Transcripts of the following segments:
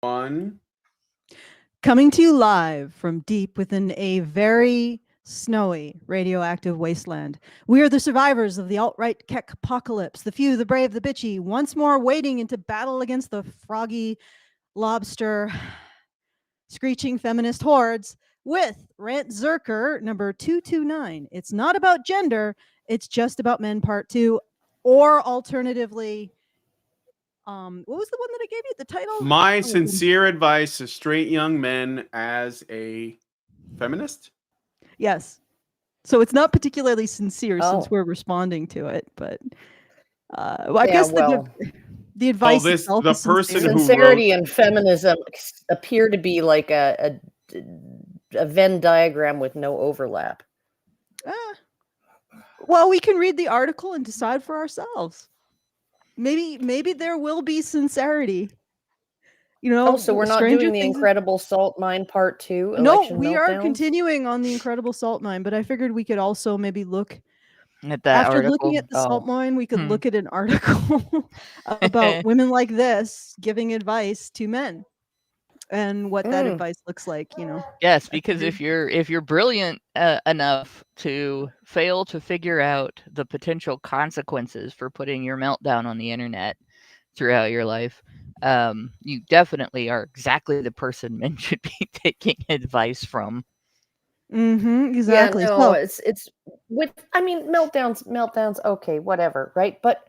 One. Coming to you live from deep within a very snowy radioactive wasteland. We are the survivors of the alt-right Kekpocalypse, the few, the brave, the bitchy, once more wading into battle against the froggy lobster screeching feminist hordes with Rantzerker number 229. It's not about gender, it's just about men part 2, or alternatively, what was the one that I gave you, the title? My sincere advice to straight young men as a feminist. Yes. So it's not particularly sincere since we're responding to it, but I guess the advice itself the is person sincere. who Sincerity and feminism appear to be like a Venn diagram with no overlap. Well, we can read the article and decide for ourselves. Maybe there will be sincerity. You know, so we're not doing the Incredible Salt Mine Part 2? No, we are continuing on the Incredible Salt Mine, but I figured we could also maybe look at that after article. Looking at the salt mine, we could look at an article about women like this giving advice to men and what that advice looks like, you know. Yes, because if you're brilliant enough to fail to figure out the potential consequences for putting your meltdown on the internet throughout your life, you definitely are exactly the person men should be taking advice from. Exactly. Yeah, no, it's with, I mean, meltdowns, okay, whatever, right? But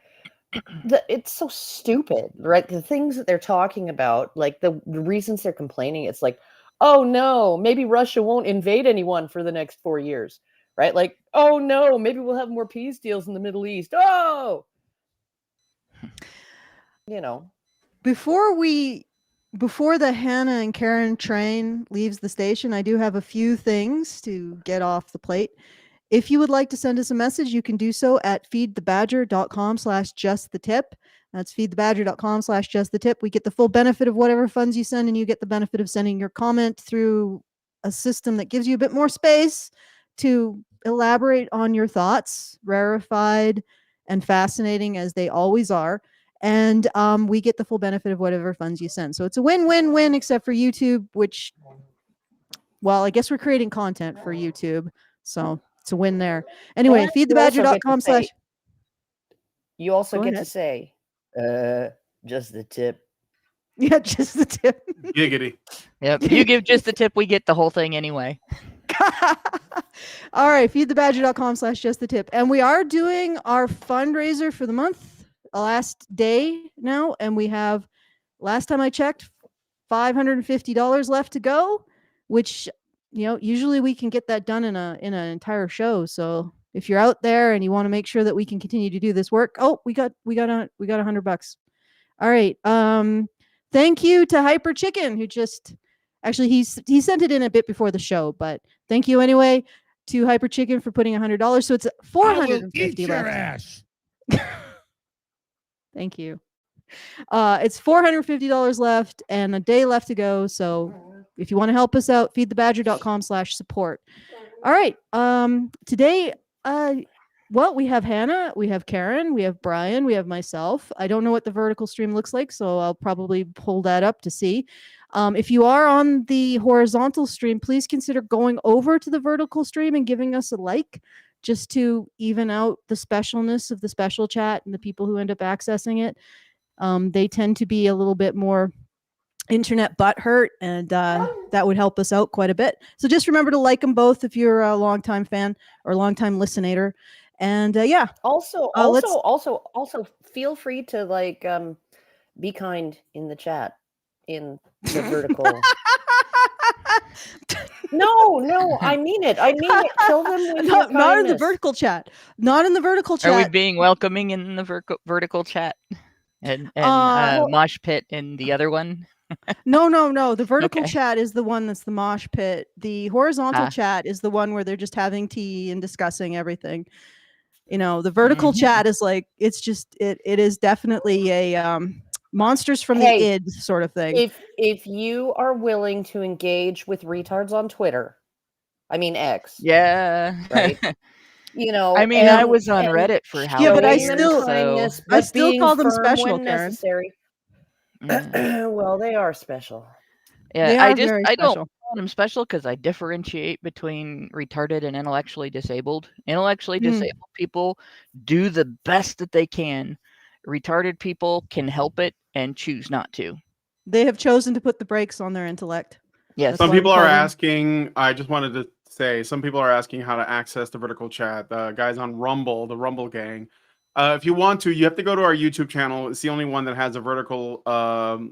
it's so stupid, right? The things that they're talking about, like the reasons they're complaining, it's like, oh no, maybe Russia won't invade anyone for the next 4 years, right? Like, oh no, maybe we'll have more peace deals in the Middle East. Oh, you know. Before the Hannah and Karen train leaves the station, I do have a few things to get off the plate. If you would like to send us a message, you can do so at feedthebadger.com/justthetip. That's feedthebadger.com/justthetip. We get the full benefit of whatever funds you send, and you get the benefit of sending your comment through a system that gives you a bit more space to elaborate on your thoughts, rarefied and fascinating as they always are. And we get the full benefit of whatever funds you send. So it's a win-win-win, except for YouTube, which, well, I guess we're creating content for YouTube. So it's a win there. Anyway, feedthebadger.com/ You also get to say, just the tip. Yeah, just the tip. Giggity. Yep. You give just the tip, we get the whole thing anyway. All right, feedthebadger.com/justthetip. And we are doing our fundraiser for the month. Last day now, and we have, last time I checked, $550 left to go, which, you know, usually we can get that done in an entire show. So if you're out there and you want to make sure that we can continue to do this work, we got $100. All right. Thank you to Hyper Chicken, who just actually he sent it in a bit before the show, but thank you anyway to Hyper Chicken for putting $100. So it's $450 left. Ass. Thank you. It's $450 left and a day left to go. So if you want to help us out, feedthebadger.com/support. All right. Today, we have Hannah, we have Karen, we have Brian, we have myself. I don't know what the vertical stream looks like, so I'll probably pull that up to see. If you are on the horizontal stream, please consider going over to the vertical stream and giving us a like, just to even out the specialness of the special chat and the people who end up accessing it. They tend to be a little bit more internet butthurt, and that would help us out quite a bit. So just remember to like them both if you're a longtime fan or longtime listener. And yeah. Also feel free to like be kind in the chat in the vertical. No, I mean it. Kill them with your not in the vertical chat. Not in the vertical chat. Are we being welcoming in the vertical chat? And mosh pit in the other one? No. The vertical chat is the one that's the mosh pit. The horizontal chat is the one where they're just having tea and discussing everything. You know, the vertical chat is like, it's just, it is definitely a monsters from the id sort of thing. If you are willing to engage with retards on Twitter, I mean X. Yeah. Right. You know, I mean, I was on Reddit for how but I years, still call them special, Karen. Yeah. Well, they are special. Yeah, They I are just very I don't special. call them special because I differentiate between retarded and intellectually disabled. Intellectually Mm. disabled people do the best that they can. Retarded people can help it and choose not to. They have chosen to put the brakes on their intellect. Yes. That's Some why we people are call them- asking, I just wanted to say, some people are asking how to access the vertical chat. The guys on Rumble, the Rumble gang. If you want to, you have to go to our YouTube channel. It's the only one that has a vertical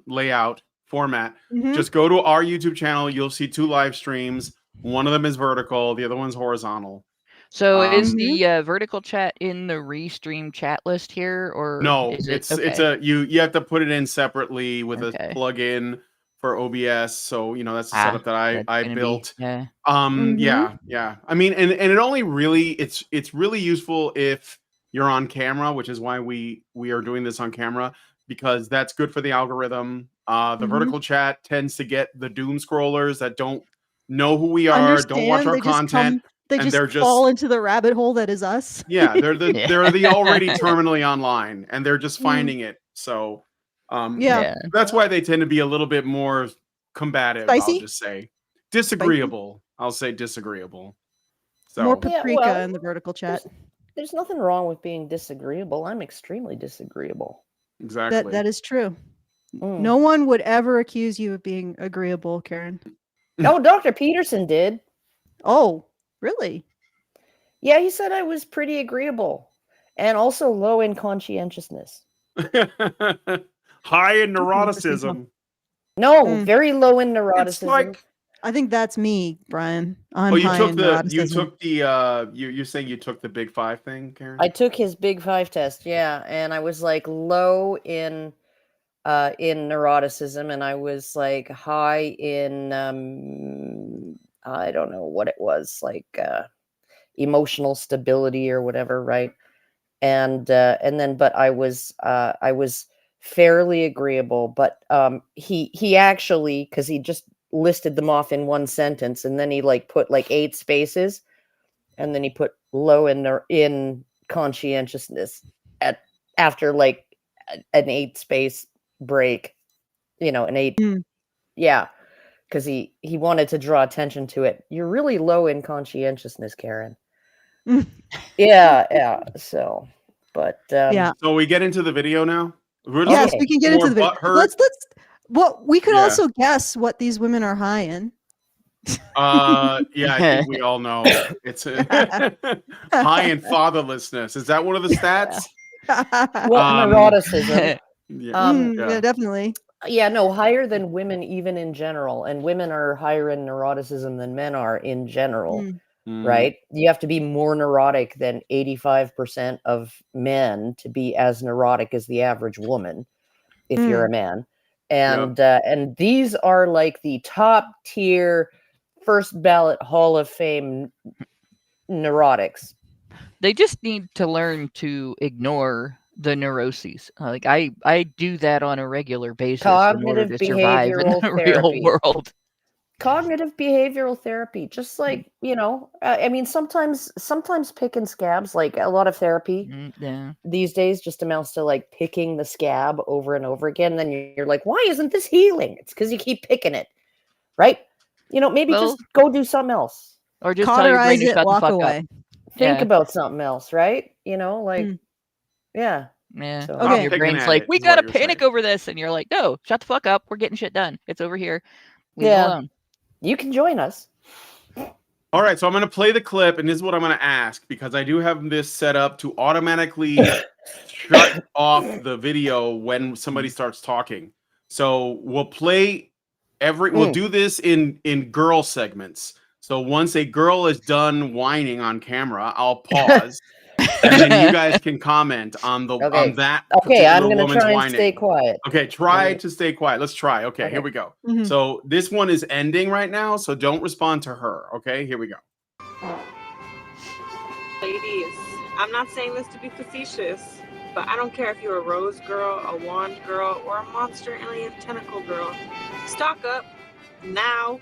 layout format. Mhm. Just go to our YouTube channel. You'll see 2 live streams. One of them is vertical, the other one's horizontal. So is Mhm. the vertical chat in the restream chat list here, or No, is it? it's Okay. you have to put it in separately with a Okay. plugin for OBS. So that's the Ah, setup that that's I gonna be built. yeah. Mhm. Yeah. I mean, and it only really it's really useful if you're on camera, which is why we are doing this on camera, because that's good for the algorithm. The Mhm. vertical chat tends to get the doom scrollers that don't know who we are, don't watch Understand? our They just content, they and just they're fall just into the rabbit hole that is us. yeah, they're Yeah. the already terminally online, and they're just Mm. finding it. So Yeah. Yeah. that's why they tend to be a little bit more combative. I'll Spicy? just say disagreeable. I'll say disagreeable. More So Yeah, paprika well, in the vertical chat. there's nothing wrong with being disagreeable. I'm extremely disagreeable. exactly. That is true. Mm. No one would ever accuse you of being agreeable, Karen. Oh, Dr. Peterson did. Oh, really? Yeah, he said I was pretty agreeable and also low in conscientiousness. High in That's an interesting neuroticism. No, Mm. very low in It's neuroticism. like I think that's me, Brian. I'm oh, you high took in the neuroticism. you're saying you took the Big 5 thing, Karen? I took his Big 5 test, yeah, and I was like low in neuroticism, and I was like high in I don't know what it was, like emotional stability or whatever, right? And then but I was fairly agreeable, but he actually, because he just listed them off in one sentence, and then he like put like 8 spaces, and then he put low in conscientiousness after like an 8 space break, an 8 Mm. yeah, because he wanted to draw attention to it. You're really low in conscientiousness, Karen. Mm. Yeah, so but Yeah. So we get into the video now. We're just Yes, Okay. we can get into the video. butthurt. Let's well, we could Yeah. also guess what these women are high in. Yeah, I think we all know it's high in fatherlessness. Is that one of the stats? well, neuroticism. Yeah, definitely. Yeah, no, higher than women even in general, and women are higher in neuroticism than men are in general. Mm. Right? You have to be more neurotic than 85% of men to be as neurotic as the average woman if you're a man. And these are like the top tier first ballot Hall of Fame neurotics. They just need to learn to ignore the neuroses. Like I do that on a regular basis in order Cognitive to survive in behavioral the real therapy. world. Cognitive behavioral therapy, just like, I mean, sometimes pick and scabs, like a lot of therapy Yeah. these days just amounts to like picking the scab over and over again. Then you're like, why isn't this healing? It's because you keep picking it, right? Maybe just go do something else. Or just tell your brain Cauterize to it, shut the walk fuck away. up. Think Yeah. about something else, right? Like, Yeah. So- Okay. Your Picking brain's at like, it we is what gotta you're panic saying. over this, and you're like, no, shut the fuck up. We're getting shit done. It's over here. Leave it Yeah. alone. You can join us. All right, so I'm going to play the clip, and this is what I'm going to ask, because I do have this set up to automatically shut off the video when somebody starts talking. So we'll play we'll do this in girl segments. So once a girl is done whining on camera, I'll pause, and then you guys can comment on on that Okay, I'm particular gonna woman's try and whining. stay quiet. Okay, try to stay quiet. Let's try. Okay, here Okay. we go. Mhm. So this one is ending right now, so don't respond to her. Okay, here we go. Ladies, I'm not saying this to be facetious, but I don't care if you're a rose girl, a wand girl, or a monster alien tentacle girl. Stock up now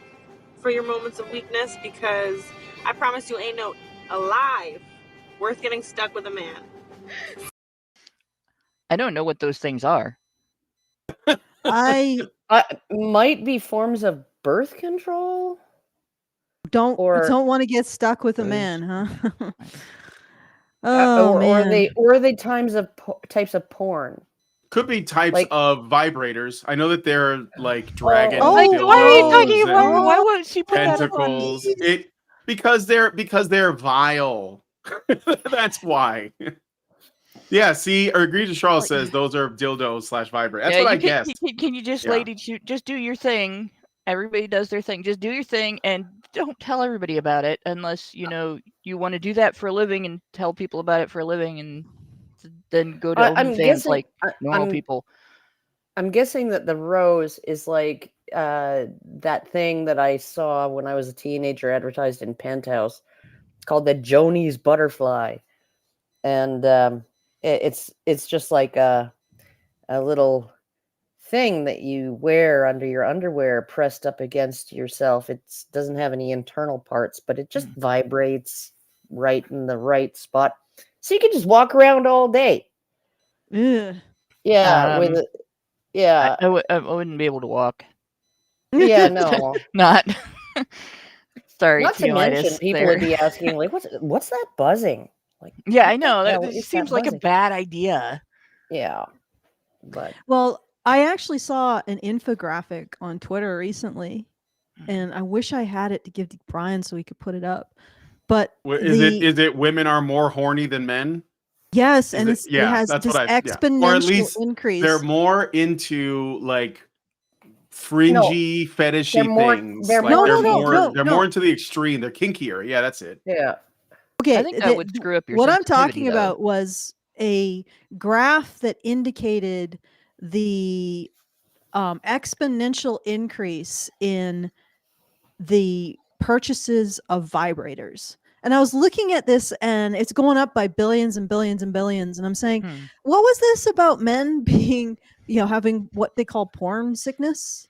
for your moments of weakness, because I promise you ain't no alive worth getting stuck with a man. I don't know what those things are. I Might be forms of birth control. don't Or- want to get stuck with a Those- man, huh? Oh or man. are they types of porn? Could be types Like- of vibrators. I know that they're like dragon Oh, Like, why are you dildos talking? and Why would she put that up on? tentacles. Because they're vile. That's why. Yeah, see, or Egregious Charles says those are dildos / vibrators. That's what I guessed. Can you just, Yeah. lady, just do your thing? Everybody does their thing. Just do your thing and don't tell everybody about it unless you want to do that for a living and tell people about it for a living and then go to OnlyFans like normal people. I'm guessing that the rose is like that thing that I saw when I was a teenager advertised in Penthouse. It's called the Joni's butterfly, and it's just like a little thing that you wear under your underwear pressed up against yourself. It doesn't have any internal parts, but it just vibrates right in the right spot, so you can just walk around all day. Ugh. Yeah, with it. Yeah, I wouldn't be able to walk. yeah, no. Not. Sorry, Not to mention, people there. would be asking, like, what's that buzzing? Like, Yeah, I what the know. hell That is seems that like a buzzing? bad idea. Yeah, but Well, I actually saw an infographic on Twitter recently, and I wish I had it to give to Brian so we could put it up. But Is it women are more horny than men? yes, Is and it- it yeah, has that's this what I- yeah. exponential Or at least increase. They're more into like fringy, fetishy more- things. they're Like, more- they're more into the extreme. They're kinkier. Yeah, that's it. yeah, Okay, I think that would screw up your what I'm sensitivity, talking though. about was a graph that indicated the exponential increase in the purchases of vibrators. And I was looking at this, and it's going up by billions and billions and billions. And I'm saying, what was this about men being, having what they call porn sickness?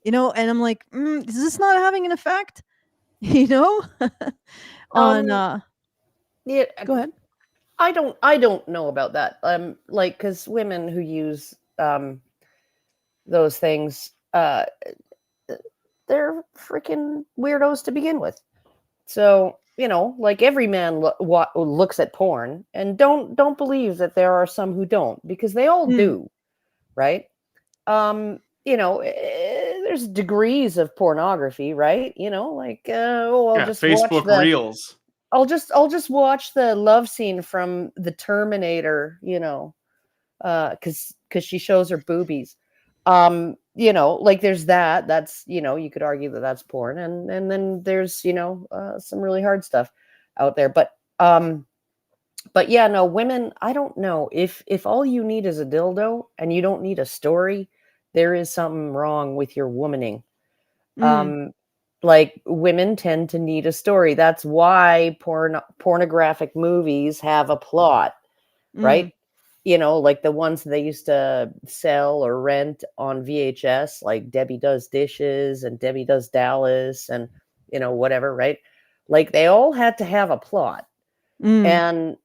And I'm like, is this not having an effect? On yeah. go ahead. I don't know about that. Like, because women who use those things, they're freaking weirdos to begin with. So, like, every man looks at porn, and don't believe that there are some who don't, because they all do, right? There's degrees of pornography, right? Like, I'll just Facebook watch Reels. I'll just watch the love scene from the Terminator, because she shows her boobies. Like, there's that. That's, you could argue that that's porn, and then there's some really hard stuff out there. But yeah, no, women, I don't know if all you need is a dildo and you don't need a story, there is something wrong with your womaning. Like, women tend to need a story. That's why pornographic movies have a plot, right? Like the ones they used to sell or rent on VHS, like Debbie Does Dishes and Debbie Does Dallas and, whatever, right? Like, they all had to have a plot. And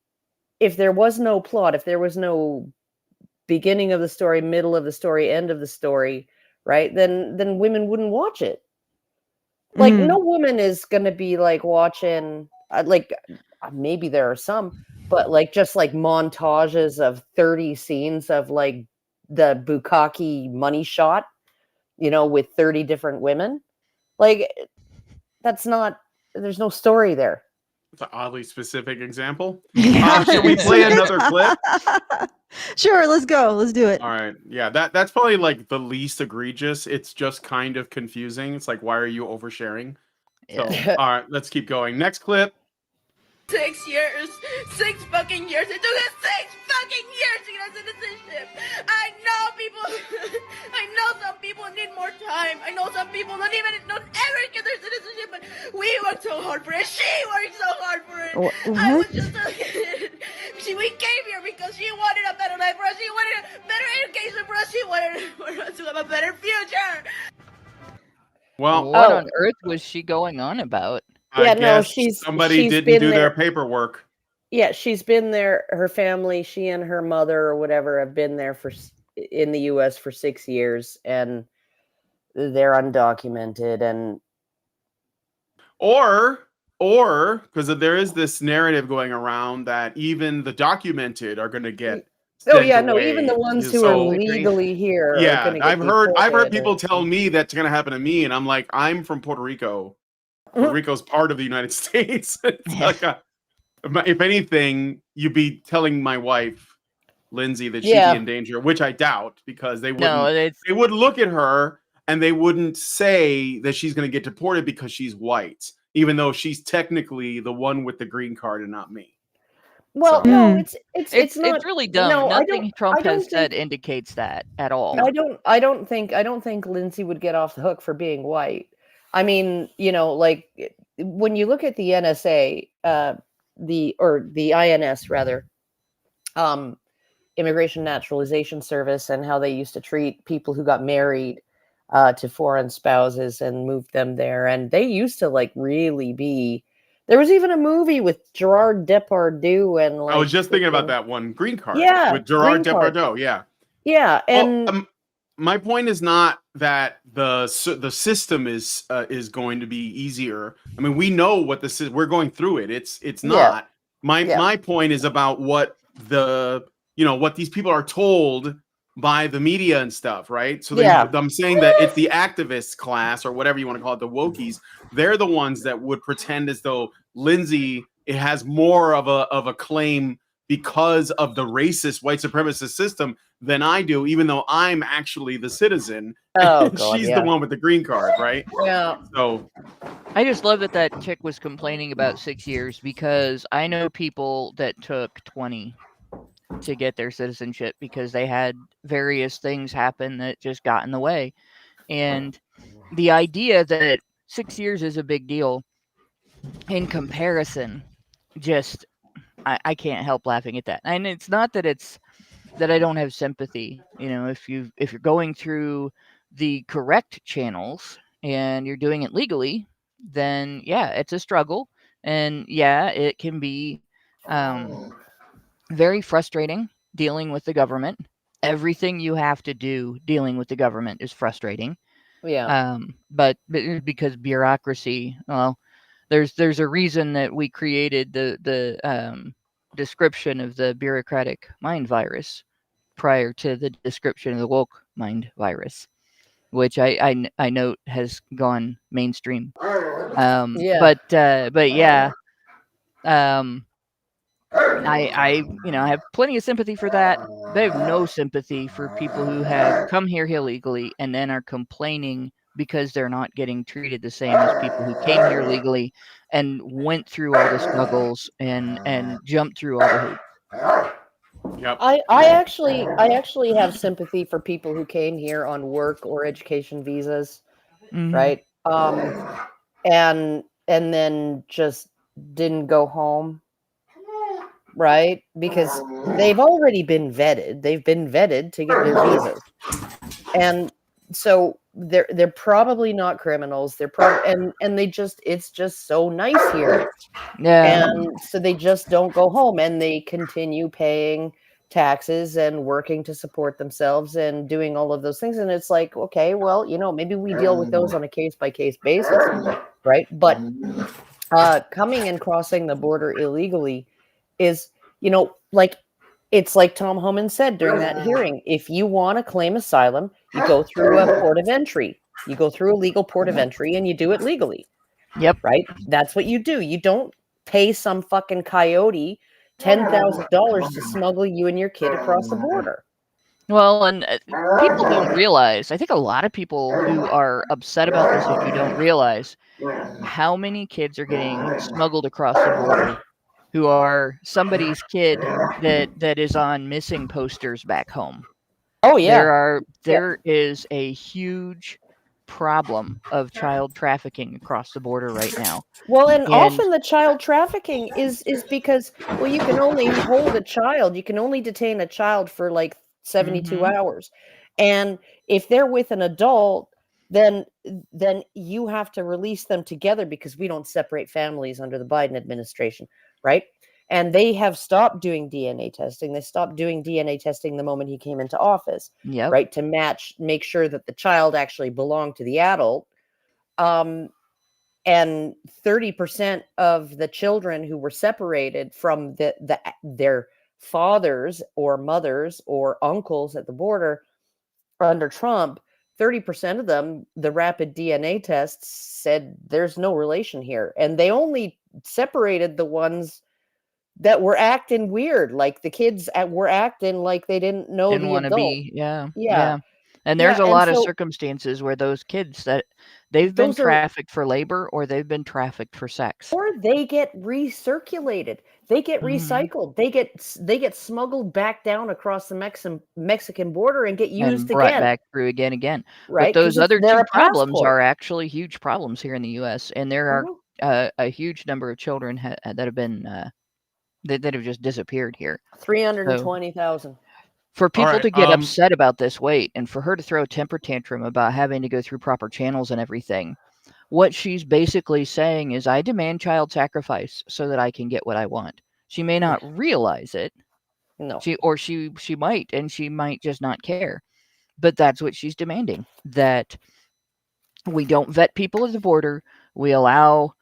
if there was no plot, if there was no beginning of the story, middle of the story, end of the story, right, then women wouldn't watch it. Like, no woman is going to be like watching, maybe there are some, but like just like montages of 30 scenes of like the bukkake money shot, with 30 different women. Like, there's no story there. It's an oddly specific example. Should we play another clip? Sure, let's go. Let's do it. All right. Yeah, that's probably like the least egregious. It's just kind of confusing. It's like, why are you oversharing? So, all right, let's keep going. Next clip. 6 years. 6 fucking years. It took us 6 fucking years to get our citizenship. I know some people need more time. I know some people don't ever get their citizenship, but we worked so hard for it. She worked so hard for it. What? I was just a kid. We came here because she wanted a better life for us. She wanted a better education for us. She wanted for us to have a better future. Well, What on earth was she going on about? Yeah, I no, guess somebody she's didn't been do their there. paperwork. Yeah, she's been there. Her family, she and her mother or whatever, have been there for in the US for 6 years and they're undocumented and Or because there is this narrative going around that even the documented are going to get oh sent yeah, no, even the away. ones who are So legally here are yeah, going to get I've heard deported people and- tell me that's going to happen to me, and I'm like, I'm from Puerto Rico. Puerto Rico's part of the United States. It's like if anything, you'd be telling my wife, Lindsay, that she'd Yeah. be in danger, which I doubt, because they No, wouldn't. it's They would look at her and they wouldn't say that she's going to get deported because she's white, even though she's technically the one with the green card and not me. well, So- no, Mm. it's not really dumb. No, I Nothing Trump don't has said think- indicates that at all. I don't think Lindsay would get off the hook for being white. I mean, like when you look at the NSA, the INS rather, Immigration Naturalization Service, and how they used to treat people who got married to foreign spouses and moved them there, and they used to like really be. There was even a movie with Gerard Depardieu and like. I was just thinking about that one, Green Card, Yeah, with Gerard Green Card. Depardieu. Yeah. Yeah, and Well, my point is not that the system is going to be easier. I mean, we know what this is. We're going through it. It's not. My point is about what what these people are told by the media and stuff, right? So I'm saying that it's the activist class, or whatever you want to call it, the wokies. They're the ones that would pretend as though Lindsay has more of a claim because of the racist white supremacist system than I do, even though I'm actually the citizen. Oh, and God, she's yeah. the one with the green card, right? yeah. So I just love that chick was complaining about 6 years, because I know people that took 20 to get their citizenship because they had various things happen that just got in the way. And the idea that 6 years is a big deal in comparison, just I can't help laughing at that. And it's not that I don't have sympathy. If you're going through the correct channels and you're doing it legally, then yeah, it's a struggle, and yeah, it can be very frustrating dealing with the government. Everything you have to do dealing with the government is frustrating. Yeah. But because bureaucracy, well, there's a reason that we created the description of the bureaucratic mind virus prior to the description of the woke mind virus, which I note has gone mainstream. Yeah. But yeah, I have plenty of sympathy for that. But I have no sympathy for people who have come here illegally and then are complaining because they're not getting treated the same as people who came here legally and went through all the struggles and jumped through all the hoops. yep. I actually have sympathy for people who came here on work or education visas, Mhm. right? And then just didn't go home, right? Because they've already been vetted. They've been vetted to get their visas, and so they're probably not criminals. They're probably and they just it's just so nice here. Yeah. And so they just don't go home, and they continue paying taxes and working to support themselves and doing all of those things. And it's like, okay, well, maybe we deal with those on a case-by-case basis, right? But coming and crossing the border illegally is, like, it's like Tom Homan said during that hearing. If you want to claim asylum, you go through a port of entry. You go through a legal port of entry and you do it legally. Yep. Right? That's what you do. You don't pay some fucking coyote $10,000 to smuggle you and your kid across the border. Well, and people don't realize, I think a lot of people who are upset about this issue don't realize how many kids are getting smuggled across the border who are somebody's kid that is on missing posters back home. Oh yeah. There is a huge problem of child trafficking across the border right now. Well, and often the child trafficking is because, well, you can only hold a child. You can only detain a child for like 72 hours. And if they're with an adult, then you have to release them together because we don't separate families under the Biden administration, right? And they have stopped doing DNA testing. They stopped doing DNA testing the moment he came into office, Yep. right? To make sure that the child actually belonged to the adult. And 30% of the children who were separated from their fathers or mothers or uncles at the border under Trump, 30% of them, the rapid DNA tests said there's no relation here. And they only separated the ones that were acting weird, like the kids were acting like they didn't know Didn't the want to adult. be, yeah. Yeah. And there's Yeah, a and lot of so circumstances where those kids that they've been those are, trafficked for labor or they've been trafficked for sex. or they get recirculated, they get Mhm. recycled, they get smuggled back down across the Mexican border and get And used brought again, back through again. But right? those Because other they're two a problems passport. are actually huge problems here in the U.S. And there are Mhm. a huge number of children that have been that have just disappeared here. So 320,000. for All people right. to get upset about this weight and for her to throw a temper tantrum about having to go through proper channels and everything, what she's basically saying is, I demand child sacrifice so that I can get what I want. She may not realize it. No. She might, and she might just not care. But that's what she's demanding, that we don't vet people at the border. We allow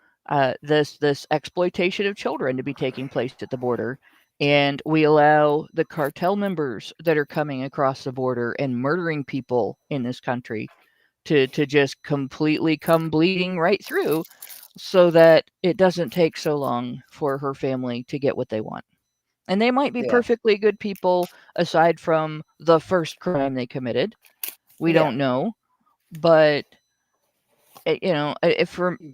this exploitation of children to be taking place at the border. And we allow the cartel members that are coming across the border and murdering people in this country to just completely come bleeding right through, so that it doesn't take so long for her family to get what they want. And they might be Yeah. perfectly good people aside from the first crime they committed. We Yeah. don't know. But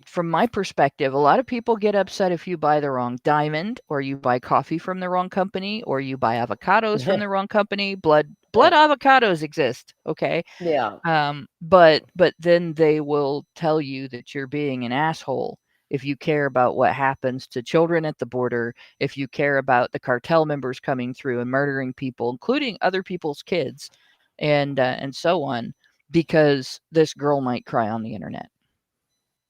from my perspective, a lot of people get upset if you buy the wrong diamond, or you buy coffee from the wrong company, or you buy avocados from the wrong company. Blood avocados exist, okay? Yeah. But then they will tell you that you're being an asshole if you care about what happens to children at the border, if you care about the cartel members coming through and murdering people, including other people's kids, and so on, because this girl might cry on the internet.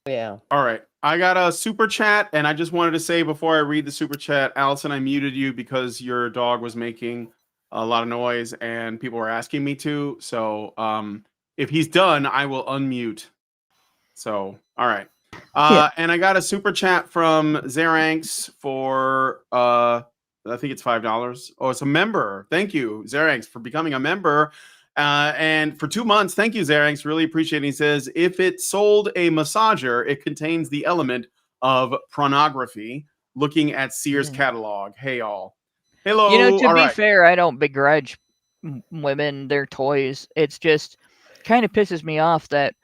Yeah. All right. I got a super chat, and I just wanted to say before I read the super chat, Allison, I muted you because your dog was making a lot of noise and people were asking me to. So if he's done, I will unmute. So, all right. And I got a super chat from Zeranx for I think it's $5. Oh, it's a member. Thank you, Zeranx, for becoming a member. And for 2 months, thank you, Zeranx. Really appreciate it. He says, if it sold a massager, it contains the element of pornography. Looking at Sears catalog. Hey, all. Hello. To be fair, I don't begrudge women their toys. It's just kind of pisses me off that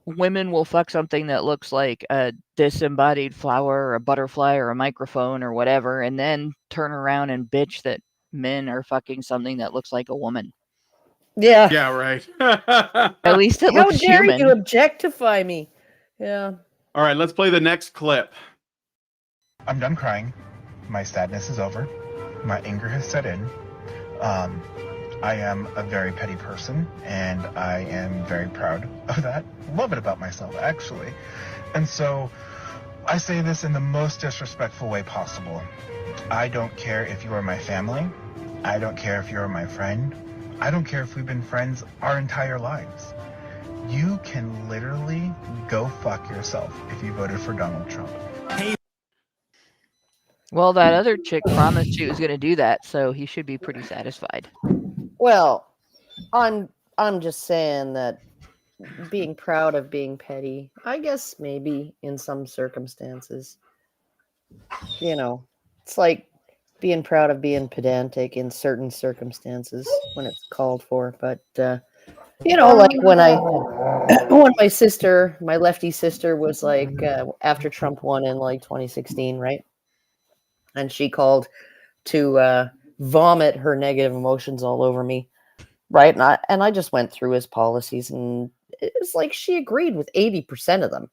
women will fuck something that looks like a disembodied flower or a butterfly or a microphone or whatever, and then turn around and bitch that men are fucking something that looks like a woman. Yeah. Yeah, right. At least it looks human. How dare you objectify me? Yeah. All right, let's play the next clip. I'm done crying. My sadness is over. My anger has set in. I am a very petty person, and I am very proud of that. Love it about myself, actually. And so I say this in the most disrespectful way possible. I don't care if you are my family. I don't care if you're my friend. I don't care if we've been friends our entire lives. You can literally go fuck yourself if you voted for Donald Trump. Well, that other chick promised she was going to do that, so he should be pretty satisfied. Well, I'm just saying that being proud of being petty, I guess maybe in some circumstances. It's like being proud of being pedantic in certain circumstances when it's called for. But like when my sister, my lefty sister, was like after Trump won in like 2016, right? And she called to vomit her negative emotions all over me, right? And I just went through his policies, and it's like she agreed with 80% of them,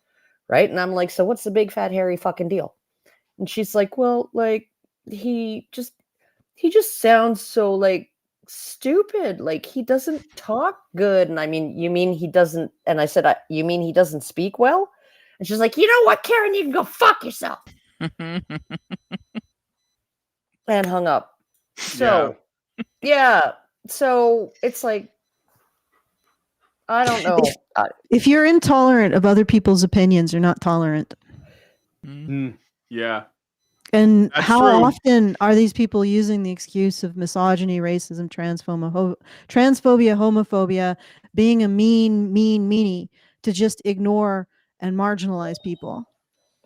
right? And I'm like, so what's the big fat hairy fucking deal? And she's like, well, like he just sounds so like stupid, like he doesn't talk good. And I mean, you mean he doesn't? And I said, you mean he doesn't speak well? And she's like, you know what, Karen, you can go fuck yourself. and hung up. So, yeah. So it's like, I don't know. If you're intolerant of other people's opinions, you're not tolerant. Yeah. And That's how true. often are these people using the excuse of misogyny, racism, transphobia, homophobia, being a meanie to just ignore and marginalize people?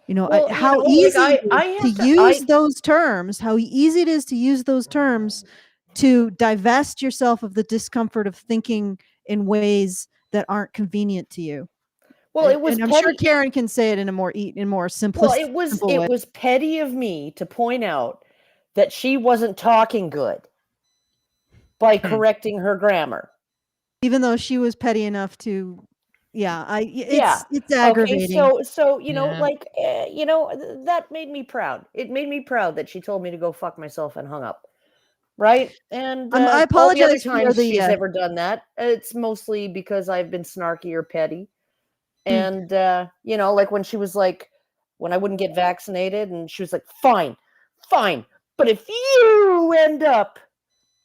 You know, Well, how like, easy I it is have to use those terms, how easy it is to use those terms to divest yourself of the discomfort of thinking in ways that aren't convenient to you. Well, it was and I'm petty. sure Karen can say it in a more simple Well, simple it way. was petty of me to point out that she wasn't talking good by correcting her grammar. Even though she was petty enough to, it's Okay, aggravating. so you know, Yeah. like that made me proud. It made me proud that she told me to go fuck myself and hung up. Right? And I all the other apologize for times the, she's ever done that, it's mostly because I've been snarky or petty. And you know, like when she was like, when I wouldn't get vaccinated, and she was like, fine, but if you end up,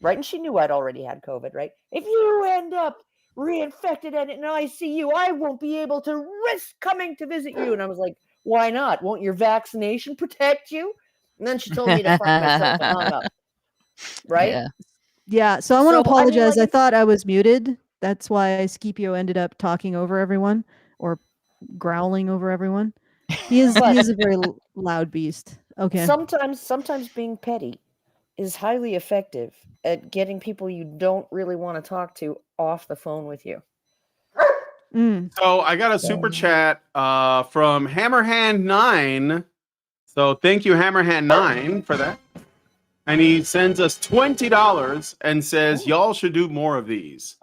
right, and she knew I'd already had COVID, right? If you end up reinfected and in ICU, I won't be able to risk coming to visit you. And I was like, why not? Won't your vaccination protect you? And then she told me to fuck myself and hung up. Right? Yeah. So I want to So, I mean, apologize. I like, thought I was muted. That's why Scipio ended up talking over everyone or growling over everyone. He is a very loud beast. Okay. Sometimes being petty is highly effective at getting people you don't really want to talk to off the phone with you. So I got a super chat from Hammerhand9. So thank you, Hammerhand9, for that. And he sends us $20 and says, y'all should do more of these.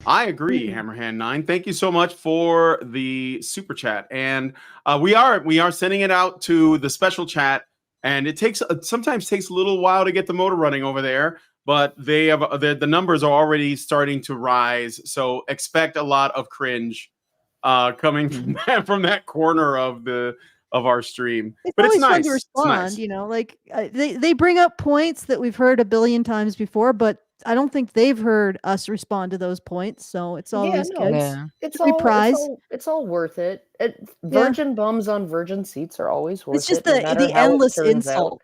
I agree, Hammerhand9. Thank you so much for the super chat. And we are sending it out to the special chat. And it sometimes takes a little while to get the motor running over there. But they have the numbers are already starting to rise. So expect a lot of cringe coming from that corner of our stream. But always it's nice. fun to respond. It's nice. You know, like they bring up points that we've heard a billion times before, but I don't think they've heard us respond to those points. So it's always good. It's all worth it. Virgin bums on virgin seats are always worth it. It's just no matter the how endless it turns insult. out.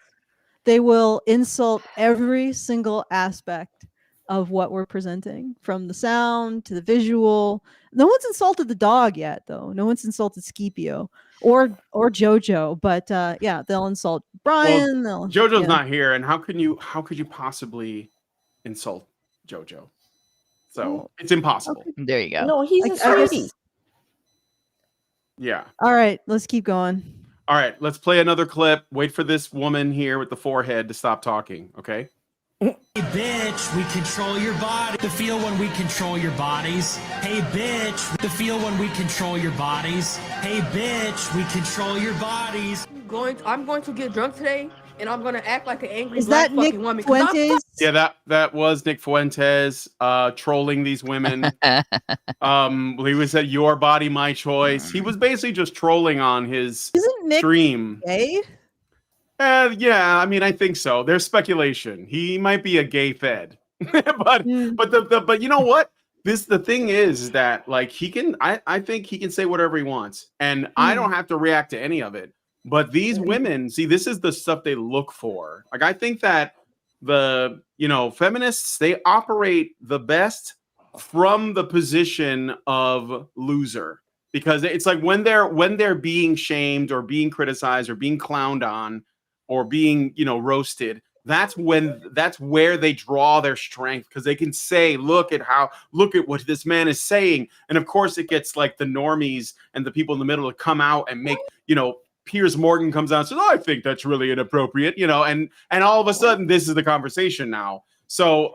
They will insult every single aspect of what we're presenting, from the sound to the visual. No one's insulted the dog yet, though. No one's insulted Scipio or Jojo, but they'll insult Brian. Jojo's not here, and how could you possibly insult Jojo? So it's impossible. Okay. There you go. No, he's a sweetie. Yeah. All right, let's keep going. All right, let's play another clip. Wait for this woman here with the forehead to stop talking, okay? Hey, bitch, we control your body. The feel when we control your bodies. Hey, bitch, the feel when we control your bodies. Hey, bitch, we control your bodies. I'm going to get drunk today, and I'm going to act like an angry Is black that Nick fucking woman. 'cause I'm Fuentes? Yeah, that was Nick Fuentes trolling these women. He was at Your Body, My Choice. He was basically just trolling on his stream. Gay? Yeah, I mean, I think so. There's speculation. He might be a gay fed, but you know what? The thing is that like I think he can say whatever he wants, and I don't have to react to any of it. But these women, see, this is the stuff they look for. Like, I think that the feminists, they operate the best from the position of loser, because it's like when they're being shamed or being criticized or being clowned on or being roasted, that's where they draw their strength, because they can say, look at what this man is saying. And of course it gets like the normies and the people in the middle to come out and make Piers Morgan comes out and says, I think that's really inappropriate, and all of a sudden this is the conversation now. So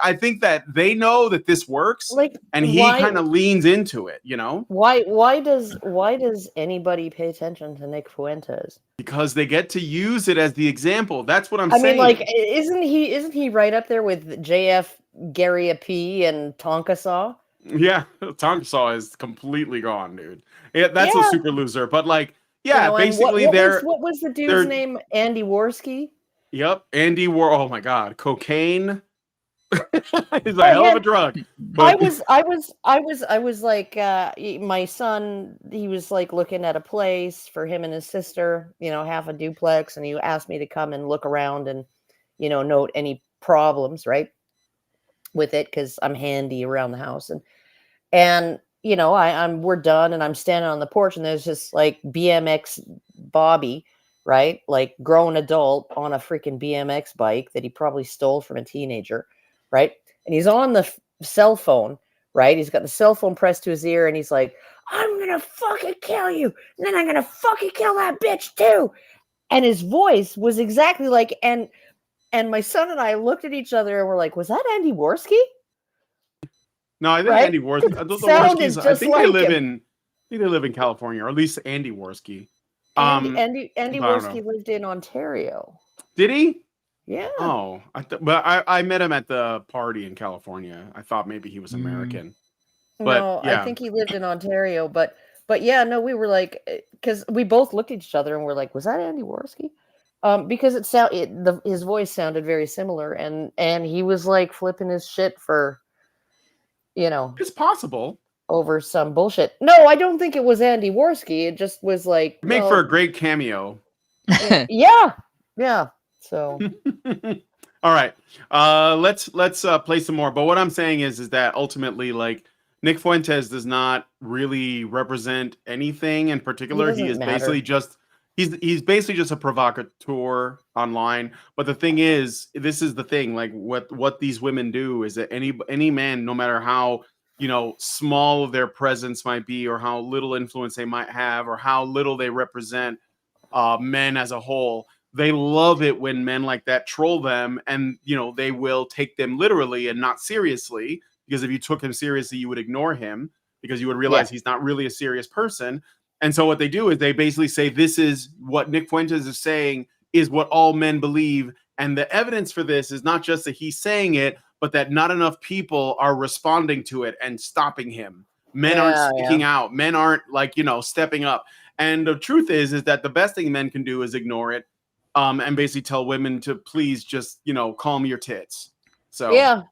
I think that they know that this works, and he kind of leans into it, Why does anybody pay attention to Nick Fuentes? Because they get to use it as the example. That's what I'm saying. I mean, like, isn't he right up there with JF, Gary P, and Tonka Saw? Yeah, Tonka Saw is completely gone, dude. Yeah, that's a super loser. But like, yeah, basically what was the dude's name? Andy Worski. Yep. Andy War. Oh my God. Cocaine is a I hell of a had- drug. I But was like, my son, he was like looking at a place for him and his sister, half a duplex. And he asked me to come and look around and, note any problems, right, with it. Cause I'm handy around the house. And we're done and I'm standing on the porch and there's just like BMX Bobby, right? Like grown adult on a freaking BMX bike that he probably stole from a teenager, right? And he's on the cell phone, right? He's got the cell phone pressed to his ear and he's like, I'm going to fucking kill you. And then I'm going to fucking kill that bitch too. And his voice was exactly like, and my son and I looked at each other and we're like, was that Andy Worski? no, I think Right? Andy Worski. The Sounded Worskis, I just think they like live him. in. I think they live in California, or at least Andy Worski. Andy but I don't Worski know. lived in Ontario. Did he? Yeah. Oh, but I met him at the party in California. I thought maybe he was American. But No, yeah. I think he lived in Ontario, but yeah, no, we were like, because we both looked at each other and we're like, was that Andy Worski? Because his voice sounded very similar, and he was like flipping his shit for, It's possible. over some bullshit. No, I don't think it was Andy Worski. It just was like, It'd make for a great cameo. yeah. So All right. Let's play some more. But what I'm saying is that ultimately, like, Nick Fuentes does not really represent anything in particular. He is basically just he's basically just a provocateur online. But the thing is, this is the thing, like what these women do is that any man, no matter how small their presence might be, or how little influence they might have, or how little they represent men as a whole, they love it when men like that troll them, and they will take them literally and not seriously, because if you took him seriously, you would ignore him, because you would realize he's not really a serious person. And so what they do is they basically say, this is what Nick Fuentes is saying is what all men believe, and the evidence for this is not just that he's saying it, but that not enough people are responding to it and stopping him. Men aren't speaking out. Men aren't stepping up. And the truth is that the best thing men can do is ignore it, and basically tell women to please just, calm your tits. So yeah.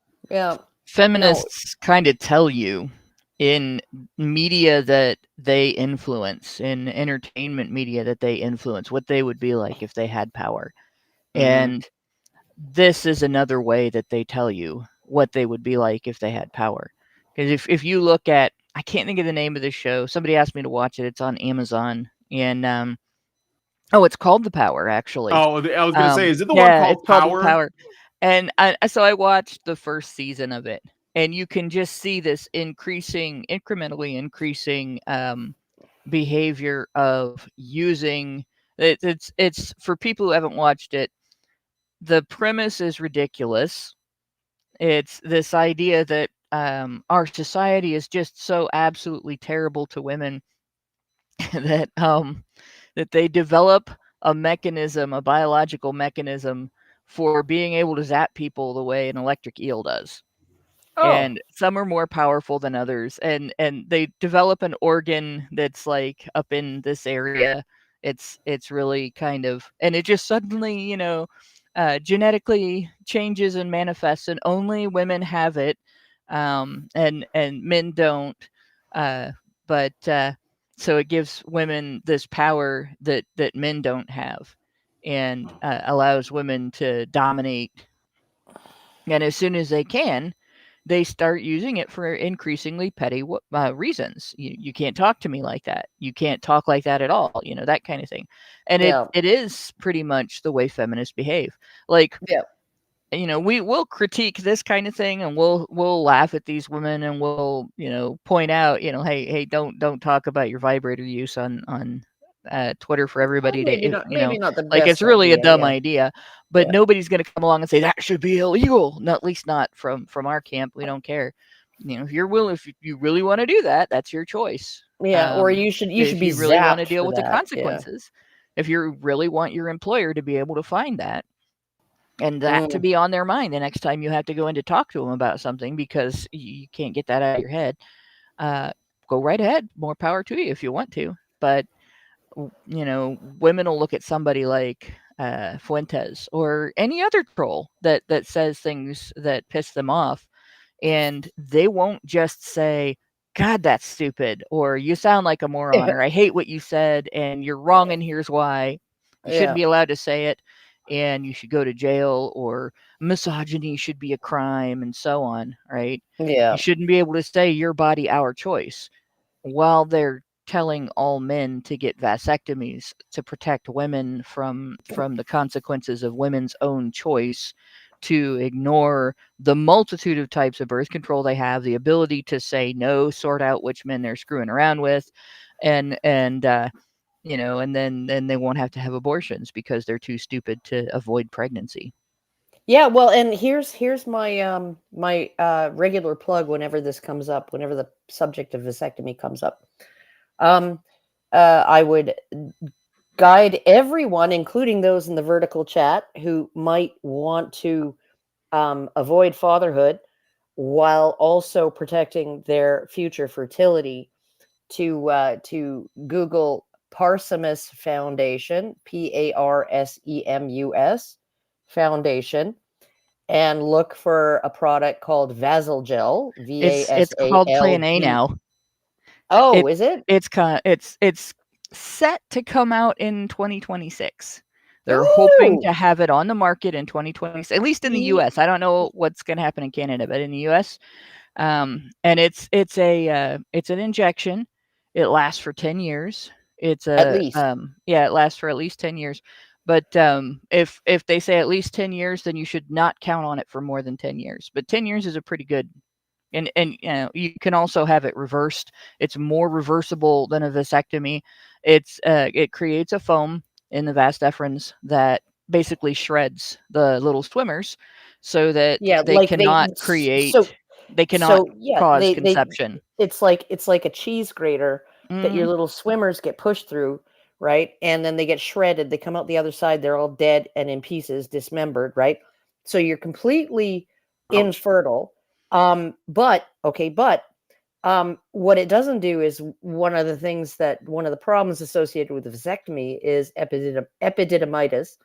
Feminists kind of tell you in media that they influence, in entertainment media that they influence, what they would be like if they had power. And this is another way that they tell you what they would be like if they had power. Because if you look at, I can't think of the name of the show. Somebody asked me to watch it. It's on Amazon. And it's called The Power, actually. Oh, I was going to say, is it the one called it's called Power? The Power. And so I watched the first season of it, and you can just see this incrementally increasing behavior of using it. It's for people who haven't watched it. The premise is ridiculous. It's this idea that our society is just so absolutely terrible to women that that they develop a mechanism, a biological mechanism for being able to zap people the way an electric eel does. And some are more powerful than others, and they develop an organ that's like up in this area. It's really kind of, and it just suddenly genetically changes and manifests, and only women have it, and men don't. But so it gives women this power that men don't have, and allows women to dominate. And as soon as they can, they start using it for increasingly petty reasons. You can't talk to me like that. You can't talk like that at all. That kind of thing. And it is pretty much the way feminists behave. Like, we will critique this kind of thing, and we'll laugh at these women, and we'll point out, hey, don't talk about your vibrator use on Twitter for everybody to, maybe not the like, best it's really idea, a dumb idea, but nobody's going to come along and say that should be illegal. No, at least not from our camp. We don't care. If you really want to do that, that's your choice. Or you should be if you really want to zapped deal for with that, the consequences. If you really want your employer to be able to find that, and that to be on their mind the next time you have to go in to talk to them about something because you can't get that out of your head, go right ahead. More power to you if you want to. But women will look at somebody like Fuentes or any other troll that says things that piss them off, and they won't just say, "God, that's stupid," or "You sound like a moron," or "I hate what you said, and you're wrong, and here's why." You shouldn't be allowed to say it, and you should go to jail, or misogyny should be a crime, and so on, right? Yeah. You shouldn't be able to say your body, our choice, while they're telling all men to get vasectomies to protect women from the consequences of women's own choice, to ignore the multitude of types of birth control they have, the ability to say no, sort out which men they're screwing around with, and you know, and then they won't have to have abortions because they're too stupid to avoid pregnancy. Yeah, well, and here's my my regular plug whenever this comes up, whenever the subject of vasectomy comes up. I would guide everyone, including those in the vertical chat, who might want to avoid fatherhood while also protecting their future fertility, to Google Parsemus Foundation, Parsemus Foundation, and look for a product called Vasal Gel. It's called Plan A now. Oh, is it? It's set to come out in 2026. They're hoping to have it on the market in 2026, at least in the US. I don't know what's going to happen in Canada, but in the US, and it's an injection. It lasts for 10 years. It's At least. it lasts for at least 10 years. But if they say at least 10 years, then you should not count on it for more than 10 years. But 10 years is a pretty good. And you know, you can also have it reversed. It's more reversible than a vasectomy. It creates a foam in the vas deferens that basically shreds the little swimmers, so that they cannot cause conception. It's like a cheese grater that your little swimmers get pushed through, right? And then they get shredded. They come out the other side. They're all dead and in pieces, dismembered, right? So you're completely infertile. But what it doesn't do is one of the problems associated with the vasectomy is epididymitis,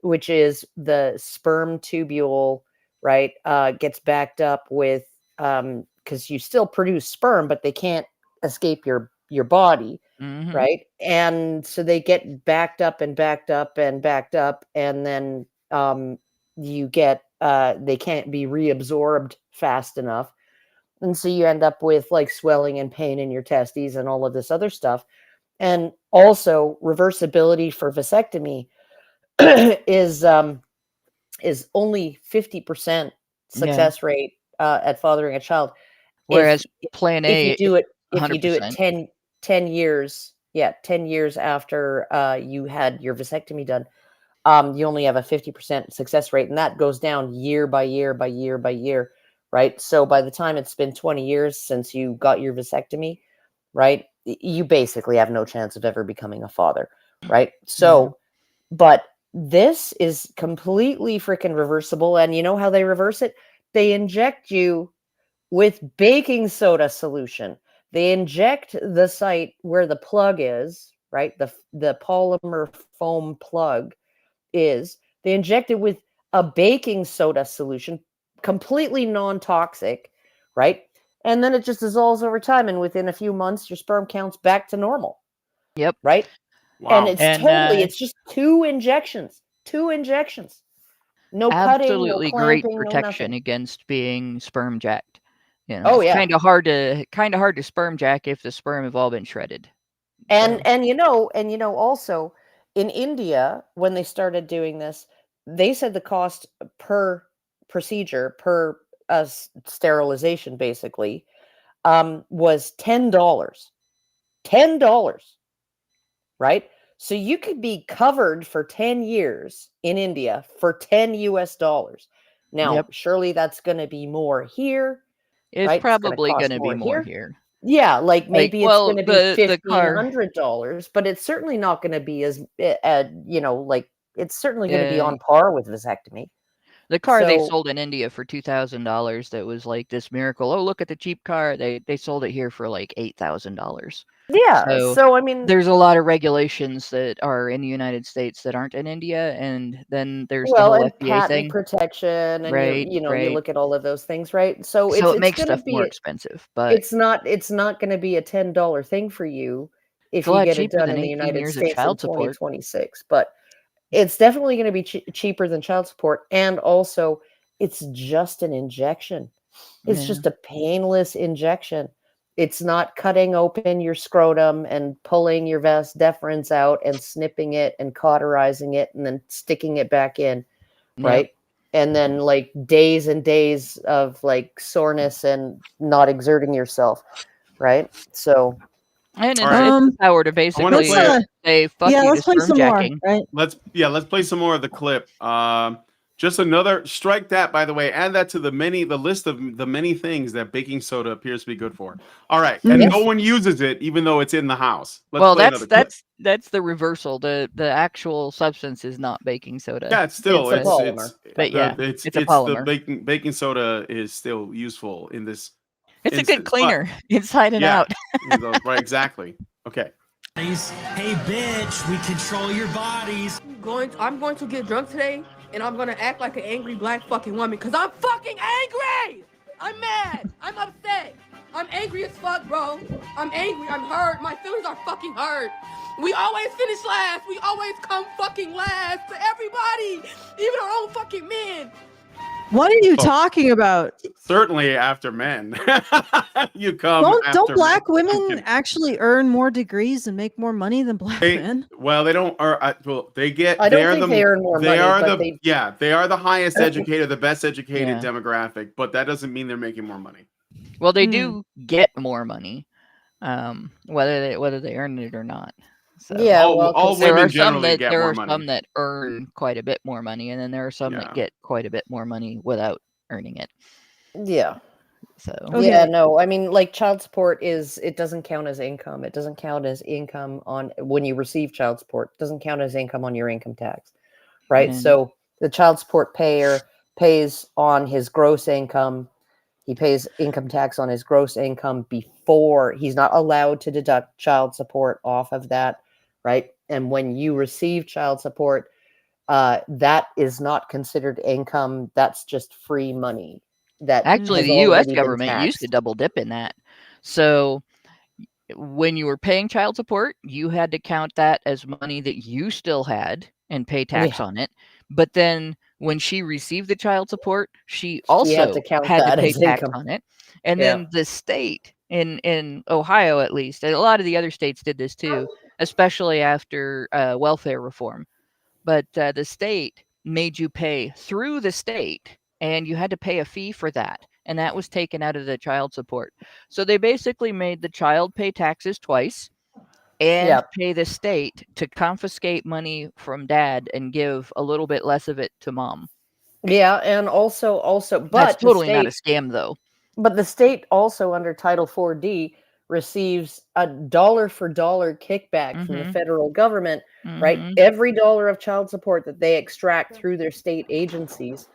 which is the sperm tubule, right? Gets backed up with, because you still produce sperm, but they can't escape your body, right? And so they get backed up and backed up and backed up, and then you get they can't be reabsorbed fast enough, and so you end up with like swelling and pain in your testes and all of this other stuff. And also reversibility for vasectomy is only 50% success rate at fathering a child, whereas Plan A, if you do it 10 years 10 years after you had your vasectomy done, you only have a 50% success rate, and that goes down year by year by year by year, right? So by the time it's been 20 years since you got your vasectomy, right, you basically have no chance of ever becoming a father, right? So, but this is completely freaking reversible, and you know how they reverse it? They inject you with baking soda solution. They inject the site where the plug is, right? The polymer foam plug is. They inject it with a baking soda solution, completely non-toxic, right? And then it just dissolves over time, and within a few months your sperm count's back to normal. Yep. Right? Wow. And it's just two injections. No cutting, no absolutely clamping, great no protection nothing. against being sperm jacked. You know, Oh, it's yeah. kind of hard to sperm jack if the sperm have all been shredded. And you know also in India, when they started doing this, they said the cost per procedure, per sterilization basically, was $10. Right? So you could be covered for 10 years in India for $10. Now, surely that's going to be more here. It's right? probably going going to be more here. Yeah, like maybe it's going to be $1,500, but it's certainly not going to be as, like it's certainly going to be on par with vasectomy. The car they So- sold in India for $2,000 that was like this miracle. Oh, look at the cheap car. They sold it here for like $8,000. Yeah. So So I mean, there's a lot of regulations that are in the United States that aren't in India, and then there's the well, whole and FDA patent thing. protection, and Right, you right. look at all of those things, right? So So it it's makes going to stuff more be expensive, but it's not going to be a $10 thing for you if it's a you lot get it cheaper done than in the 18 United years of States in child support. 2026. But it's definitely going to be cheaper than child support, and also it's just an injection. It's Yeah. just a painless injection. It's not cutting open your scrotum and pulling your vas deferens out and snipping it and cauterizing it and then sticking it back in, Yep. right? And then like days and days of like soreness and not exerting yourself, right? So And All it's, right. it's the power to wanna basically play say fuck yeah, you let's to play sperm some more, jacking. right? Let's play some more of the clip. Just another strike that, by the way, add that to the list of the many things that baking soda appears to be good for. All right, and Yes. no one uses it even though it's in the house. Let's Well, play another clip. that's the reversal. The actual substance is not baking soda. Yeah, it's still It's a polymer. But yeah, it's it's a the polymer. baking soda is still useful in this. It's a instance, good but- cleaner inside and yeah, out. right, exactly. Okay. Hey, bitch, we control your bodies. I'm going to get drunk today, and I'm gonna act like an angry black fucking woman, cause I'm fucking angry! I'm mad! I'm upset! I'm angry as fuck, bro! I'm angry, I'm hurt, my feelings are fucking hurt! We always finish last! We always come fucking last to everybody! Even our own fucking men! What are you Oh. talking about? Certainly after men. You come after Don't black men. women actually earn more degrees and make more money than black men? Well, they don't. Well, they get. I don't they're think the, they earn more they money, are but the. Yeah, they are the highest educated, the best educated Yeah. demographic. But that doesn't mean they're making more money. Well, they Hmm. do get more money, whether they earn it or not. So yeah, all, well, all 'cause there women are some generally that get there more are money. some that earn quite a bit more money, and then there are some Yeah. that get quite a bit more money without earning it. yeah. So Okay. Yeah, no, I mean, like child support it doesn't count as income. It doesn't count as income on when you receive child support. It doesn't count as income on your income tax, right? Yeah. So the child support payer pays on his gross income. He pays income tax on his gross income before he's not allowed to deduct child support off of that, right? And when you receive child support, that is not considered income. That's just free money. That actually, has the U.S. already been government used to taxed. double dip in that. So when you were paying child support, you had to count that as money that you still had and pay tax on it. But then when she received the child support, she also had to count had to that pay as tax income. on it. And Yeah. then the state in Ohio, at least, and a lot of the other states did this too, especially after welfare reform. But the state made you pay through the state, and you had to pay a fee for that. And that was taken out of the child support. So they basically made the child pay taxes twice and Yep. pay the state to confiscate money from dad and give a little bit less of it to mom. Yeah, and also, but That's the totally not a state, scam, though. but the state also under Title 4D receives a dollar for dollar kickback from the Mhm. federal government, right? Mhm. Every dollar of child support that they extract through their state agencies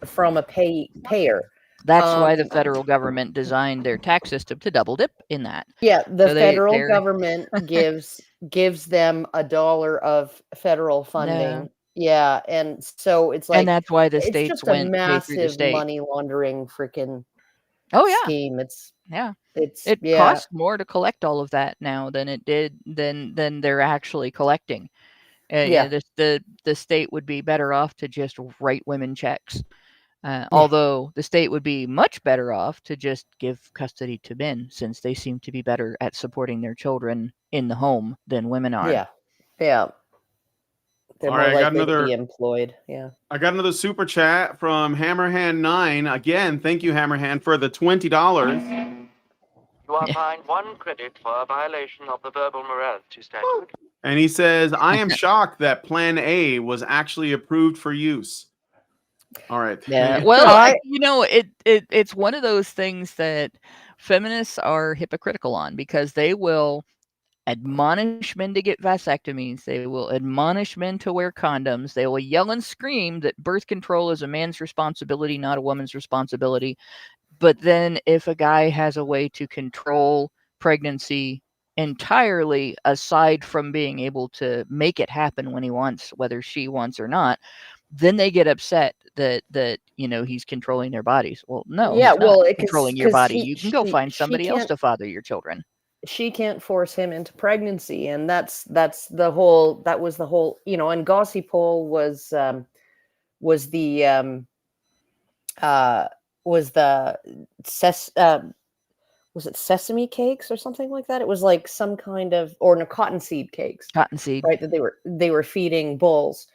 from a payer. That's why the Um, federal government designed their tax system to double dip in that. Yeah, the So federal they're government gives them a dollar of federal funding. Yeah, and so it's and like that's why the it's states just a went pay through the massive state. money laundering freaking Oh yeah, scheme. yeah. It's It yeah. costs more to collect all of that now than it did than they're actually collecting. Yeah. The state would be better off to just write women checks. Although the state would be much better off to just give custody to men, since they seem to be better at supporting their children in the home than women are. Yeah. Yeah. They're All more right, I got likely to another- be employed. Yeah. I got another super chat from Hammerhand9. Again, thank you, Hammerhand, for the $20. You are fined 1 credit for a violation of the verbal morality statute. And he says, I am shocked that Plan A was actually approved for use. All right. Yeah. Well, it's one of those things that feminists are hypocritical on, because they will admonish men to get vasectomies. They will admonish men to wear condoms. They will yell and scream that birth control is a man's responsibility, not a woman's responsibility. But then if a guy has a way to control pregnancy entirely, aside from being able to make it happen when he wants, whether she wants or not, then they get upset that he's controlling their bodies. Well, no, Yeah, he's not well, controlling your body. he You can go find she somebody else can't to father your children. she can't force him into pregnancy, and that was the whole, and Gossie Pole was the was it sesame cakes or something like that? It was like some kind of, or no, cottonseed cakes, Cottonseed. right? That they were feeding bulls,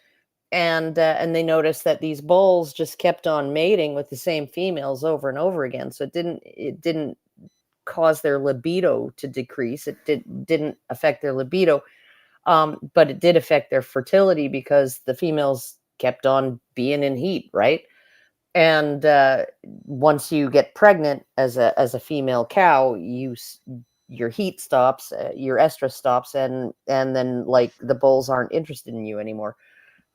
and they noticed that these bulls just kept on mating with the same females over and over again. So it didn't cause their libido to decrease. It didn't affect their libido, but it did affect their fertility because the females kept on being in heat, right? And once you get pregnant as a female cow, your heat stops, your estrus stops, and then like the bulls aren't interested in you anymore,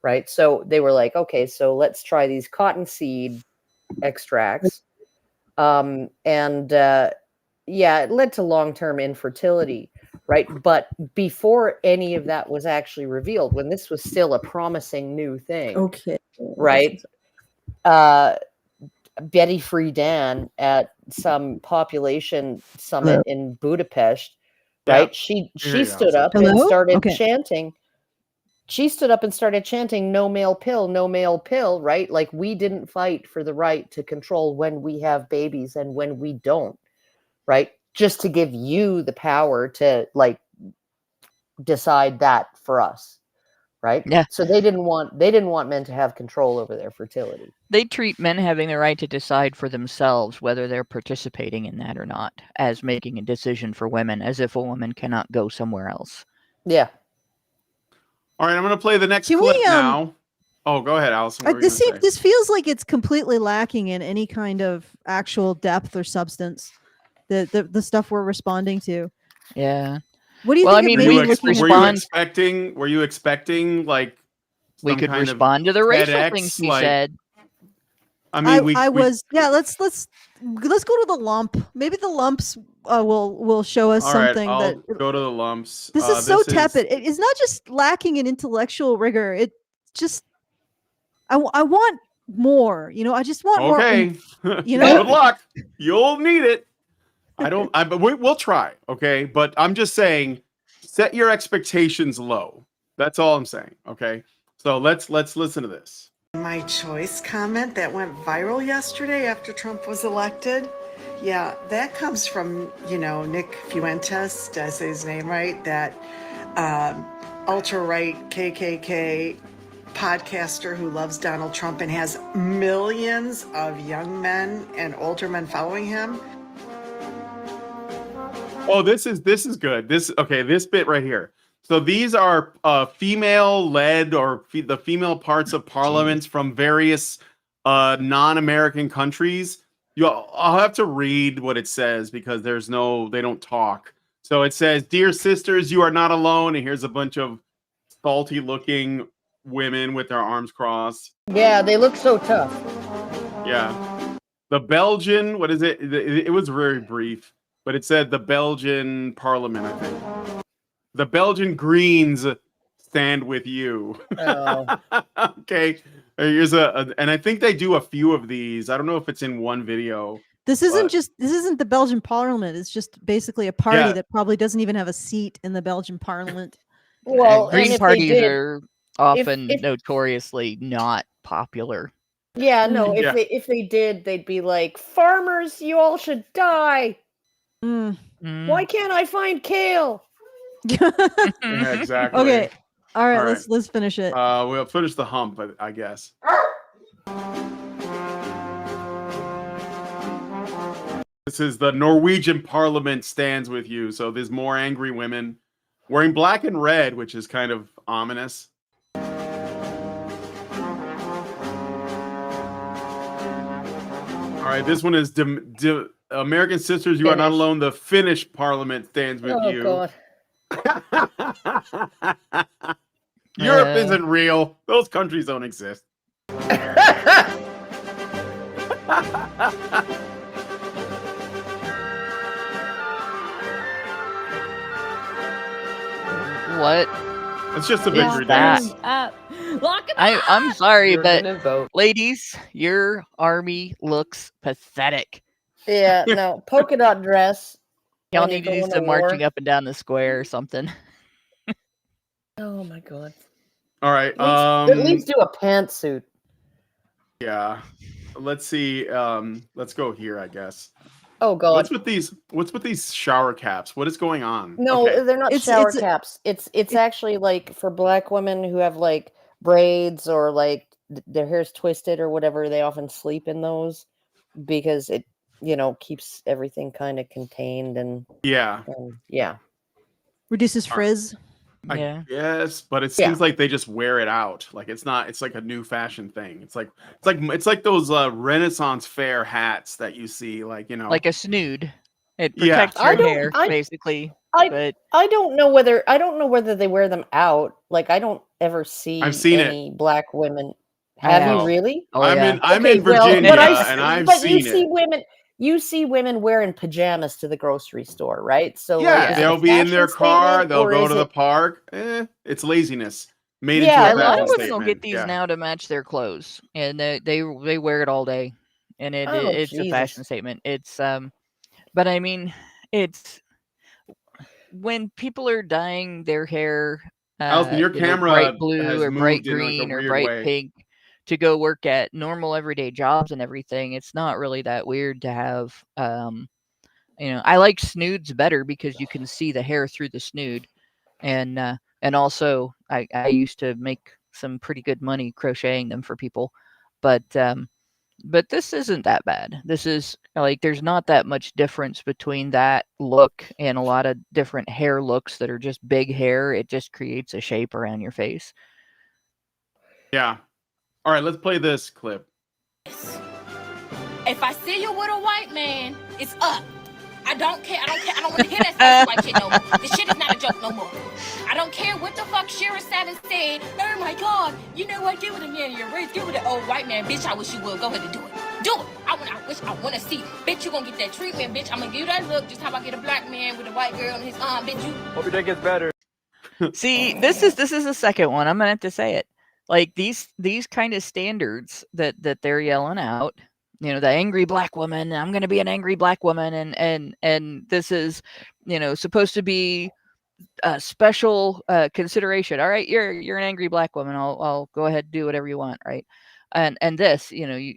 right? So they were like, okay, so let's try these cottonseed extracts, yeah, it led to long-term infertility, right? But before any of that was actually revealed, when this was still a promising new thing, Okay. right? Betty Friedan at some population summit in Budapest, right? Yeah. She stood up and Hello? started Okay. chanting. She stood up and started chanting, "No male pill, no male pill," right? Like, we didn't fight for the right to control when we have babies and when we don't, right? Just to give you the power to like decide that for us, right? Yeah. So they didn't want men to have control over their fertility. They treat men having the right to decide for themselves whether they're participating in that or not as making a decision for women, as if a woman cannot go somewhere else. Yeah. All right, I'm going to play the next Can clip we, now. Oh, go ahead, Alison. What were you This gonna say? this feels like it's completely lacking in any kind of actual depth or substance. The stuff we're responding to. Yeah. What do you Well, think? I mean, of we maybe could looking at- respond- Were you expecting like We some could kind of respond to the racial TEDx, things he like- said. I mean, Let's go to the lump. Maybe the lumps will show us all right, something I'll that go to the lumps. this is so tepid. It is not just lacking in intellectual rigor. It just I want more. I just want more. Okay. You know? Good luck. You'll need it. But we'll try. Okay. But I'm just saying, set your expectations low. That's all I'm saying. Okay. So let's listen to this. My choice comment that went viral yesterday after Trump was elected. Yeah, that comes from, Nick Fuentes, did I say his name right? That ultra-right KKK podcaster who loves Donald Trump and has millions of young men and older men following him. Oh, this is good. This bit right here. So these are female-led or the female parts of parliaments from various non-American countries. I'll have to read what it says because they don't talk. So it says, "Dear sisters, you are not alone." And here's a bunch of salty-looking women with their arms crossed. Yeah, they look so tough. Yeah. The Belgian, what is it? It was very brief, but it said the Belgian parliament, I think. The Belgian Greens stand with you. Oh. Okay. Here's and I think they do a few of these. I don't know if it's in one video. This isn't the Belgian parliament. It's just basically a party Yeah. that probably doesn't even have a seat in the Belgian parliament. Well, and Green if parties they did, are often if- notoriously not popular. yeah, no, Yeah. if they did, they'd be like, "Farmers, you all should die. Mm. Why can't I find kale?" Yeah, exactly. Okay. All right, All right. let's finish it. We'll finish the hump, I guess. This is the Norwegian Parliament stands with you. So there's more angry women wearing black and red, which is kind of ominous. All right, this one is American sisters. You are not Finnish. alone. The Finnish Parliament stands with Oh you. God. Europe isn't real. Those countries don't exist. What? It's just a is victory that? dance. Lock it I'm up! sorry, You're but gonna vote. ladies, your army looks pathetic. Yeah, no, polka dot dress. Y'all when you're need to do going some war. marching up and down the square or something. Oh my god. All right. At least do a pantsuit. Yeah. Let's see. Let's go here, I guess. Oh god. What's with these shower caps? What is going on? No, Okay. they're not It's- shower it's- caps. It's actually like for black women who have like braids or like their hair's twisted or whatever. They often sleep in those because it, keeps everything kind of contained and Yeah. yeah. Reduces frizz. Yeah. Yes, but it seems like they just wear it out. Like it's like a new fashion thing. It's like those Renaissance fair hats that you see, like Like a snood. It Yeah. protects your hair, basically. But I don't know whether they wear them out. Like I don't ever see I've seen any black women. Have have. you really? Oh, I'm yeah. I'm Okay, in well, Virginia but I- and I've but seen you see it. you see women wearing pajamas to the grocery store, right? So Yeah, like, is it they'll a be in their fashion car, statement, they'll or go is to the it- park. It's laziness made Yeah, into a a lot fashion of women statement. will get these Yeah. now to match their clothes, and they wear it all day, and Oh, it's a fashion Jesus. statement. It's but I mean, it's when people are dyeing their hair, Alison, your camera bright blue has or bright moved in like a green or weird bright way. pink to go work at normal everyday jobs and everything. It's not really that weird to have. I like snoods better because you can see the hair through the snood, and also I used to make some pretty good money crocheting them for people, but this isn't that bad. This is like there's not that much difference between that look and a lot of different hair looks that are just big hair. It just creates a shape around your face. Yeah. All right, let's play this clip. If I see you with a white man, it's up. I don't care. I don't want to hear that white shit no more. This shit is not a joke no more. I don't care what the fuck Shira sat and said. Oh my god, you know what? Give it a man of your race. Give it an old white man. Bitch, I wish you would. Go ahead and do it. Do it. I want to see. Bitch, you gonna get that treatment, bitch. I'm gonna give you that look. Just how I get a black man with a white girl on his arm, bitch. You. Hope your day gets better. See, this is the second one. I'm gonna have to say it. Like these kind of standards that they're yelling out. The angry black woman. I'm gonna be an angry black woman, and this is, supposed to be a special consideration. All right, you're an angry black woman. I'll go ahead and do whatever you want, right? And this,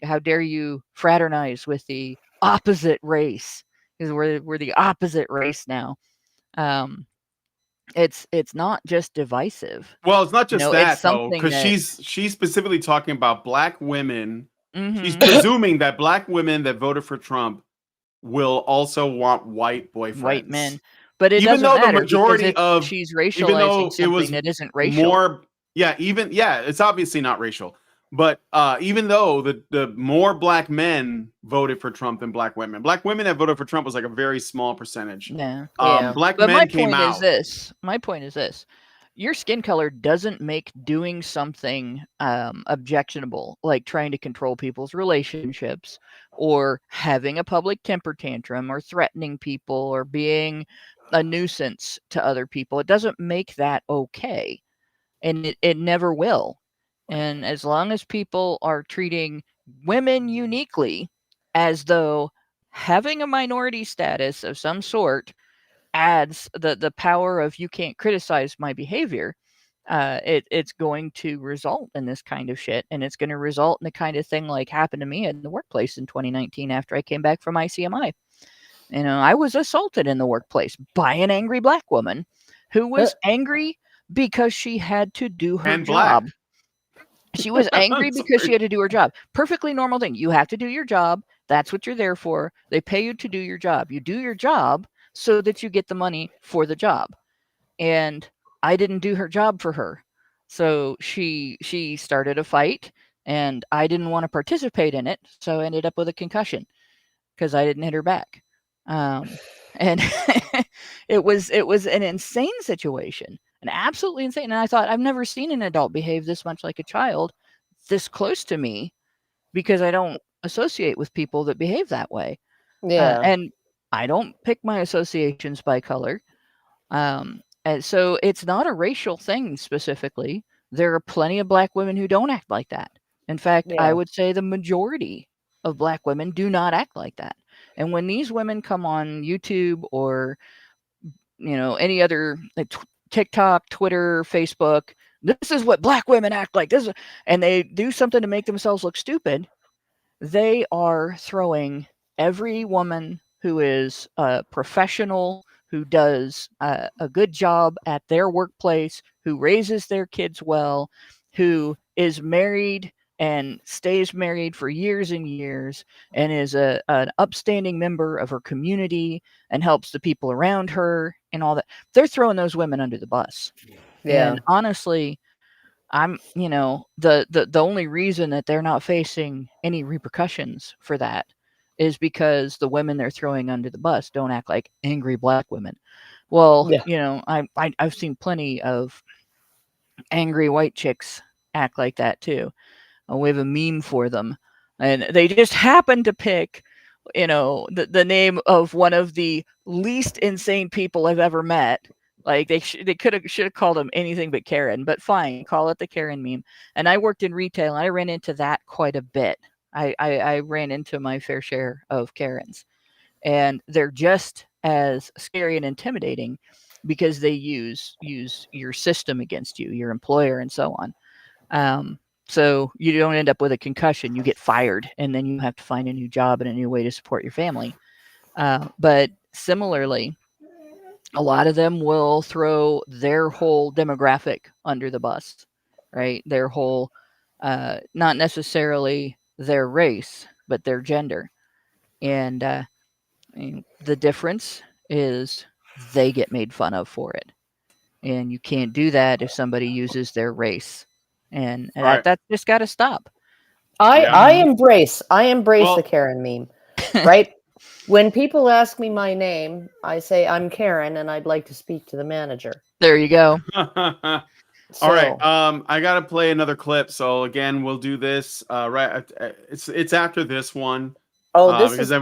how dare you fraternize with the opposite race? Because we're the opposite race now. It's not just divisive. Well, it's not just it's that though, something because that- she's specifically talking about black women. Mhm. She's presuming that black women that voted for Trump will also want white boyfriends. white men, but it even doesn't though the matter majority because of she's even though racializing it was something that isn't racial. more, it's obviously not racial. But even though the more black men voted for Trump than black women that voted for Trump was like a very small percentage. Yeah. Black But men my came point out. is this. My point is this. Your skin color doesn't make doing something objectionable, like trying to control people's relationships or having a public temper tantrum or threatening people or being a nuisance to other people. It doesn't make that okay. And it never will. And as long as people are treating women uniquely as though having a minority status of some sort adds the power of you can't criticize my behavior, it's going to result in this kind of shit, and it's going to result in the kind of thing like happened to me in the workplace in 2019 after I came back from ICMI. I was assaulted in the workplace by an angry black woman who was angry because she had to do her job. Black. She was angry because she had to do her job. Perfectly normal thing. You have to do your job. That's what you're there for. They pay you to do your job. You do your job so that you get the money for the job. And I didn't do her job for her. So she started a fight, and I didn't want to participate in it. So I ended up with a concussion because I didn't hit her back. And it was an insane situation, an absolutely insane. And I thought, I've never seen an adult behave this much like a child, this close to me, because I don't associate with people that behave that way. Yeah. And I don't pick my associations by color. And so it's not a racial thing specifically. There are plenty of Black women who don't act like that. In fact, I Yeah. would say the majority of Black women do not act like that. And when these women come on YouTube or, any other TikTok, Twitter, Facebook, this is what Black women act like, and they do something to make themselves look stupid, they are throwing every woman who is a professional, who does a good job at their workplace, who raises their kids well, who is married and stays married for years and years, and is an upstanding member of her community and helps the people around her and all that. They're throwing those women under the bus. Yeah. And honestly, I'm, the only reason that they're not facing any repercussions for that is because the women they're throwing under the bus don't act like angry Black women. Well, Yeah. I've seen plenty of angry white chicks act like that too. We have a meme for them, and they just happen to pick, the name of one of the least insane people I've ever met. Like they should have called him anything but Karen, but fine, call it the Karen meme. And I worked in retail, and I ran into that quite a bit. I ran into my fair share of Karens, and they're just as scary and intimidating because they use your system against you, your employer, and so on. So you don't end up with a concussion, you get fired, and then you have to find a new job and a new way to support your family. But similarly, a lot of them will throw their whole demographic under the bus, right? Their whole, not necessarily their race, but their gender. And the difference is they get made fun of for it. And you can't do that if somebody uses their race. And Right. that's just got to stop. I embrace Well- the Karen meme, right? When people ask me my name, I say I'm Karen and I'd like to speak to the manager. There you go. All right. I gotta play another clip. So again, we'll do this. Right. It's after this one. Oh, this because is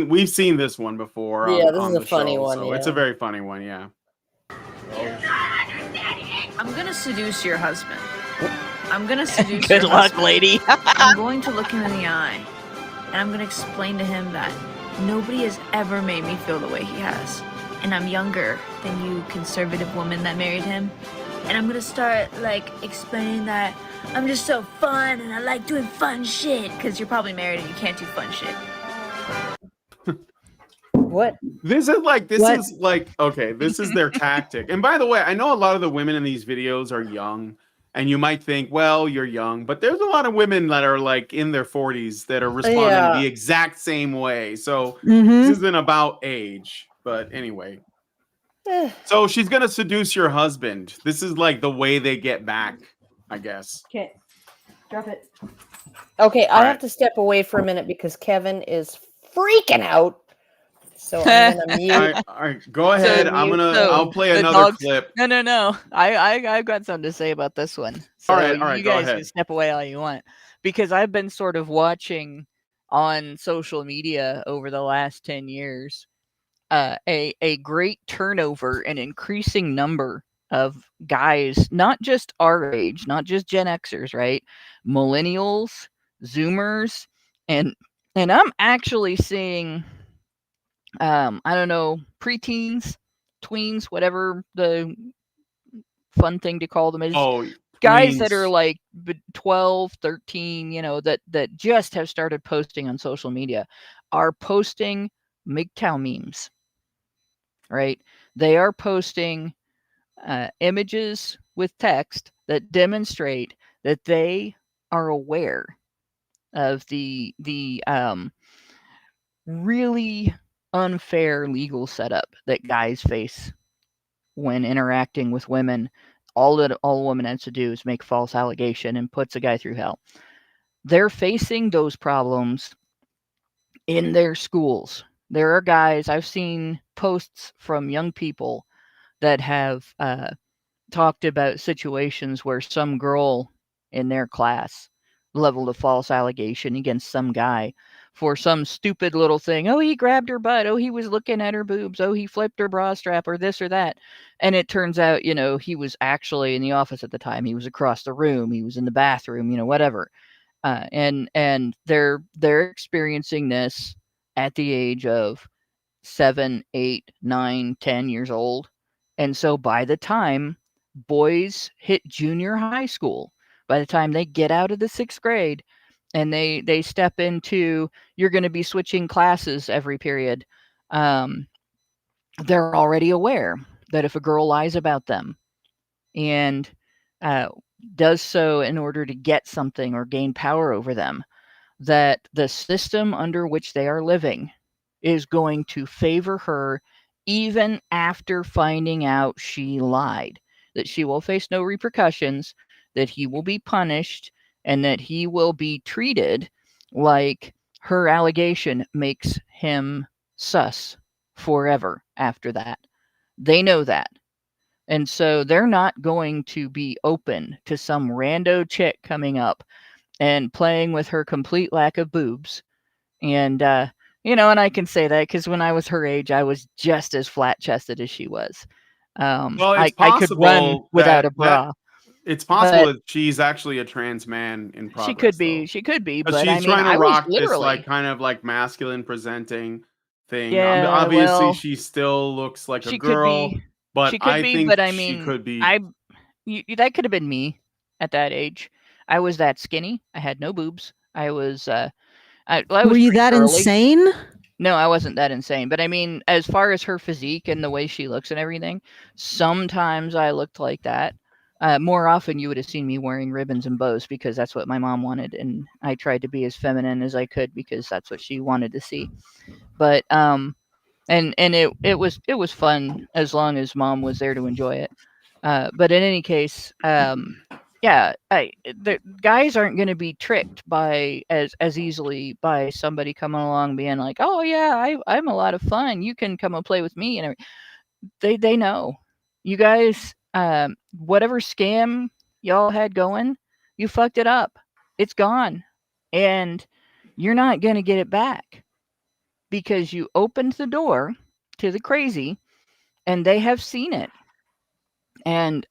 we've seen this one before. Yeah, this on is a the funny show, one, So it's a yeah. very funny one. Yeah. I'm gonna seduce your husband. I'm gonna seduce Good your luck, husband. lady. I'm going to look him in the eye, and I'm gonna explain to him that nobody has ever made me feel the way he has. And I'm younger than you conservative woman that married him. And I'm gonna start, explaining that I'm just so fun and I like doing fun shit. Because you're probably married and you can't do fun shit. What? This is their tactic. And by the way, I know a lot of the women in these videos are young, and you might think, well, you're young, but there's a lot of women that are in their 40s that are responding the exact same way. So this isn't about age, but anyway. So she's gonna seduce your husband. This is the way they get back, I guess. Okay, drop it. Okay, I All have right. to step away for a minute because Kevin is freaking out. So I'm gonna mute. All right, go ahead. I'll play the another dogs- clip. No. I've got something to say about this one. So All right, you go guys ahead. can step away all you want, because I've been sort of watching on social media over the last 10 years a great turnover and increasing number of guys, not just our age, not just Gen Xers, right? Millennials, Zoomers, and I'm actually seeing I don't know, preteens, tweens, whatever the fun thing to call them is. Oh, Guys that tweens. are 12, 13, that just have started posting on social media are posting MGTOW memes, right? They are posting images with text that demonstrate that they are aware of the really unfair legal setup that guys face when interacting with women. All a woman has to do is make a false allegation and puts a guy through hell. They're facing those problems in their schools, There are guys, I've seen posts from young people that have talked about situations where some girl in their class leveled a false allegation against some guy for some stupid little thing. Oh, he grabbed her butt. Oh, he was looking at her boobs. Oh, he flipped her bra strap, or this or that. And it turns out, he was actually in the office at the time. He was across the room. He was in the bathroom, whatever. And they're experiencing this at the age of 7, 8, 9, 10 years old. And so by the time boys hit junior high school, by the time they get out of the 6th grade and they step into, you're going to be switching classes every period, they're already aware that if a girl lies about them and does so in order to get something or gain power over them, that the system under which they are living is going to favor her even after finding out she lied, that she will face no repercussions, that he will be punished, and that he will be treated like her allegation makes him sus forever after that. They know that. And so they're not going to be open to some rando chick coming up and playing with her complete lack of boobs. And, and I can say that because when I was her age, I was just as flat-chested as she was. Well, it's I could run without a bra. It's possible that she's actually a trans man in progress. She could be, but she's trying to rock this kind of masculine presenting thing. Yeah, obviously she still looks like a girl, but I think she could be. That could have been me at that age. I was that skinny. I had no boobs. I was. Were you that insane? No, I wasn't that insane. But I mean, as far as her physique and the way she looks and everything, sometimes I looked like that. More often, you would have seen me wearing ribbons and bows because that's what my mom wanted, and I tried to be as feminine as I could because that's what she wanted to see. But and it was fun as long as mom was there to enjoy it. But in any case, the guys aren't going to be tricked by as easily by somebody coming along being like, oh yeah, I'm a lot of fun. You can come and play with me, and they know. You guys, whatever scam y'all had going, you fucked it up. It's gone, and you're not going to get it back because you opened the door to the crazy, and they have seen it, and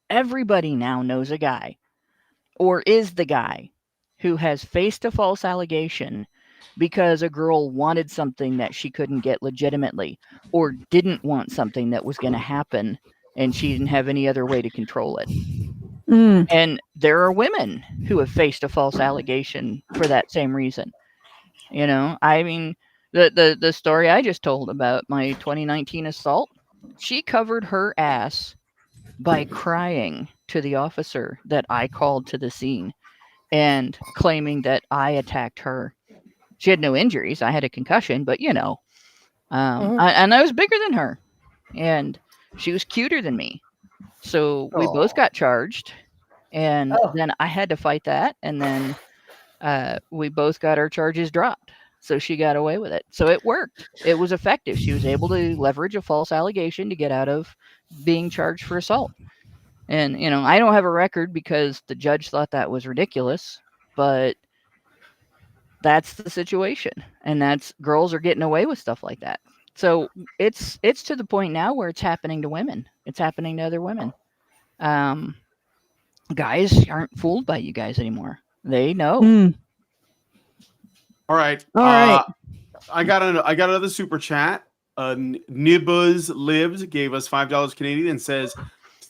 everybody now knows a guy or is the guy who has faced a false allegation because a girl wanted something that she couldn't get legitimately or didn't want something that was going to happen and she didn't have any other way to control it. And there are women who have faced a false allegation for that same reason. I mean, the story I just told about my 2019 assault, she covered her ass by crying to the officer that I called to the scene and claiming that I attacked her. She had no injuries. I had a concussion, but and I was bigger than her, and she was cuter than me. So we both got charged, and then I had to fight that, and then we both got our charges dropped. So she got away with it. So it worked. It was effective. She was able to leverage a false allegation to get out of being charged for assault. And, I don't have a record because the judge thought that was ridiculous, but that's the situation. And that's girls are getting away with stuff like that. So it's to the point now where it's happening to women. It's happening to other women. Guys aren't fooled by you guys anymore. They know. All right. I got another super chat. Nibuz Lives gave us $5 Canadian and says,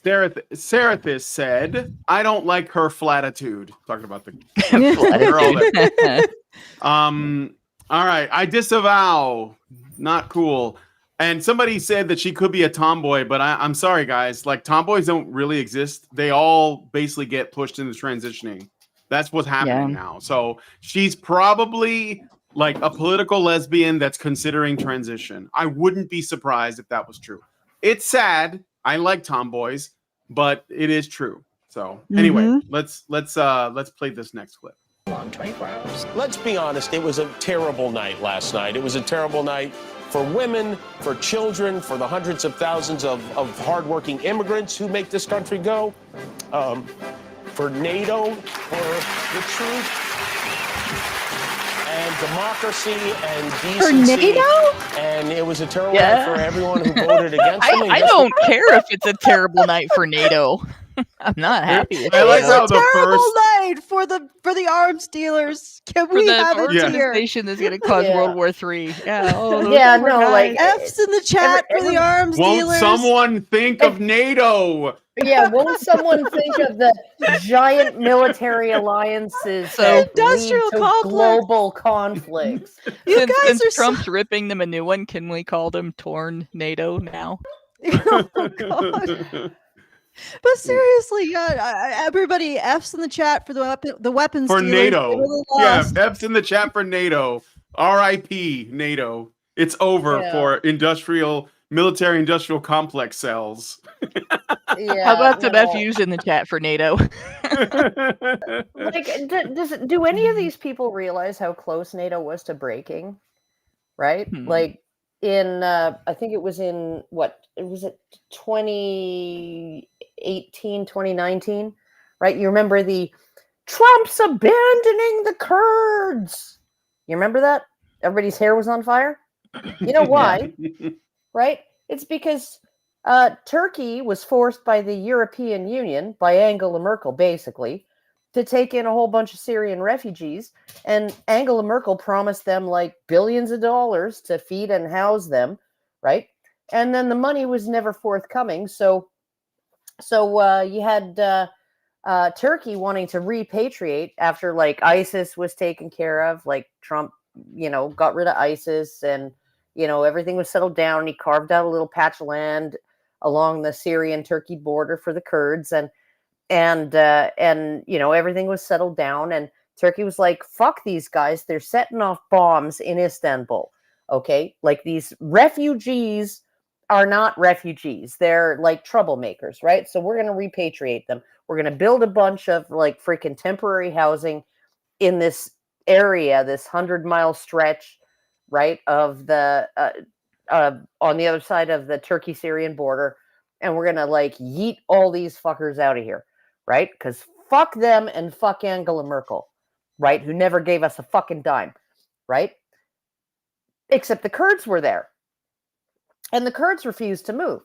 Serathis said, I don't like her flatitude. Talking about the girl. All right. I disavow. Not cool. And somebody said that she could be a tomboy, but I'm sorry, guys. Like, tomboys don't really exist. They all basically get pushed into transitioning. That's what's happening now. So she's probably like a political lesbian that's considering transition. I wouldn't be surprised if that was true. It's sad. I like tomboys, but it is true. So anyway, let's play this next clip. 24 hours. Let's be honest, it was a terrible night last night. It was a terrible night for women, for children, for the hundreds of thousands of hardworking immigrants who make this country go, for NATO, for the truth and democracy and decency. For NATO? And it was a terrible night for everyone who voted against them. I don't care if it's a terrible night for NATO. I'm not happy with I like NATO. how It's a the terrible first night for the arms dealers. Can For we the have it here? organization that's going to cause Yeah. World War III. Yeah, oh, those Yeah, poor no, guys. like F's in the chat for the arms won't dealers. someone think of NATO? yeah, won't someone think of the giant military alliances So- that Industrial lead to complex. global conflicts? You since guys are Trump's ripping them a new one, can we call them Torn NATO now? Oh, God. But seriously, everybody, F's in the chat for the weapons For dealers. NATO. They really Yeah, lost. F's in the chat for NATO. RIP NATO. It's over Yeah. for military industrial complex cells. Yeah, How about some no. FUs in the chat for NATO? Like, do any of these people realize how close NATO was to breaking? Right? Like in I think it was in it was 2018, 2019, right? You remember the Trump's abandoning the Kurds. You remember that? Everybody's hair was on fire. You know why? Right? It's because Turkey was forced by the European Union, by Angela Merkel, basically, to take in a whole bunch of Syrian refugees. And Angela Merkel promised them like billions of dollars to feed and house them, right? And then the money was never forthcoming. So you had Turkey wanting to repatriate after like ISIS was taken care of, like Trump, got rid of ISIS and, everything was settled down. And he carved out a little patch of land along the Syrian-Turkey border for the Kurds. And everything was settled down. And Turkey was like, fuck these guys. They're setting off bombs in Istanbul. Okay. Like these refugees are not refugees. They're like troublemakers, right? So we're going to repatriate them. We're going to build a bunch of like freaking temporary housing in this area, this 100-mile stretch, right, of the on the other side of the Turkey-Syrian border, and we're going to like yeet all these fuckers out of here, right? Because fuck them and fuck Angela Merkel, right, who never gave us a fucking dime, right? Except the Kurds were there. And the Kurds refused to move.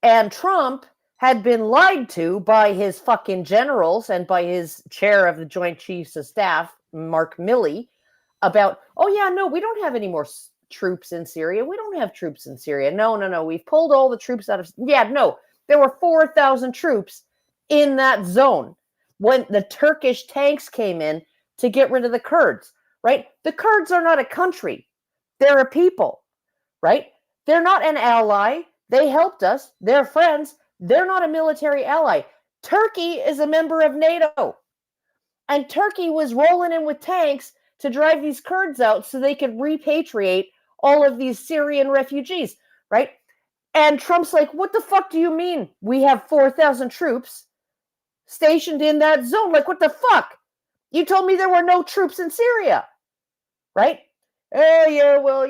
And Trump had been lied to by his fucking generals and by his chair of the Joint Chiefs of Staff, Mark Milley, about, oh yeah, no, we don't have any more troops in Syria. We don't have troops in Syria. No. We've pulled all the troops out of... Yeah, no. There were 4,000 troops in that zone when the Turkish tanks came in to get rid of the Kurds, right? The Kurds are not a country. They're a people, right? They're not an ally. They helped us. They're friends. They're not a military ally. Turkey is a member of NATO. And Turkey was rolling in with tanks to drive these Kurds out so they could repatriate all of these Syrian refugees, right? And Trump's like, what the fuck do you mean we have 4,000 troops stationed in that zone? Like, what the fuck? You told me there were no troops in Syria, right? Oh, yeah, well,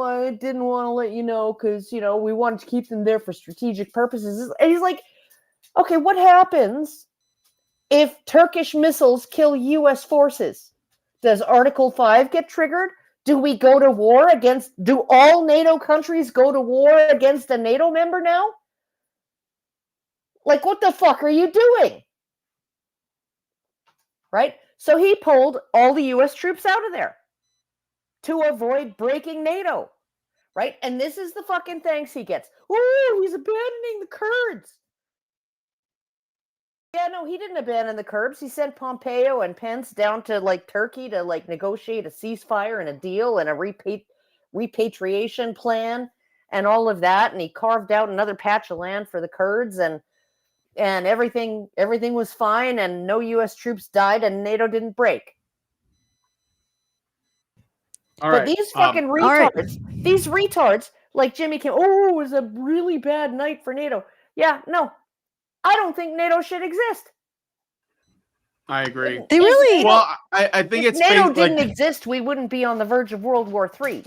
I didn't want to let you know because, we wanted to keep them there for strategic purposes. And he's like, okay, what happens if Turkish missiles kill U.S. forces? Does Article 5 get triggered? Do we go to war do all NATO countries go to war against a NATO member now? Like, what the fuck are you doing? Right? So he pulled all the U.S. troops out of there to avoid breaking NATO, right? And this is the fucking thanks he gets. Ooh, he's abandoning the Kurds. Yeah, no, he didn't abandon the Kurds. He sent Pompeo and Pence down to like Turkey to like negotiate a ceasefire and a deal and a repatriation plan and all of that. And he carved out another patch of land for the Kurds and everything was fine and no U.S. troops died and NATO didn't break. But these fucking retards, these retards like Jimmy Kim, it was a really bad night for NATO. Yeah, no, I don't think NATO should exist. I agree. They really, Well, I think If it's NATO based, didn't like, exist, we wouldn't be on the verge of World War III.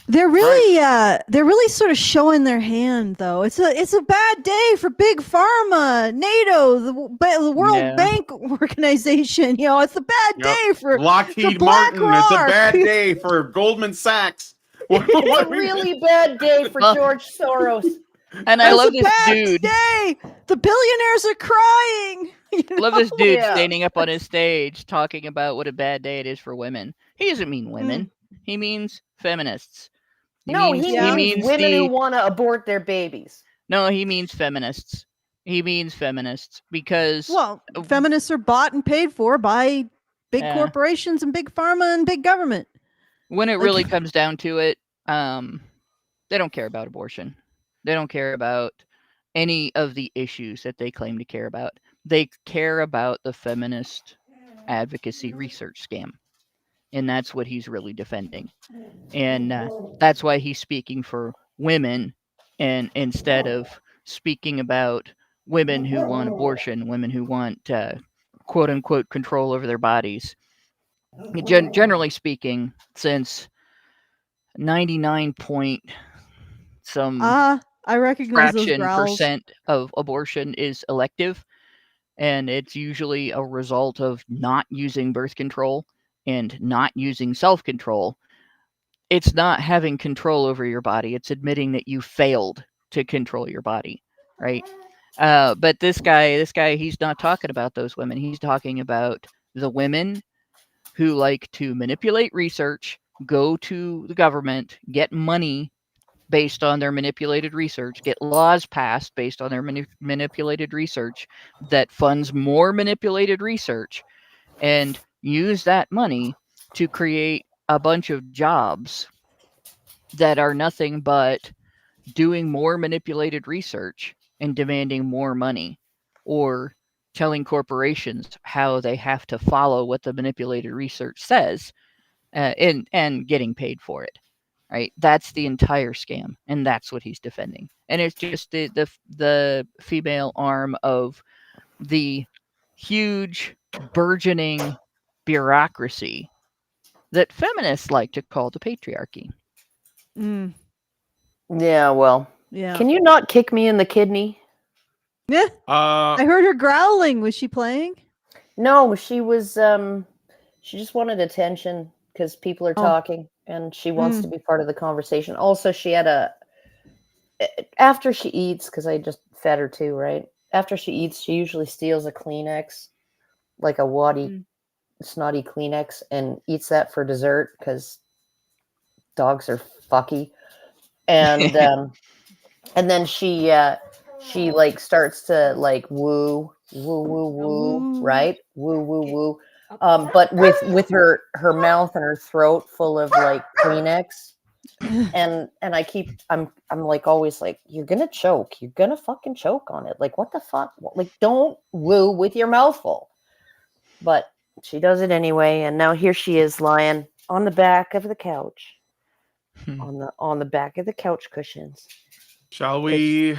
they're really sort of showing their hand, though. It's a bad day for big pharma, NATO, the World Bank organization. You know, it's a bad day for Lockheed BlackRock. Martin. It's a bad day for Goldman Sachs. It's a really bad day for George Soros. And I love this bad dude. Day. The billionaires are crying. I love this dude Yeah. standing up on his stage talking about what a bad day it is for women. He doesn't mean women. He means feminists. He means women who want to abort their babies. No, he means feminists. He means feminists because feminists are bought and paid for by big corporations and big pharma and big government. When it really comes down to it, they don't care about abortion. They don't care about any of the issues that they claim to care about. They care about the feminist advocacy research scam. And that's what he's really defending. And that's why he's speaking for women, and instead of speaking about women who want abortion, women who want quote unquote control over their bodies. Generally speaking, since 99 point some I recognize those fraction growls. percent of abortion is elective, and it's usually a result of not using birth control and not using self-control. It's not having control over your body. It's admitting that you failed to control your body, right? But this guy, he's not talking about those women. He's talking about the women who like to manipulate research, go to the government, get money based on their manipulated research, get laws passed based on their manipulated research that funds more manipulated research, and use that money to create a bunch of jobs that are nothing but doing more manipulated research and demanding more money, or telling corporations how they have to follow what the manipulated research says, and getting paid for it. Right? That's the entire scam, and that's what he's defending. And it's just the female arm of the huge burgeoning bureaucracy that feminists like to call the patriarchy. Yeah, well. Yeah. Can you not kick me in the kidney? Yeah. I heard her growling. Was she playing? No, she was. She just wanted attention because people are talking, and she wants to be part of the conversation. Also, she had after she eats, because I just fed her too, right? After she eats, she usually steals a Kleenex, like a waddy, snotty Kleenex, and eats that for dessert because dogs are fucky. And and then she like starts to like woo, right? Woo. But with her mouth and her throat full of like Kleenex. And I'm like always like, you're gonna choke. You're gonna fucking choke on it. Like, what the fuck? Like, don't woo with your mouth full. But she does it anyway, and now here she is lying on the back of the couch. On the back of the couch cushions. Shall we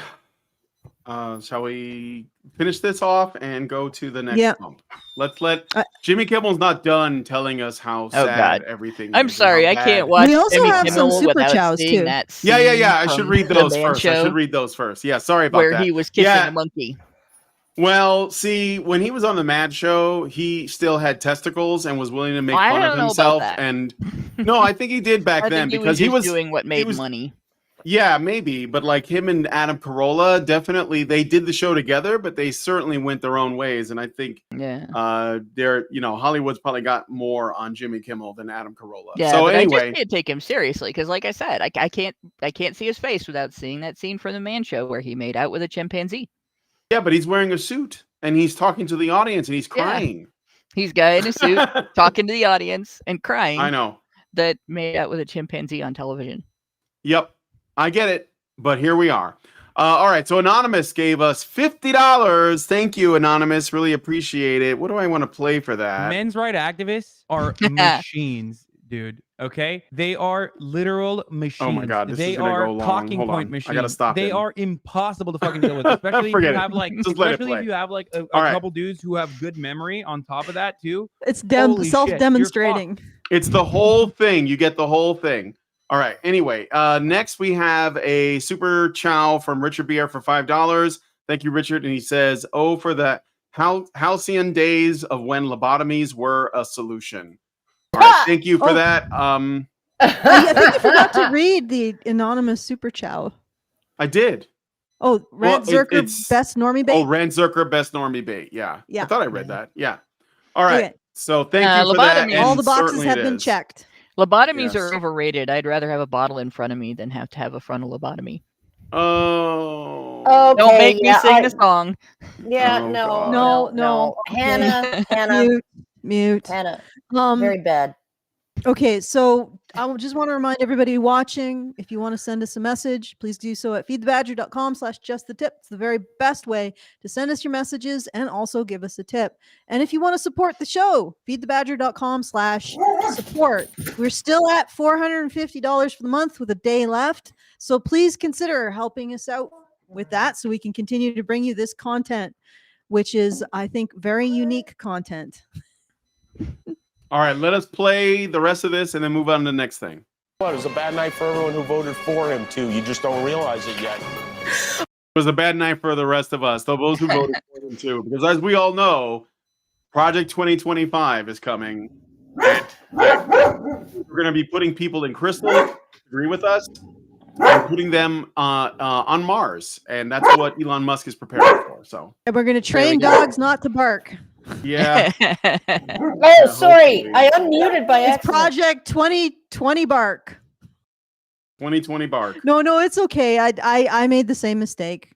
finish this off and go to the next bump? Let's let Jimmy Kimmel's not done telling us how sad everything I'm is. sorry, I can't watch. We also Jimmy have Kimmel some super without chows seeing too. that Yeah. I scene should from read The those Man first. I Show, should read those first. Yeah, sorry about where that. he was kissing a monkey. Well, see, when he was on the Mad Show, he still had testicles and was willing to make fun of himself. And no, I think he did back then because he was doing what made money. Yeah, maybe, but like him and Adam Carolla, definitely they did the show together, but they certainly went their own ways. And I think, they're Hollywood's probably got more on Jimmy Kimmel than Adam Carolla. Yeah, so but anyway, I just can't take him seriously because, like I said, I can't see his face without seeing that scene from The Man Show where he made out with a chimpanzee. Yeah, but he's wearing a suit and he's talking to the audience and he's crying. He's guy in a suit talking to the audience and crying. I know. That made out with a chimpanzee on television. Yep. I get it, but here we are. All right, so Anonymous gave us $50. Thank you, Anonymous. Really appreciate it. What do I want to play for that? Men's rights activists are machines, dude. Okay, they are literal machines. Oh my God, this they is gonna are go long. talking Hold point on. machines. I gotta stop They him. are impossible to fucking deal with, especially if Forget you it. have like, Just let it especially if play. you have like a All right. couple dudes who have good memory on top of that too. It's Holy shit, you're self-demonstrating. fucked. It's the whole thing. You get the whole thing. All right. Anyway, next we have a super chow from Richard Beer for $5. Thank you, Richard. And he says, "Oh, for the halcyon days of when lobotomies were a solution." All right. Thank you for that. I think you forgot to read the anonymous super chow. I did. Oh, Well, Rantzerker it's- best normie bait. Oh, Rantzerker best normie bait. Yeah. Yeah. I thought I read that. Yeah. All right. Okay. So thank you for that. lobotomies. and All the boxes certainly have it been is. checked. Lobotomies Yes. are overrated. I'd rather have a bottle in front of me than have to have a frontal lobotomy. Oh. Okay, Don't make me yeah, sing the song. Yeah, Oh, no, God. No. Hannah, Mute. Hannah, Um, very bad. Okay, so I just want to remind everybody watching, if you want to send us a message, please do so at feedthebadger.com/justthetip. It's the very best way to send us your messages and also give us a tip. And if you want to support the show, feedthebadger.com/support. We're still at $450 for the month with a day left. So please consider helping us out with that so we can continue to bring you this content, which is, I think, very unique content. All right, let us play the rest of this and then move on to the next thing. Well, it was a bad night for everyone who voted for him, too. You just don't realize it yet. It was a bad night for the rest of us, those who voted for him too, because as we all know, Project 2025 is coming. And we're going to be putting people in crystals, agree with us, and putting them on Mars, and that's what Elon Musk is preparing for. So, And we're going to There we train go. dogs not to bark. yeah. Oh, sorry, hopefully. I unmuted by It's accident. Project 2020 bark. 2020 bark. No, it's okay. I made the same mistake.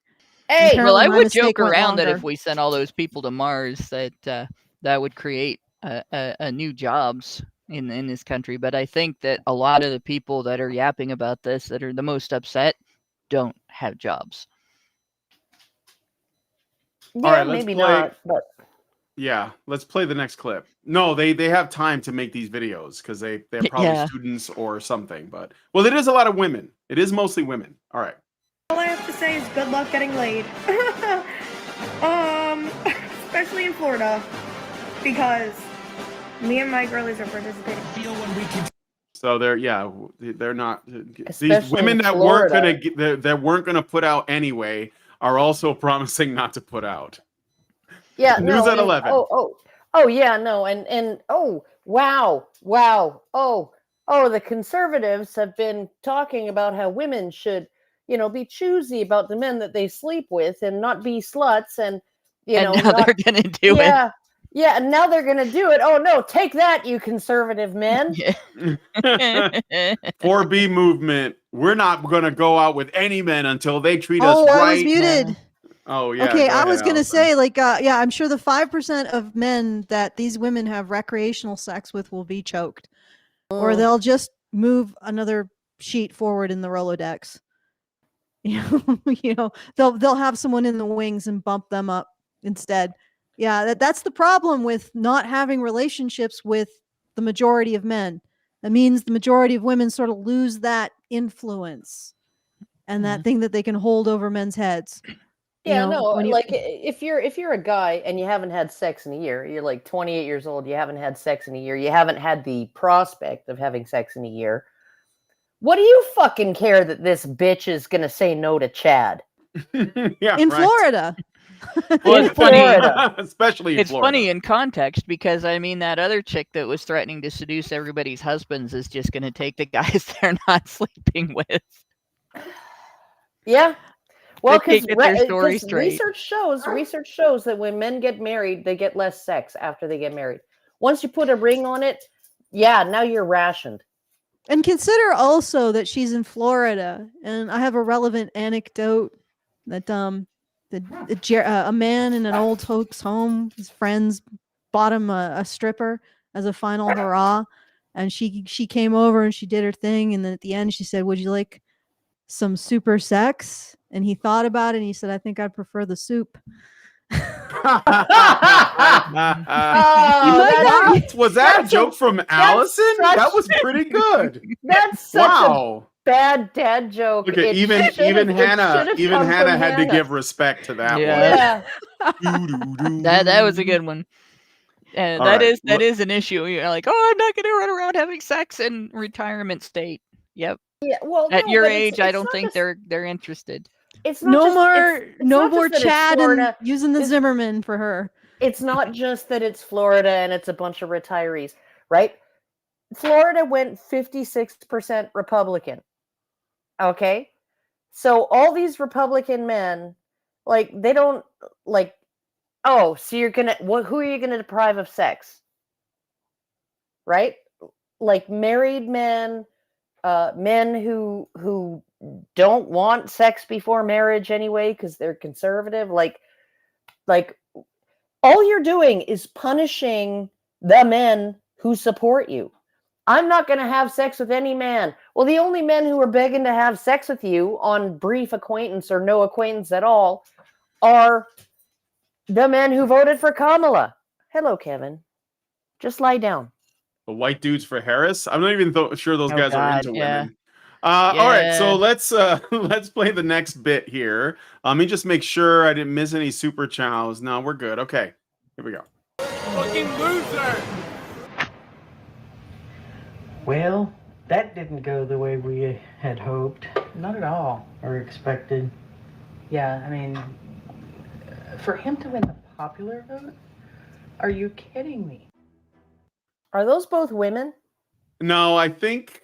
Hey, Well, Apparently I my would mistake joke went around that longer. if we sent all those people to Mars, that would create a new jobs in this country. But I think that a lot of the people that are yapping about this, that are the most upset, don't have jobs. yeah, right, let's maybe play- not, but Yeah, let's play the next clip. No, they have time to make these videos because they're probably Yeah. students or something. But well, it is a lot of women. It is mostly women. All right. All I have to say is good luck getting laid. Especially in Florida, because me and my girlies are participating. Feel when we can So they're not these Especially women in that weren't Florida. that weren't gonna put out anyway are also promising not to put out. yeah, News no, at and- 11. Oh, yeah, no, and oh, wow, the conservatives have been talking about how women should, be choosy about the men that they sleep with and not be sluts, and And now not, they're gonna do yeah, yeah, and now they're gonna do it. Oh no, take that, you conservative men. it. 4B movement. We're not gonna go out with any men until they treat us Oh, I right. was muted. Oh yeah. Okay, go I was ahead, gonna Alison. say, I'm sure the 5% of men that these women have recreational sex with will be choked, or they'll just move another sheet forward in the Rolodex. They'll have someone in the wings and bump them up instead. Yeah, that's the problem with not having relationships with the majority of men. That means the majority of women sort of lose that influence and that thing that they can hold over men's heads. Yeah, when you- like if you're a guy and you haven't had sex in a year, you're like 28 years old, you haven't had sex in a year, you haven't had the prospect of having sex in a year. What do you fucking care that this bitch is gonna say no to Chad? Yeah, in right. Florida. Well, In it's funny. Florida. Especially in It's Florida. funny in context because I mean that other chick that was threatening to seduce everybody's husbands is just going to take the guys they're not sleeping with. Yeah. Well, They can't get their story straight. research shows that when men get married, they get less sex after they get married. Once you put a ring on it, yeah, now you're rationed. And consider also that she's in Florida, and I have a relevant anecdote that a man in an old folks' home, his friends bought him a stripper as a final hurrah, and she came over and she did her thing, and then at the end she said, "Would you like some super sex?" And he thought about it and he said, "I think I'd prefer the soup." Was that a joke from Alison? That was pretty good. That's such a bad dad joke. Okay, even Hannah had to give respect to that one. That was a good one. And All that right. is an issue. You're like, oh, I'm not going to run around having sex in retirement state. Yep. Yeah. Well, at no, your but age, I don't not think just- they're interested. It's not No just, more, it's no not more just that it's Chad and Florida. using the Zimmerman for her. It's not just that it's Florida and it's a bunch of retirees, right? Florida went 56% Republican. Okay? So all these Republican men, like, they don't, like, oh, so you're going to, who are you going to deprive of sex? Right? Like, married men, men who don't want sex before marriage anyway because they're conservative, like all you're doing is punishing the men who support you. I'm not going to have sex with any man. Well, the only men who are begging to have sex with you on brief acquaintance or no acquaintance at all are the men who voted for Kamala. Hello, Kevin. Just lie down. The white dudes for Harris. I'm not even sure those guys are into women. Yeah. All right, so let's play the next bit here. Let me just make sure I didn't miss any super chows. No, we're good. Okay, here we go. Fucking loser! Well, that didn't go the way we had hoped. Not at all. Or expected. Yeah, I mean, for him to win the popular vote? Are you kidding me? Are those both women? No, I think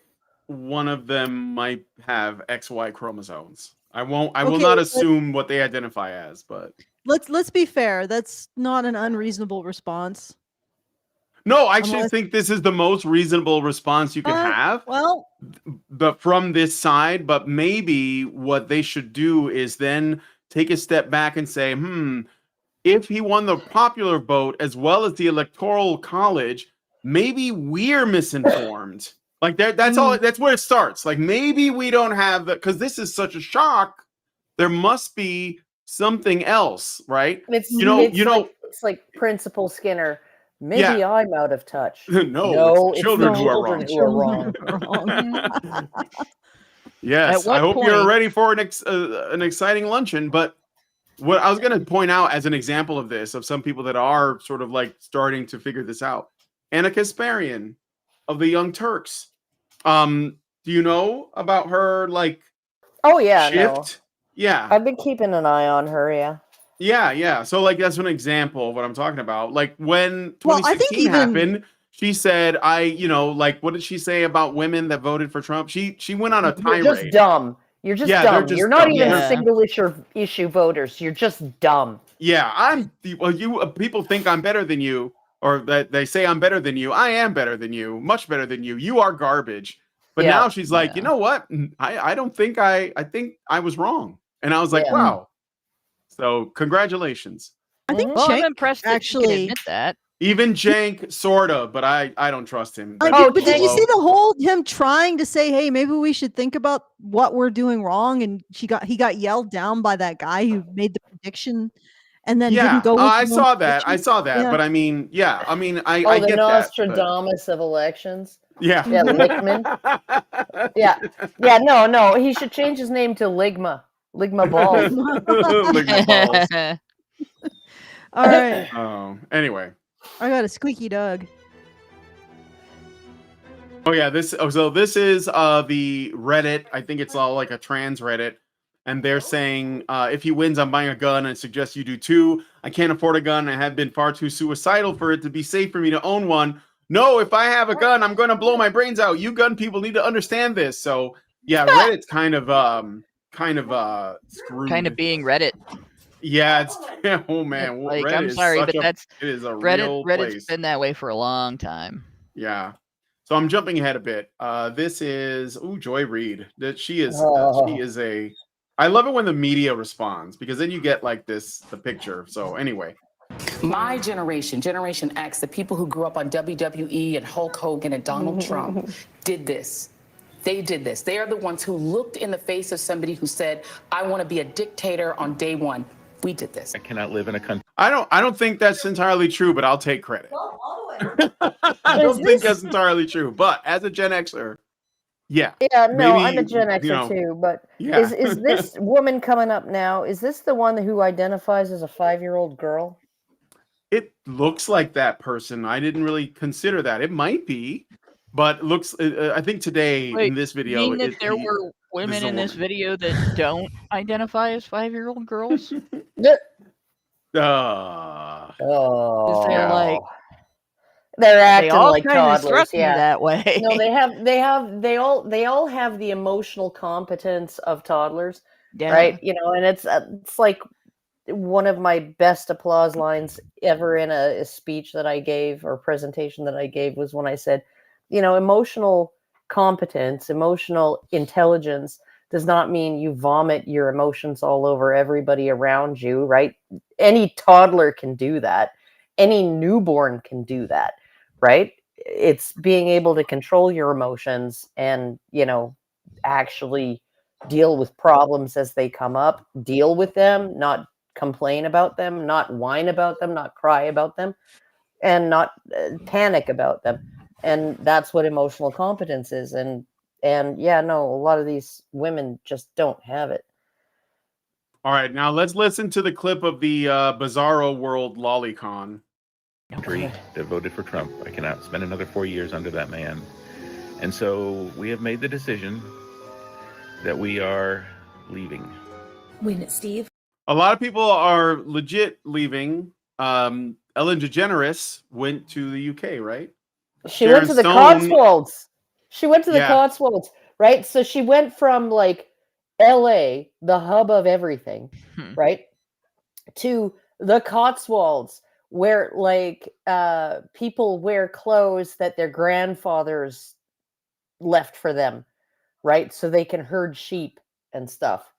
one of them might have XY chromosomes. I will not assume what they identify as, but Let's be fair. That's not an unreasonable response. no, I actually think this is the most reasonable response you can have. Well, but from this side, but maybe what they should do is then take a step back and say, if he won the popular vote as well as the electoral college, maybe we're misinformed. Like that's all. That's where it starts. Like maybe we don't have that because this is such a shock. There must be something else, right? It's like Principal Skinner. Maybe I'm out of touch. No, it's children who are wrong. Yes, I hope you're ready for an exciting luncheon. But what I was going to point out as an example of this, of some people that are sort of like starting to figure this out, Anna Kasparian of the Young Turks. Do you know about her? Like, oh yeah, shift? no. Yeah, I've been keeping an eye on her. Yeah. So like that's an example of what I'm talking about. Like when 2016 happened, she said, like what did she say about women that voted for Trump? She went on a tirade. You're just dumb. You're just dumb. You're not even single issue voters. You're just dumb. Yeah, people think I'm better than you, or that they say I'm better than you. I am better than you, much better than you. You are garbage. But now she's like, you know what? I don't think I think I was wrong. And I was like, wow. So congratulations. I think I'm impressed that she can admit that. Even Jank, sorta, but I don't trust him. But did you see the whole him trying to say, hey, maybe we should think about what we're doing wrong? And he got yelled down by that guy who made the prediction and then didn't go with I saw that. Yeah. But I mean, I the get Nostradamus of elections. Yeah. Yeah, Lichtman. No, he should change his name to Ligma. Ligma Balls. Ligma Balls. All right. Oh, anyway. I got a squeaky dog. Oh yeah, this is the Reddit. I think it's all like a trans Reddit. And they're saying, if he wins, I'm buying a gun and suggest you do too. I can't afford a gun. I have been far too suicidal for it to be safe for me to own one. No, if I have a gun, I'm going to blow my brains out. You gun people need to understand this. So yeah, Reddit's kind of screwed. Kind of being Reddit. Yeah, it's oh man. Like Reddit I'm sorry, but it is a real Reddit's place. been that way for a long time. Yeah. So I'm jumping ahead a bit. This is Joy Reid. That she is a. I love it when the media responds because then you get like the picture. So anyway. My generation, Generation X, the people who grew up on WWE and Hulk Hogan and Donald Trump did this. They did this. They are the ones who looked in the face of somebody who said, I want to be a dictator on day one. We did this. I cannot live in a country. I don't think that's entirely true, but I'll take credit. I don't think that's entirely true, but as a Gen Xer, yeah. Yeah, no, maybe, I'm a Gen Xer you know, too, but yeah. is this woman coming up now? Is this the one who identifies as a 5-year-old girl? It looks like that person. I didn't really consider that. It might be, but it looks. I think today Wait, in this you video, mean that there were women in this video that don't identify as 5-year-old girls? Oh, they're like, they're acting all like kind of toddlers. struck me Yeah, that way. No, they all have the emotional competence of toddlers, Yeah. right? You know, and it's like one of my best applause lines ever in a speech that I gave or presentation that I gave was when I said, you know, emotional competence, emotional intelligence does not mean you vomit your emotions all over everybody around you, right? Any toddler can do that. Any newborn can do that, right? It's being able to control your emotions and, you know, actually deal with problems as they come up, deal with them, not complain about them, not whine about them, not cry about them, and not panic about them. And that's what emotional competence is. And yeah, no, a lot of these women just don't have it. All right, now let's listen to the clip of the Bizarro World Lolicon. That voted for Trump. I cannot spend another 4 years under that man. And so we have made the decision that we are leaving. Wait, Steve? A lot of people are legit leaving. Ellen DeGeneres went to the UK, right? She went to the Cotswolds. She went to the Cotswolds, right? So she went from like LA, the hub of everything, right? To the Cotswolds, where like people wear clothes that their grandfathers left for them, right? So they can herd sheep and stuff.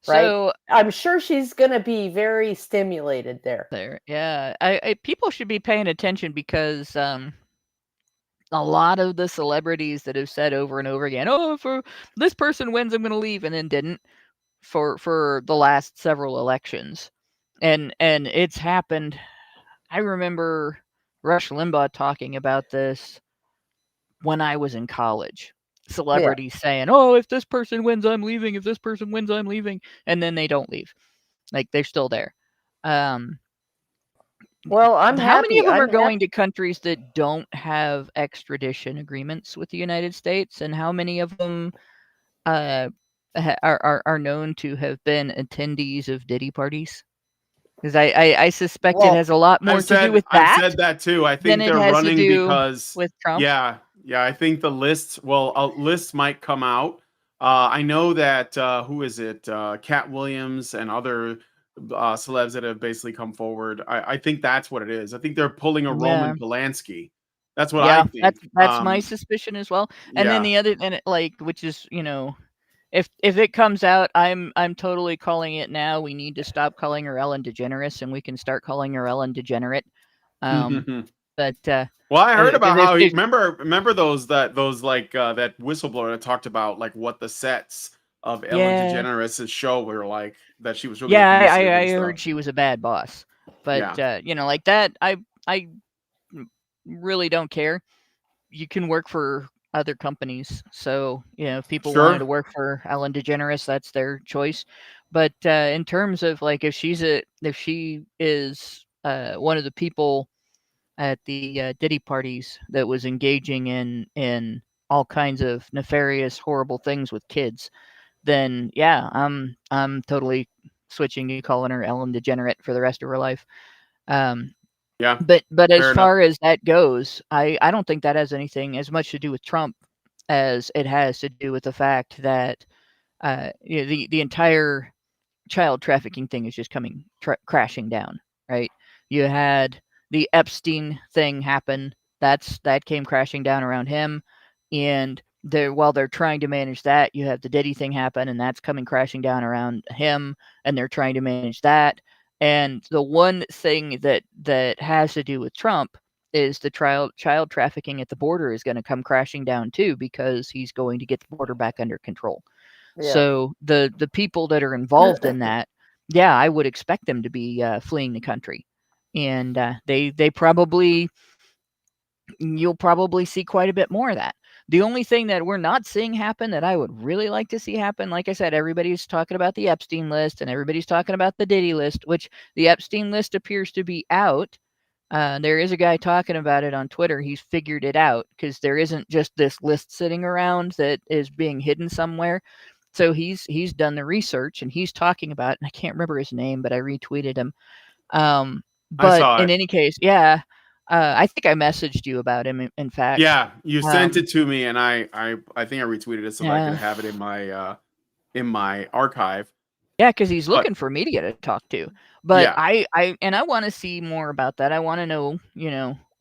Right? So I'm sure she's gonna be very stimulated there. Yeah. I people should be paying attention because a lot of the celebrities that have said over and over again, oh, if this person wins, I'm gonna leave, and then didn't for the last several elections. And it's happened. I remember Rush Limbaugh talking about this when I was in college. Celebrities saying, oh, if this person wins, I'm leaving. If this person wins, I'm leaving. And then they don't leave. Like, they're still there. Well, I'm How many happy. of them are I'm going to countries that don't have extradition agreements with the United States? And how many of them are known to have been attendees of Diddy parties? Because I suspect it has a lot more to do with that. I've said that too. I think than it they're has to running do because with Trump. Yeah, I think the list. Well, a list might come out. I know that who is it? Cat Williams and other celebs that have basically come forward. I think that's what it is. I think they're pulling a Roman Polanski. That's what I think. That's my suspicion as well. And then the other, which is, you know, if it comes out, I'm totally calling it now. We need to stop calling her Ellen DeGeneres, and we can start calling her Ellen DeGenerate. But well, I heard about how he remember those that whistleblower that talked about like what the sets of Ellen DeGeneres' show were like, that she was really I heard she was a bad boss. But you know, like that, I really don't care. You can work for other companies, so you know, if people wanted to work for Ellen DeGeneres, that's their choice. But in terms of like, if she is one of the people at the Diddy parties that was engaging in all kinds of nefarious, horrible things with kids, then yeah, I'm totally switching to calling her Ellen DeGenerate for the rest of her life. But as far as that goes, I don't think that has anything as much to do with Trump as it has to do with the fact that you know, the entire child trafficking thing is just coming crashing down, right? You had the Epstein thing happen. That came crashing down around him, and while they're trying to manage that, you have the Diddy thing happen, and that's coming crashing down around him, and they're trying to manage that. And the one thing that has to do with Trump is the child trafficking at the border is going to come crashing down too, because he's going to get the border back under control. Yeah. So the people that are involved in that yeah, I would expect them to be fleeing the country, and they probably, you'll probably see quite a bit more of that. The only thing that we're not seeing happen that I would really like to see happen, like I said, everybody's talking about the Epstein list and everybody's talking about the Diddy list, which the Epstein list appears to be out. There is a guy talking about it on Twitter. He's figured it out because there isn't just this list sitting around that is being hidden somewhere. So he's done the research and he's talking about it. And I can't remember his name, but I retweeted him. But in any case, yeah. I think I messaged you about him. In fact, yeah, you sent it to me, and I think I retweeted it so that I could have it in my archive. Yeah, because he's looking for media to talk to. But Yeah. I want to see more about that. I want to know,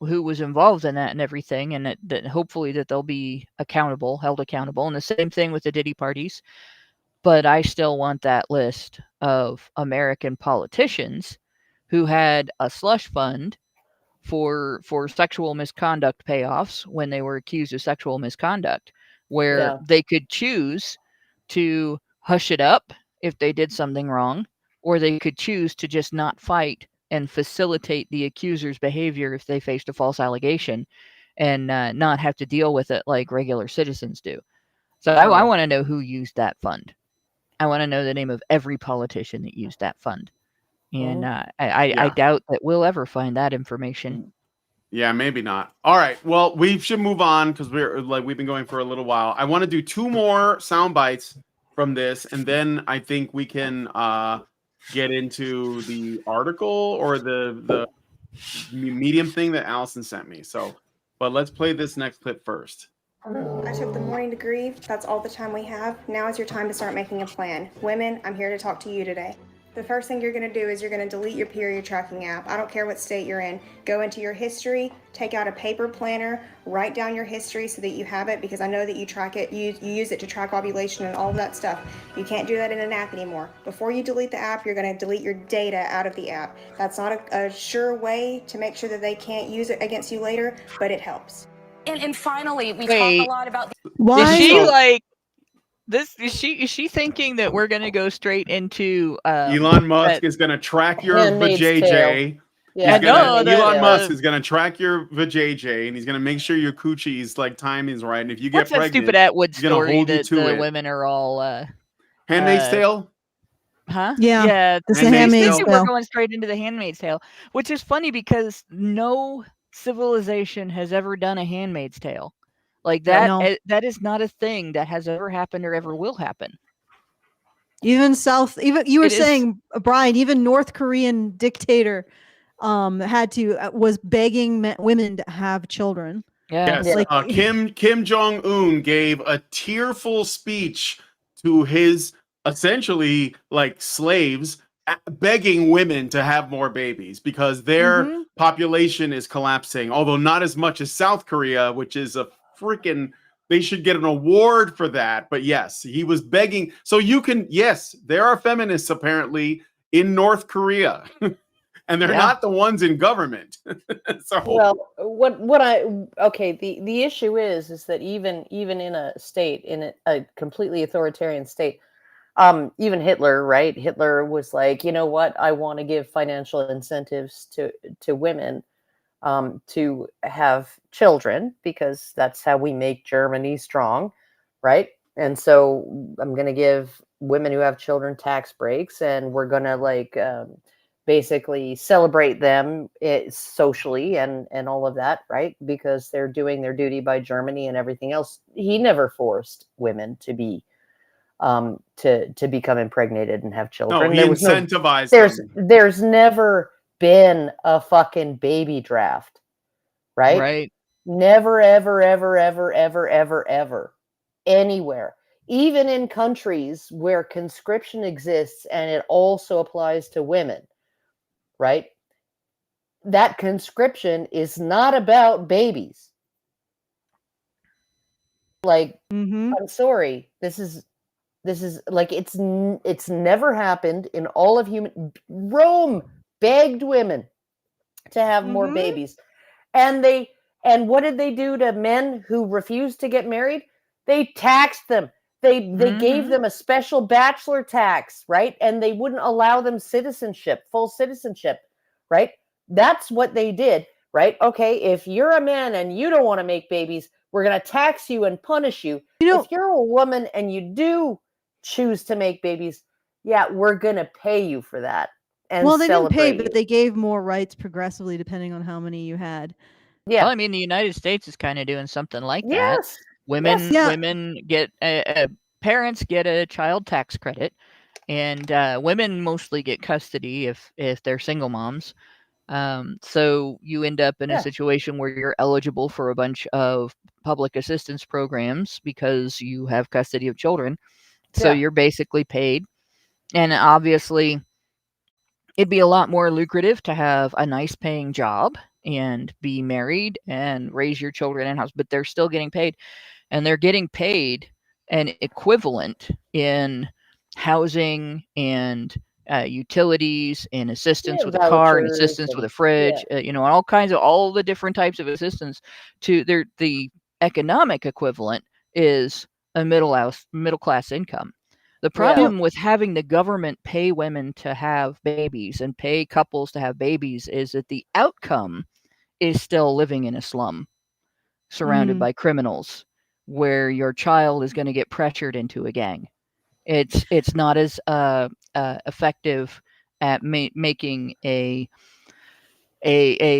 who was involved in that and everything, and that hopefully that they'll be held accountable. And the same thing with the Diddy parties. But I still want that list of American politicians who had a slush fund for sexual misconduct payoffs when they were accused of sexual misconduct, where they could choose to hush it up if they did something wrong, or they could choose to just not fight and facilitate the accuser's behavior if they faced a false allegation and not have to deal with it like regular citizens do. So I want to know who used that fund. I want to know the name of every politician that used that fund. And I doubt that we'll ever find that information. Yeah, maybe not. All right. Well, we should move on because we've been going for a little while. I want to do 2 more sound bites from this, and then I think we can get into the article or the Medium thing that Alison sent me. But let's play this next clip first. I took the morning to grieve. That's all the time we have. Now is your time to start making a plan. Women, I'm here to talk to you today. The first thing you're going to do is you're going to delete your period tracking app. I don't care what state you're in. Go into your history, take out a paper planner, write down your history so that you have it, because I know that you track it. You use it to track ovulation and all of that stuff. You can't do that in an app anymore. Before you delete the app, you're going to delete your data out of the app. That's not a sure way to make sure that they can't use it against you later, but it helps. And finally, we Wait. talk a lot about Is she like this? Is she thinking that we're gonna go straight into Elon Musk is gonna track your Handmaid's vajayjay? Tale. Yeah, Elon Musk is gonna track your vajayjay, and he's gonna make sure your coochie's like timing's right. And if you get what's that pregnant, stupid Atwood he's gonna story hold you that to the it. women are all Handmaid's Tale. Huh? Yeah, This The Handmaid's We're Tale. going straight into the Handmaid's Tale, which is funny because no civilization has ever done a Handmaid's Tale. Like that, No. that is not a thing that has ever happened or ever will happen. Even you were It is- saying, Brian, even North Korean dictator was begging women to have children. Yeah. Yes, Like- Kim Jong-un gave a tearful speech to his essentially like slaves, begging women to have more babies because their population is collapsing. Although not as much as South Korea, which is a freaking. They should get an award for that. But yes, he was begging. So yes, there are feminists apparently in North Korea. And they're not the ones in government. So Well, the issue is that even in a state, in a completely authoritarian state, even Hitler, right? Hitler was like, you know what? I want to give financial incentives to women to have children because that's how we make Germany strong, right? And so I'm going to give women who have children tax breaks, and we're going to basically celebrate them socially and all of that, right? Because they're doing their duty by Germany and everything else. He never forced women to be to become impregnated and have children. No, he incentivized them. There's never been a fucking baby draft, right? Right. Never, ever, ever, ever, ever, ever, ever, anywhere. Even in countries where conscription exists and it also applies to women, right? That conscription is not about babies. Like, I'm sorry, this is like it's never happened in all of human. Rome begged women to have more babies, and what did they do to men who refused to get married? They taxed them. They gave them a special bachelor tax, right? And they wouldn't allow them citizenship, full citizenship, right? That's what they did, right? Okay, if you're a man and you don't want to make babies, we're going to tax you and punish you. If you're a woman and you do choose to make babies, yeah, we're going to pay you for that. And well, they didn't pay, celebrate but you. they gave more rights progressively depending on how many you had. Yeah. Well, I mean, the United States is kind of doing something like Yes. that. Women, Yeah. women get parents get a child tax credit, and women mostly get custody if they're single moms. So you end up in a situation where you're eligible for a bunch of public assistance programs because you have custody of children. So you're basically paid, and obviously, it'd be a lot more lucrative to have a nice paying job and be married and raise your children in house, but they're still getting paid, and they're getting paid an equivalent in housing and utilities and assistance with a car and assistance with a fridge, all kinds of all the different types of assistance. To the economic equivalent is a middle class income. The problem with having the government pay women to have babies and pay couples to have babies is that the outcome is still living in a slum surrounded by criminals where your child is going to get pressured into a gang. It's not as effective at making a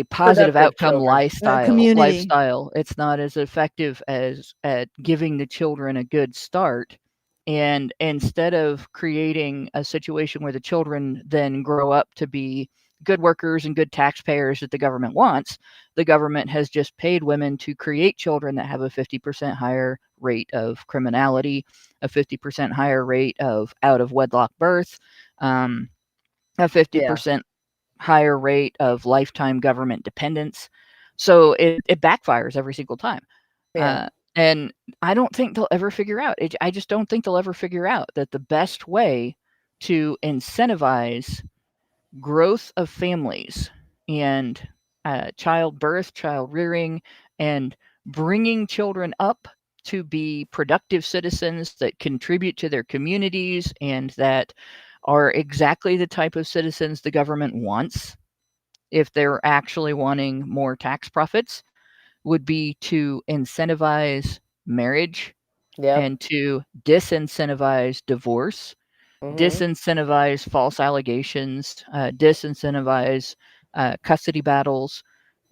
positive outcome lifestyle. It's not as effective as at giving the children a good start. And instead of creating a situation where the children then grow up to be good workers and good taxpayers that the government wants, the government has just paid women to create children that have a 50% higher rate of criminality, a 50% higher rate of out of wedlock birth, a 50% higher rate of lifetime government dependence. So it backfires every single time. And I don't think they'll ever figure out. I just don't think they'll ever figure out that the best way to incentivize growth of families and childbirth, child rearing, and bringing children up to be productive citizens that contribute to their communities and that are exactly the type of citizens the government wants, if they're actually wanting more tax profits, would be to incentivize marriage and to disincentivize divorce, disincentivize false allegations, disincentivize custody battles,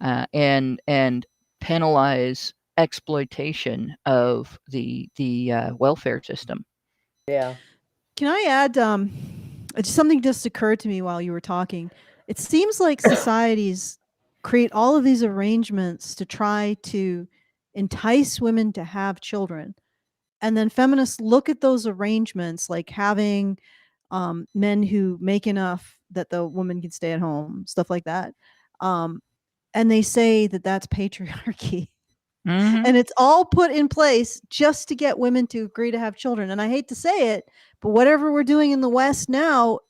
and penalize exploitation of the welfare system. Yeah. Can I add something just occurred to me while you were talking. It seems like societies create all of these arrangements to try to entice women to have children. And then feminists look at those arrangements like having men who make enough that the woman can stay at home, stuff like that. And they say that that's patriarchy. And it's all put in place just to get women to agree to have children. And I hate to say it, but whatever we're doing in the West now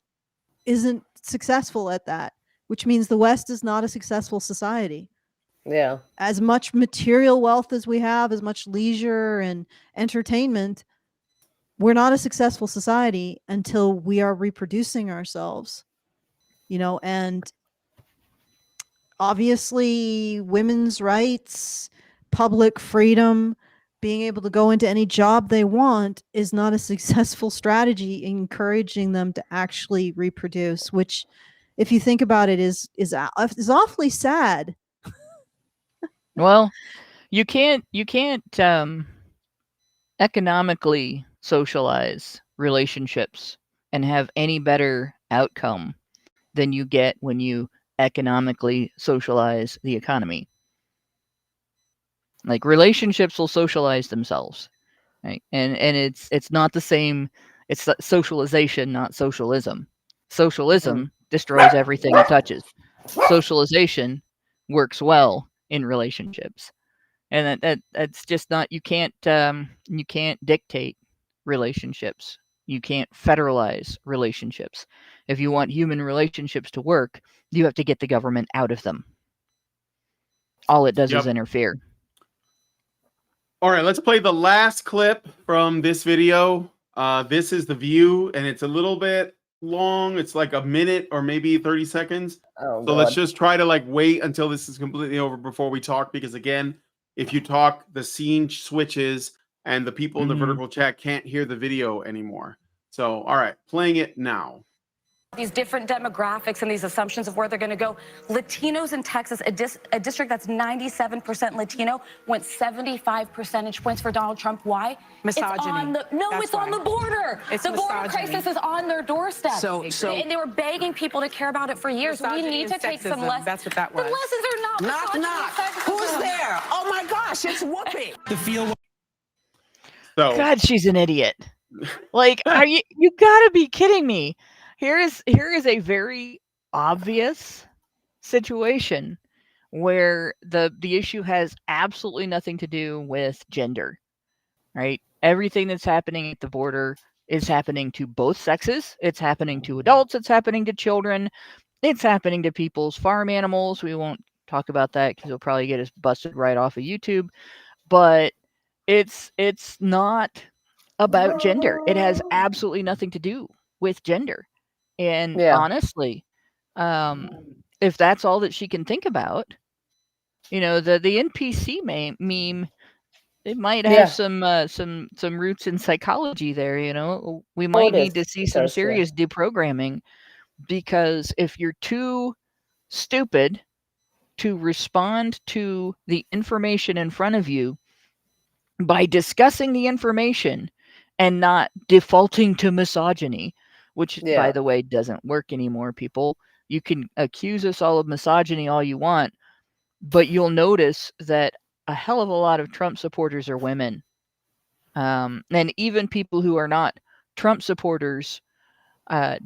isn't successful at that, which means the West is not a successful society. Yeah. As much material wealth as we have, as much leisure and entertainment, we're not a successful society until we are reproducing ourselves, and obviously women's rights, public freedom, being able to go into any job they want is not a successful strategy in encouraging them to actually reproduce, which, if you think about it, is awfully sad. Well, you can't economically socialize relationships and have any better outcome than you get when you economically socialize the economy. Like, relationships will socialize themselves, right? And it's not the same. It's socialization, not socialism. Socialism destroys everything it touches. Socialization works well in relationships, and that's just not. You can't dictate relationships. You can't federalize relationships. If you want human relationships to work, you have to get the government out of them. All it does is interfere. All right, let's play the last clip from this video. This is the view, and it's a little bit long. It's like a minute or maybe 30 seconds. Oh, so let's God. just try to like wait until this is completely over before we talk, because again, if you talk, the scene switches and the people in the vertical chat can't hear the video anymore. So, all right, playing it now. These different demographics and these assumptions of where they're going to go. Latinos in Texas, a district that's 97% Latino, went 75 percentage points for Donald Trump. Why? Misogyny. It's on the, no, That's it's on why. the border. It's the border misogyny. crisis is on their doorstep. And they were begging people to care about it for years. We Misogyny need to and take some sexism. lessons. That's what that was. The lessons are not Knock, misogyny knock. and sexism. Who's there? Oh my gosh, it's Whoopi. The feel. So God, she's an idiot. Like, are you gotta be kidding me. Here is a very obvious situation where the issue has absolutely nothing to do with gender, right? Everything that's happening at the border is happening to both sexes. It's happening to adults. It's happening to children. It's happening to people's farm animals. We won't talk about that because it'll probably get us busted right off of YouTube. But it's not about gender. It has absolutely nothing to do with gender. And honestly, if that's all that she can think about, the NPC meme, it might have some roots in psychology there. We might need to see some serious deprogramming, because if you're too stupid to respond to the information in front of you by discussing the information and not defaulting to misogyny, which, by the way, doesn't work anymore, people. You can accuse us all of misogyny all you want, but you'll notice that a hell of a lot of Trump supporters are women. And even people who are not Trump supporters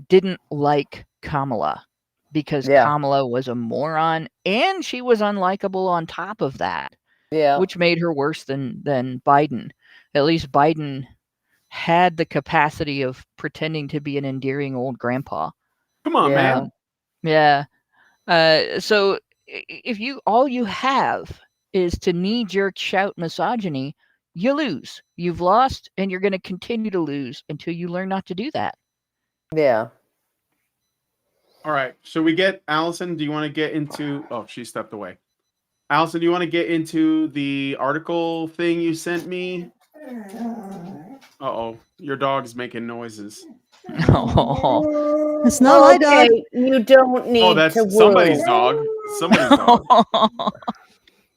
didn't like Kamala because Kamala was a moron and she was unlikable on top of that, which made her worse than Biden. At least Biden had the capacity of pretending to be an endearing old grandpa. Come on, man. Yeah. So if all you have is to knee-jerk shout misogyny, you lose. You've lost, and you're going to continue to lose until you learn not to do that. Yeah. All right. Should we get Alison? Do you want to get into? Oh, she stepped away. Alison, do you want to get into the article thing you sent me? Uh-oh, your dog's making noises. Oh, it's not my dog. You don't need Oh, that's to somebody's dog. Somebody's dog.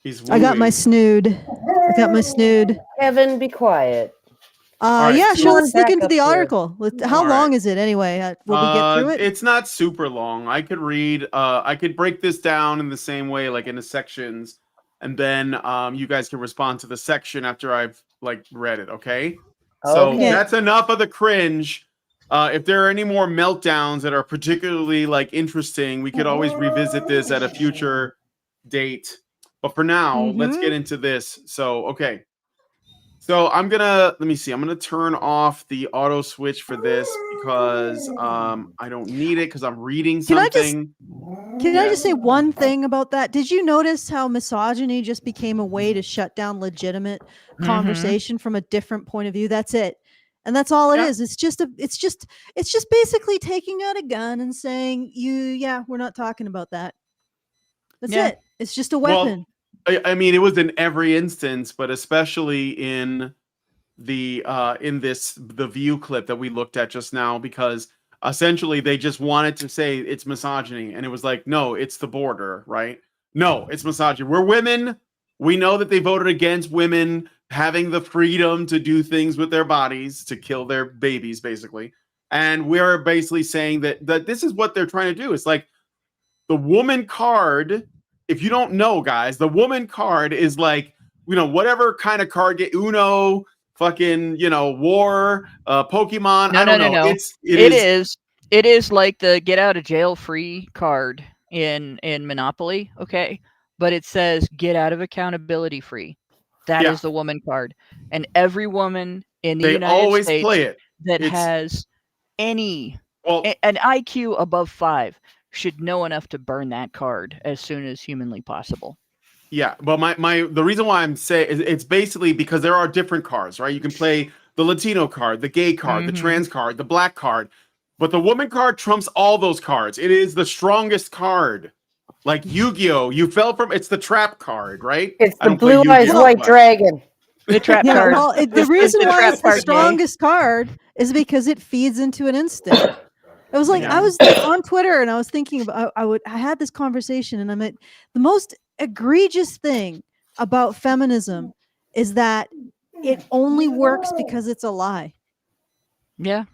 He's I got my wooing. snood. Kevin, be quiet. right, Yeah, so- sure. Let's look Back into up the here. article. How All long right. is it anyway? Will we get through it? It's not super long. I could read. I could break this down in the same way, like into sections, and then you guys can respond to the section after I've read it. Okay. So Okay. that's enough of the cringe. If there are any more meltdowns that are particularly interesting, we could always revisit this at a future date. But for now, let's get into this. So, okay. So let me see. I'm gonna turn off the auto switch for this because I don't need it because I'm reading something. Can I just say one thing about that? Did you notice how misogyny just became a way to shut down legitimate conversation from a different point of view? That's it. And that's all it is. It's just basically taking out a gun and saying, we're not talking about that. That's it. It's just a weapon. I mean, it was in every instance, but especially in the View clip that we looked at just now, because essentially they just wanted to say it's misogyny, and it was like, no, it's the border, right? No, it's misogyny. We're women. We know that they voted against women having the freedom to do things with their bodies, to kill their babies, basically. And we're basically saying that this is what they're trying to do. It's like the woman card. If you don't know, guys, the woman card is whatever kind of card get Uno, fucking, war, Pokemon. I don't know. No. It is like the get out of jail free card in Monopoly. Okay. But it says get out of accountability free. That is the woman card. And every woman in the United States play it. that has an IQ above 5 should know enough to burn that card as soon as humanly possible. Yeah, but the reason why I'm saying it's basically because there are different cards, right? You can play the Latino card, the gay card, the trans card, the black card, but the woman card trumps all those cards. It is the strongest card. Like Yu-Gi-Oh, you fell from it's the trap card, right? It's I the don't play blue eyes Yu-Gi-Oh, white but- dragon. The trap Yeah, card. well, the reason the why trap it's the card, Jay. strongest card is because it feeds into an instinct. It was like Yeah. I was like on Twitter and I was thinking about I had this conversation and I'm at the most egregious thing about feminism is that it only works because it's a lie. Yeah.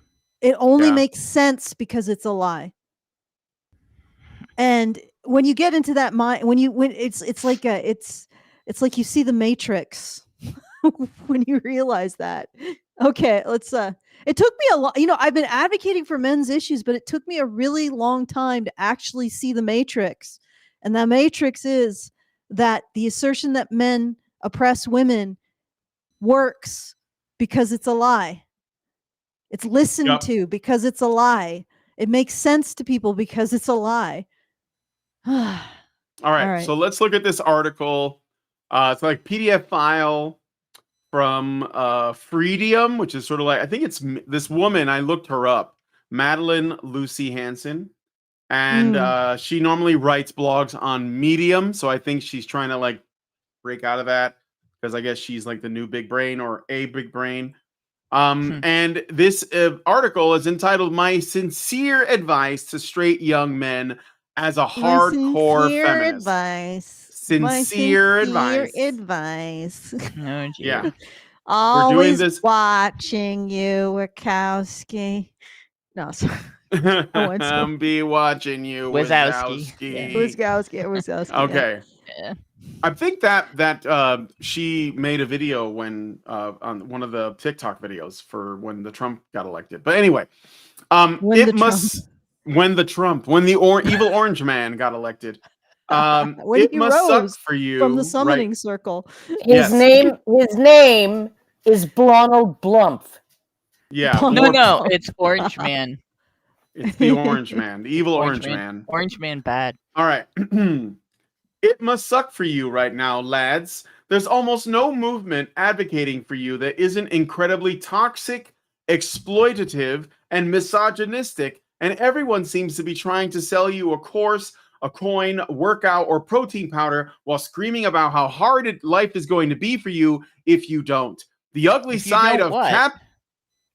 It only Yeah. makes sense because it's a lie. And when you get into that mind, when it's like you see the Matrix when you realize that. Okay, let's it took me a lot, I've been advocating for men's issues, but it took me a really long time to actually see the Matrix. And that Matrix is that the assertion that men oppress women works because it's a lie. It's listened to because it's a lie. It makes sense to people because it's a lie. All right, so let's look at this article. It's like PDF file from Freedom, which is sort of like, I think it's this woman, I looked her up, Madeline Lucy Hansen, and she normally writes blogs on Medium, so I think she's trying to like break out of that because I guess she's like the new big brain or a big brain. And this article is entitled "My Sincere Advice to Straight Young Men as a Hardcore Feminist." Sincere advice. Oh, gee. Yeah. Always this- watching you, Wachowski. No, sorry. I'm be watching you, Wazowski. Wazowski. Okay. Yeah. I think that she made a video when on one of the TikTok videos for when the Trump got elected. But anyway, when the evil orange man got elected. When it he must suck rose for you from the summoning circle. His name is Blonald Blumph. Yeah. No, it's Orange Man. It's the orange man, the evil orange man. Orange Man bad. All right. It must suck for you right now, lads. There's almost no movement advocating for you that isn't incredibly toxic, exploitative, and misogynistic, and everyone seems to be trying to sell you a course, a coin, workout, or protein powder while screaming about how hard life is going to be for you if you don't. The ugly side of cap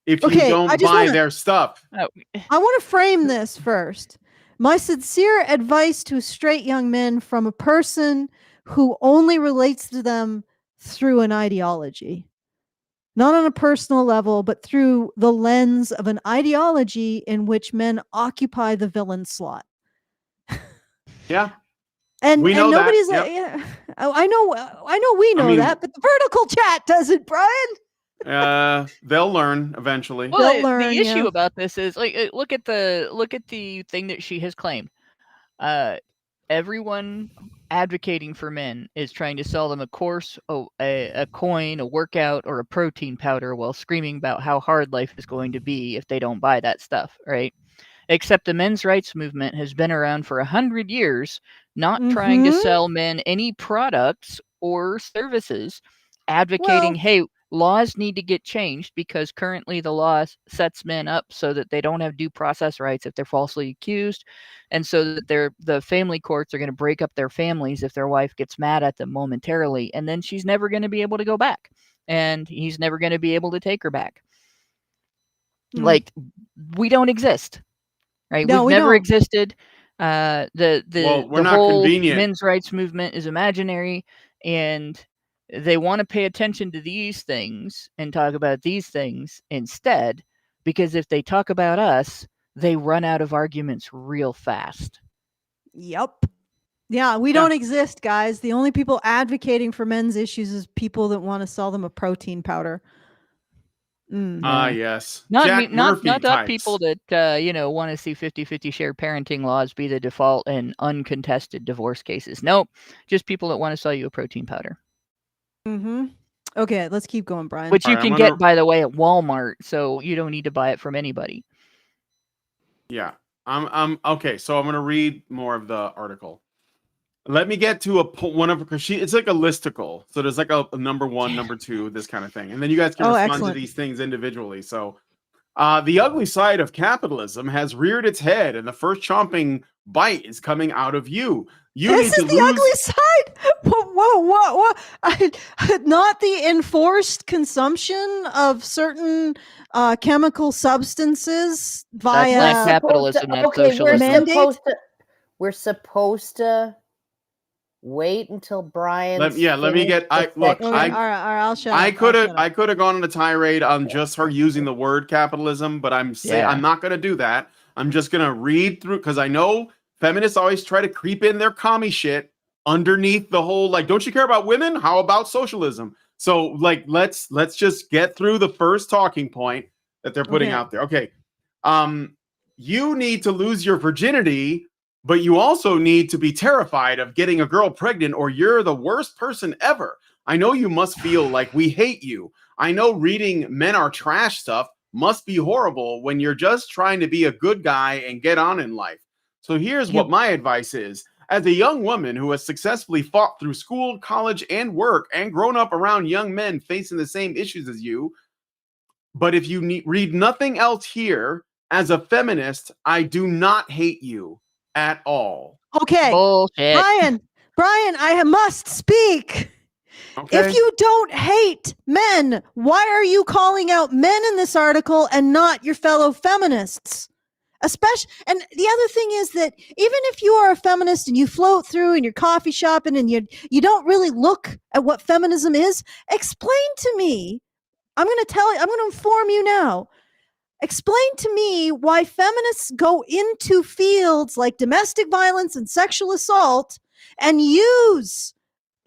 if you don't buy their stuff. I want to frame this first. My sincere advice to straight young men from a person who only relates to them through an ideology. Not on a personal level, but through the lens of an ideology in which men occupy the villain slot. Yeah. And we know nobody's that. like, yeah, I know we know that, but the vertical chat doesn't, Brian. They'll learn eventually. Well, the issue about this is like look at the thing that she has claimed. Everyone advocating for men is trying to sell them a course, a coin, a workout, or a protein powder while screaming about how hard life is going to be if they don't buy that stuff, right? Except the men's rights movement has been around for 100 years, not trying to sell men any products or services, advocating, hey, laws need to get changed because currently the law sets men up so that they don't have due process rights if they're falsely accused, and so that the family courts are going to break up their families if their wife gets mad at them momentarily, and then she's never going to be able to go back, and he's never going to be able to take her back. Like, we don't exist, right? No, We've never existed. The whole convenient. men's rights movement is imaginary, and they want to pay attention to these things and talk about these things instead, because if they talk about us, they run out of arguments real fast. Yep. Yeah, we don't exist, guys. The only people advocating for men's issues is people that want to sell them a protein powder. Yes. Not Jack Murphy types. people that want to see 50-50 shared parenting laws be the default in uncontested divorce cases. Nope, just people that want to sell you a protein powder. Okay, let's keep going, Brian. Which you can get, by the way, at Walmart, so you don't need to buy it from anybody. Yeah. I'm okay, so I'm going to read more of the article. Let me get to one of because it's like a listicle. So there's like a number 1, number 2, this kind of thing, and then you guys can respond excellent. to these things individually. So, the ugly side of capitalism has reared its head, and the first chomping bite is coming out of you. This is the ugly side. Whoa! Not the enforced consumption of certain chemical substances via That's not capitalism. That's socialism. We're supposed to wait until Brian. Let me get. All right, I'll shut I up. could have gone on a tirade on just her using the word capitalism, but I'm not going to do that. I'm just going to read through because I know feminists always try to creep in their commie shit underneath the whole like, don't you care about women? How about socialism? So like, let's just get through the first talking point that they're putting out there. Okay, you need to lose your virginity. But you also need to be terrified of getting a girl pregnant or you're the worst person ever. I know you must feel like we hate you. I know reading men are trash stuff must be horrible when you're just trying to be a good guy and get on in life. So here's what my advice is. As a young woman who has successfully fought through school, college, and work and grown up around young men facing the same issues as you, but if you read nothing else here, as a feminist, I do not hate you. At all. Okay. Bullshit. Brian, I must speak. Okay. If you don't hate men, why are you calling out men in this article and not your fellow feminists? Especially, and the other thing is that even if you are a feminist and you float through and you're coffee shopping and you don't really look at what feminism is, explain to me. I'm going to inform you now. Explain to me why feminists go into fields like domestic violence and sexual assault and use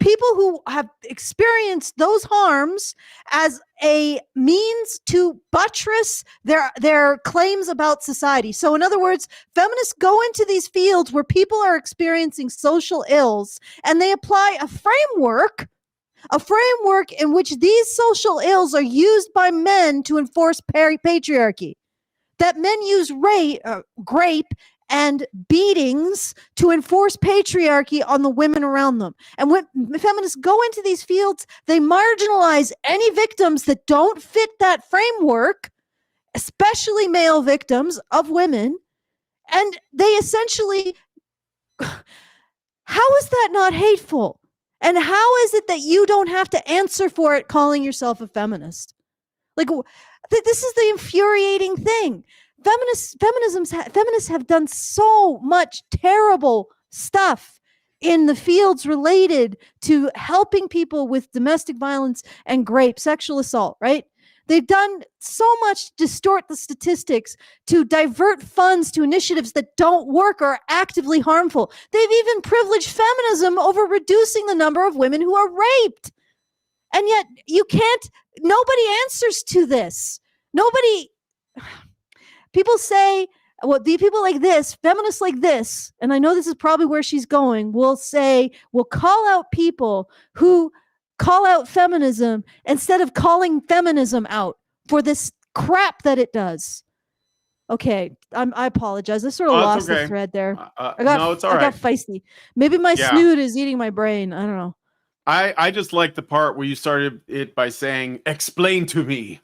people who have experienced those harms as a means to buttress their claims about society. So in other words, feminists go into these fields where people are experiencing social ills and they apply a framework in which these social ills are used by men to enforce patriarchy. That men use grape and beatings to enforce patriarchy on the women around them. And when feminists go into these fields, they marginalize any victims that don't fit that framework, especially male victims of women. And they essentially, how is that not hateful? And how is it that you don't have to answer for it calling yourself a feminist? Like, this is the infuriating thing. Feminists have done so much terrible stuff in the fields related to helping people with domestic violence and sexual assault, right? They've done so much to distort the statistics, to divert funds to initiatives that don't work or are actively harmful. They've even privileged feminism over reducing the number of women who are raped. And yet nobody answers to this. People say, well, the people like this, feminists like this, and I know this is probably where she's going, will call out people who call out feminism instead of calling feminism out for this crap that it does. Okay, I apologize. I sort of lost the thread there. I got feisty. Maybe my snoot is eating my brain. I don't know. I just like the part where you started it by saying, explain to me.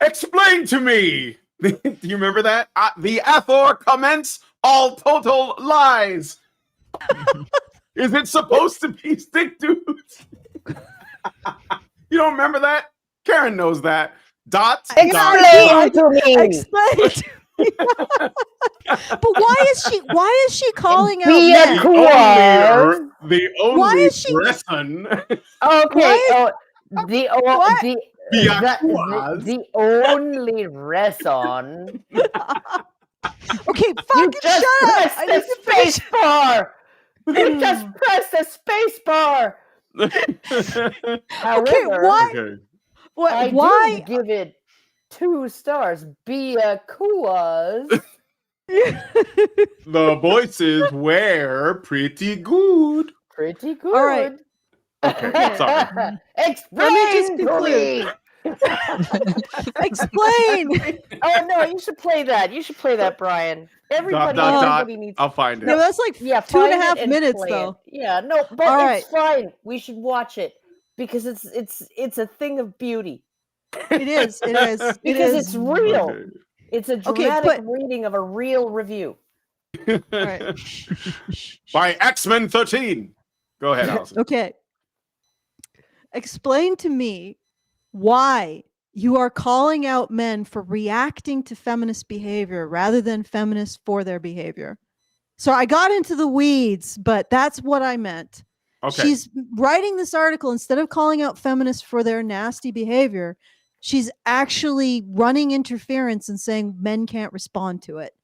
Explain to me. Do you remember that? The Athor comments all total lies. Is it supposed to be stick dudes? You don't remember that? Karen knows that. Explain to me. Explain to me. But why is she calling out men? The only person. Okay. The only reason. Okay, fucking shut up. I need to space bar. You just press the space bar. However, I do give it 2 stars. Because the voices were pretty good. Pretty good. All right. Okay, sorry. Explain to me. Explain. Oh no, you should play that. You should play that, Brian. Everybody needs. I'll find No, that's like Yeah, 2.5 minutes play though. it. Yeah, no, but All it's fine. We should watch it because it's a thing of beauty. It is. It is. It Because is. it's real. Okay. It's a Okay, dramatic but- reading of a real review. By X-Men 13. Go ahead, Alison. Okay. Explain to me why you are calling out men for reacting to feminist behavior rather than feminists for their behavior. So I got into the weeds, but that's what I meant. Okay. She's writing this article instead of calling out feminists for their nasty behavior. She's actually running interference and saying men can't respond to it.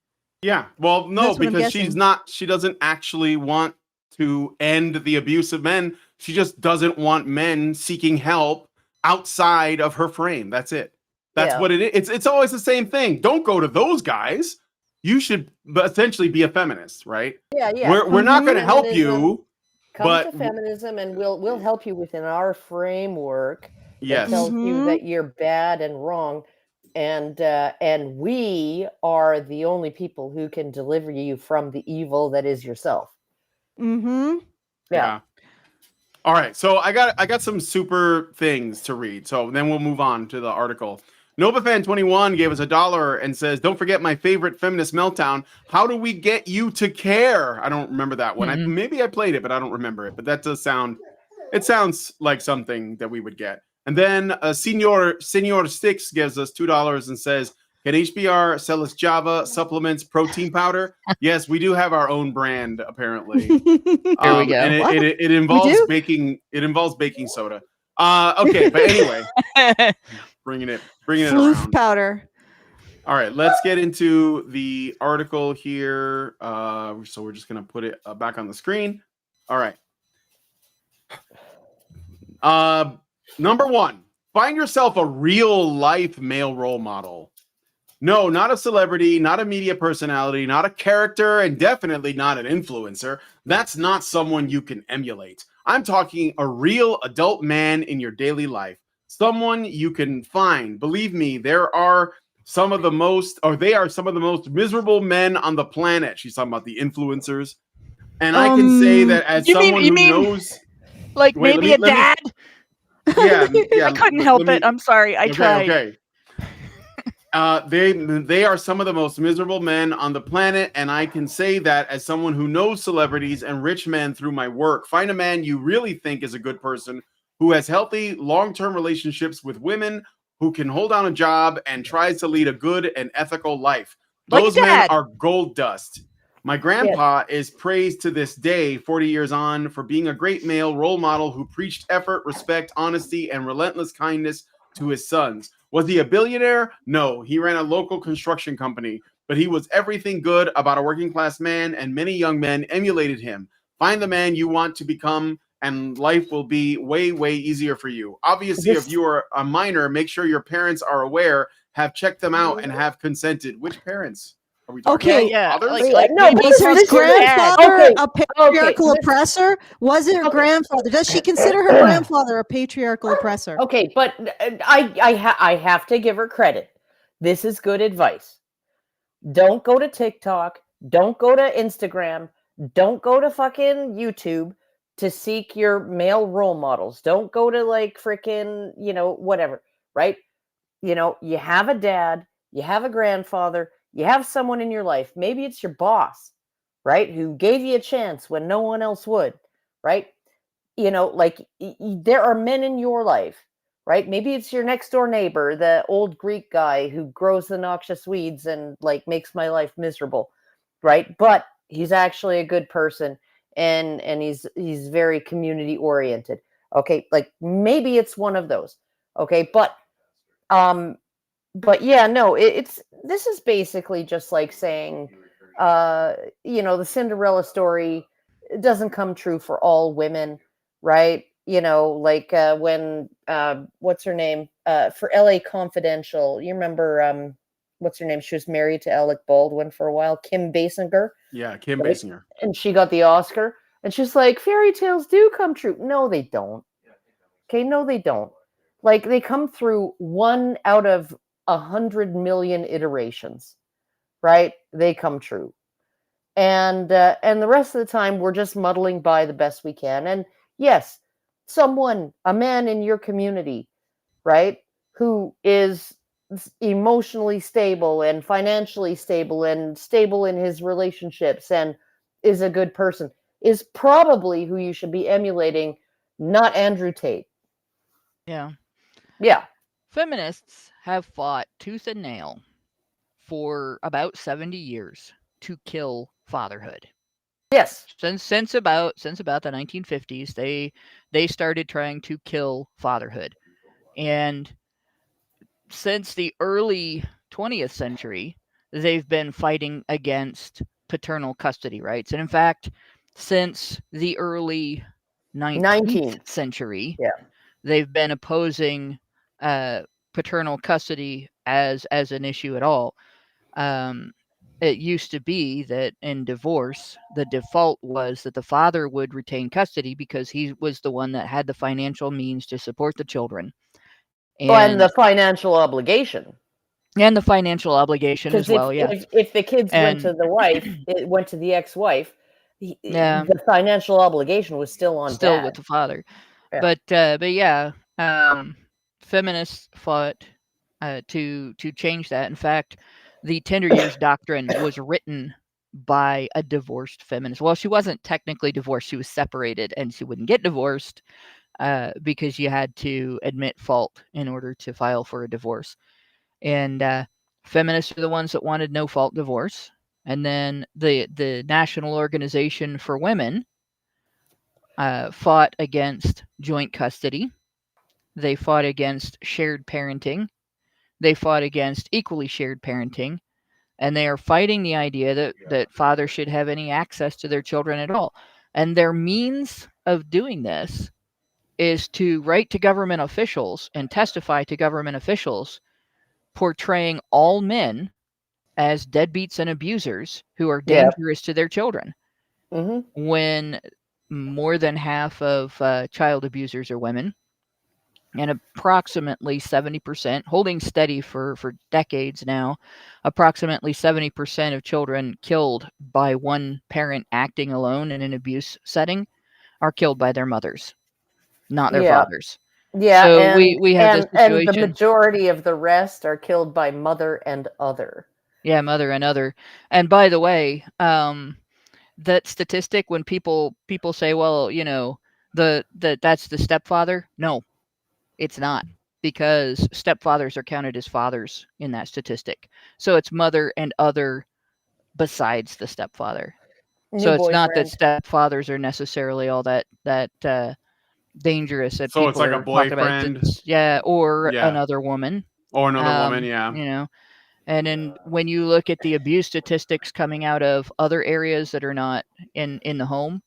Yeah. Well, no, That's what I'm because guessing. she doesn't actually want to end the abuse of men. She just doesn't want men seeking help outside of her frame. That's it. That's Yeah. what it is. It's always the same thing. Don't go to those guys. You should essentially be a feminist, right? Yeah, yeah. We're not going to help you, Come but to feminism, and we'll help you within our framework. Yes. That tells you that you're bad and wrong, and we are the only people who can deliver you from the evil that is yourself. Mm-hmm. Yeah. All right, so I got some super things to read. So then we'll move on to the article. NovaFan21 gave us $1 and says, "Don't forget my favorite feminist meltdown. How do we get you to care?" I don't remember that one. Maybe I played it, but I don't remember it. But that does sound. It sounds like something that we would get. And then Senor Sticks gives us $2 and says, "Can HBR sell us Java supplements, protein powder?" Yes, we do have our own brand apparently. Here we go. And it involves baking. It involves baking soda. Okay, but anyway, bringing it Floof around. powder. All right, let's get into the article here. So we're just gonna put it back on the screen. All right. Number 1, find yourself a real life male role model. No, not a celebrity, not a media personality, not a character, and definitely not an influencer. That's not someone you can emulate. I'm talking a real adult man in your daily life. Someone you can find. Believe me, they are some of the most miserable men on the planet. She's talking about the influencers. And I can say that as someone who knows... Like Wait, maybe a dad? Yeah, I couldn't help it. I'm sorry. I tried. Okay. They are some of the most miserable men on the planet, and I can say that as someone who knows celebrities and rich men through my work. Find a man you really think is a good person, who has healthy, long-term relationships with women, who can hold down a job and tries to lead a good and ethical life. Like Those men Dad. are gold dust. My grandpa is praised to this day, 40 years on, for being a great male role model who preached effort, respect, honesty, and relentless kindness to his sons. Was he a billionaire? No, he ran a local construction company, but he was everything good about a working class man, and many young men emulated him. Find the man you want to become, and life will be way, way easier for you. Obviously, if you are a minor, make sure your parents are aware, have checked them out, and have consented. Which parents? Are we talking Okay, about fathers? Was her grandfather a patriarchal Okay, oppressor? Was it her grandfather? Does she consider her grandfather a patriarchal oppressor? Okay, but I have to give her credit. This is good advice. Don't go to TikTok. Don't go to Instagram. Don't go to fucking YouTube to seek your male role models. Don't go to like freaking, whatever, right? You have a dad, you have a grandfather, you have someone in your life. Maybe it's your boss, right? Who gave you a chance when no one else would, right? There are men in your life, right? Maybe it's your next door neighbor, the old Greek guy who grows the noxious weeds and like makes my life miserable, right? But he's actually a good person and he's very community oriented. Okay, like maybe it's one of those. Okay, but yeah, no, this is basically just like saying, the Cinderella story doesn't come true for all women, right? When what's her name for LA Confidential, you remember what's her name? She was married to Alec Baldwin for a while, Kim Basinger. Yeah, Kim Right? Basinger. And she got the Oscar, and she's like, fairy tales do come true. No, they don't. Okay, no, they don't. Like they come through 1 out of 100 million iterations, right? They come true. And the rest of the time we're just muddling by the best we can. And yes, a man in your community, right, who is emotionally stable and financially stable and stable in his relationships and is a good person, is probably who you should be emulating, not Andrew Tate. Yeah. Yeah. Feminists have fought tooth and nail for about 70 years to kill fatherhood. Yes. Since about the 1950s, they started trying to kill fatherhood. And since the early 20th century, they've been fighting against paternal custody rights. And in fact, since the early 19th century, they've been opposing paternal custody as an issue at all. It used to be that in divorce, the default was that the father would retain custody because he was the one that had the financial means to support the children. And the financial obligation. And the financial obligation as well, yeah. If the kids went to the wife, it went to the ex-wife, the financial obligation was still on dad. with the father. Yeah. But yeah, feminists fought to change that. In fact, the Tender Years Doctrine was written by a divorced feminist. Well, she wasn't technically divorced; she was separated, and she wouldn't get divorced because you had to admit fault in order to file for a divorce. And feminists are the ones that wanted no fault divorce. And then the National Organization for Women fought against joint custody. They fought against shared parenting. They fought against equally shared parenting. And they are fighting the idea that fathers should have any access to their children at all. And their means of doing this is to write to government officials and testify to government officials portraying all men as deadbeats and abusers who are dangerous to their children. When more than half of child abusers are women, and approximately 70%, holding steady for decades now, approximately 70% of children killed by one parent acting alone in an abuse setting are killed by their mothers, not their fathers. Yeah, so and, we have this situation. And the majority of the rest are killed by mother and other. Yeah, mother and other. And by the way, that statistic, when people say, well, you know, that's the stepfather. No, it's not, because stepfathers are counted as fathers in that statistic. So it's mother and other besides the stepfather. So it's not that stepfathers are necessarily all that dangerous. That so it's like a boyfriend, or another woman, or another woman, you know. And then when you look at the abuse statistics coming out of other areas that are not in the home,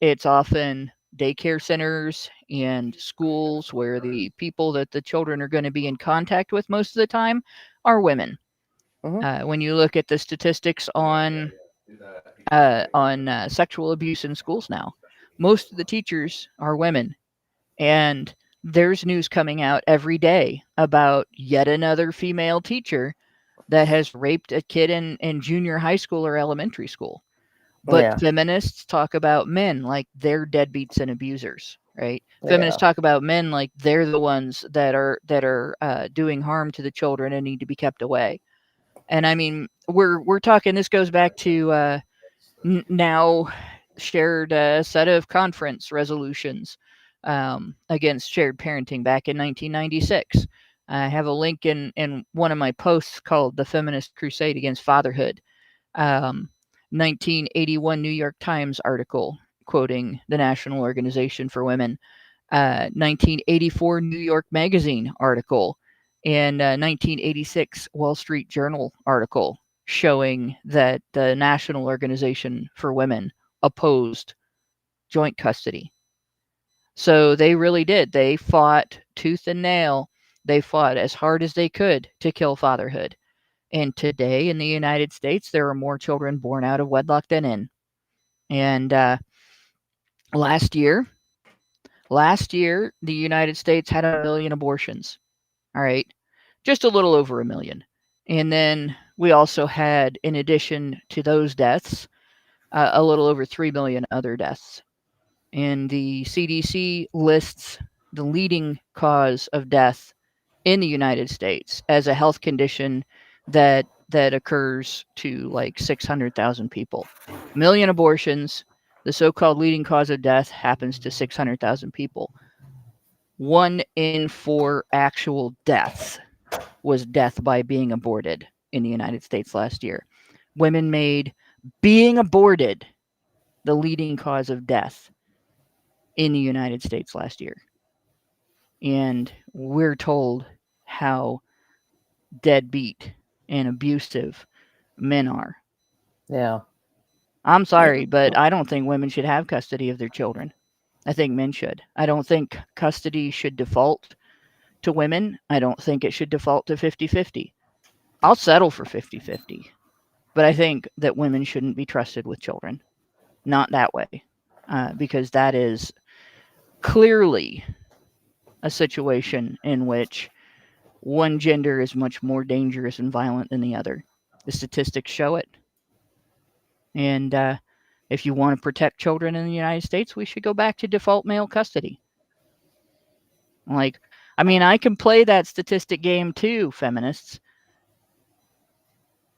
it's often daycare centers and schools where the people that the children are going to be in contact with most of the time are women. When you look at the statistics on sexual abuse in schools now, most of the teachers are women. And there's news coming out every day about yet another female teacher that has raped a kid in junior high school or elementary school. But feminists talk about men like they're deadbeats and abusers, right? Feminists talk about men like they're the ones that are doing harm to the children and need to be kept away. And I mean, we're talking. This goes back to now shared set of conference resolutions against shared parenting back in 1996. I have a link in one of my posts called "The Feminist Crusade Against Fatherhood." 1981 New York Times article quoting the National Organization for Women. 1984 New York Magazine article, and 1986 Wall Street Journal article showing that the National Organization for Women opposed joint custody. So they really did. They fought tooth and nail. They fought as hard as they could to kill fatherhood. And today in the United States, there are more children born out of wedlock than in. And last year, Last year, the United States had 1 million abortions. All right. Just a little over 1 million. And then we also had, in addition to those deaths, a little over 3 million other deaths. And the CDC lists the leading cause of death in the United States as a health condition that occurs to like 600,000 people. 1 million abortions, the so-called leading cause of death happens to 600,000 people. 1 in 4 actual deaths was death by being aborted in the United States last year. Women made being aborted the leading cause of death in the United States last year. And we're told how deadbeat and abusive men are. Yeah. I'm sorry, but I don't think women should have custody of their children. I think men should. I don't think custody should default to women. I don't think it should default to 50-50. I'll settle for 50-50. But I think that women shouldn't be trusted with children. Not that way. Because that is clearly a situation in which one gender is much more dangerous and violent than the other. The statistics show it. And if you want to protect children in the United States, we should go back to default male custody. Like, I mean, I can play that statistic game too, feminists.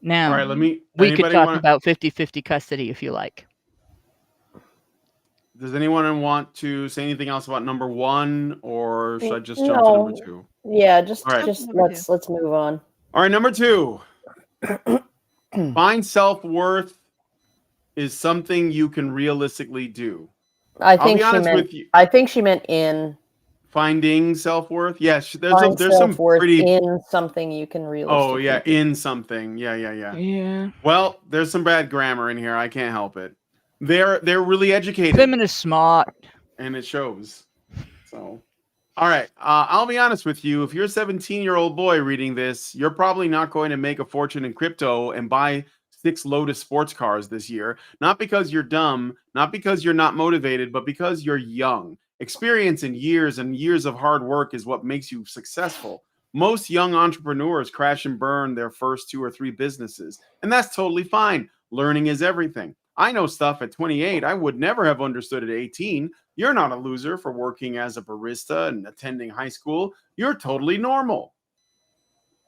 Now, All right, we could talk about 50-50 custody if you like. Does anyone want to say anything else about number 1, or should I just jump to No. number 2? Yeah, just All right. let's move on. All right, number 2. Find self-worth is something you can realistically do. I I'll think be she honest meant. with you. I think she meant in Finding self-worth. Yes, there's find some self-worth pretty. in something you can realistically. Oh yeah, do. in something. Yeah. Yeah. Well, there's some bad grammar in here. I can't help it. They're really educated. Feminist smart. And it shows. So, all right. I'll be honest with you. If you're a 17-year-old boy reading this, you're probably not going to make a fortune in crypto and buy 6 Lotus sports cars this year. Not because you're dumb, not because you're not motivated, but because you're young. Experience in years and years of hard work is what makes you successful. Most young entrepreneurs crash and burn their first 2 or 3 businesses, and that's totally fine. Learning is everything. I know stuff at 28 I would never have understood at 18. You're not a loser for working as a barista and attending high school. You're totally normal.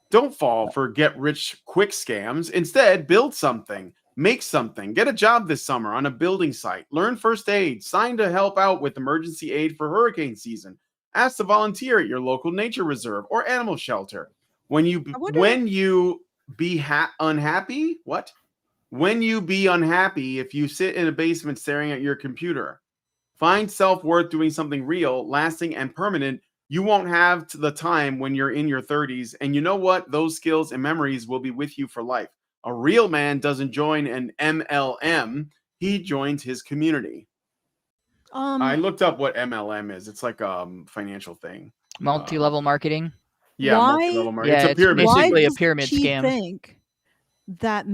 Don't fall for get-rich-quick scams. Instead, build something. Make something. Get a job this summer on a building site. Learn first aid. Sign to help out with emergency aid for hurricane season. Ask to volunteer at your local nature reserve or animal shelter. When you be unhappy, what? When you be unhappy, if you sit in a basement staring at your computer, find self-worth doing something real, lasting, and permanent. You won't have the time when you're in your 30s. And you know what? Those skills and memories will be with you for life. A real man doesn't join an MLM. He joins his community. I looked up what MLM is. It's like a financial thing. Multi-level marketing. Yeah, multi-level marketing. Yeah, it's a pyramid. basically a does pyramid she scam. think that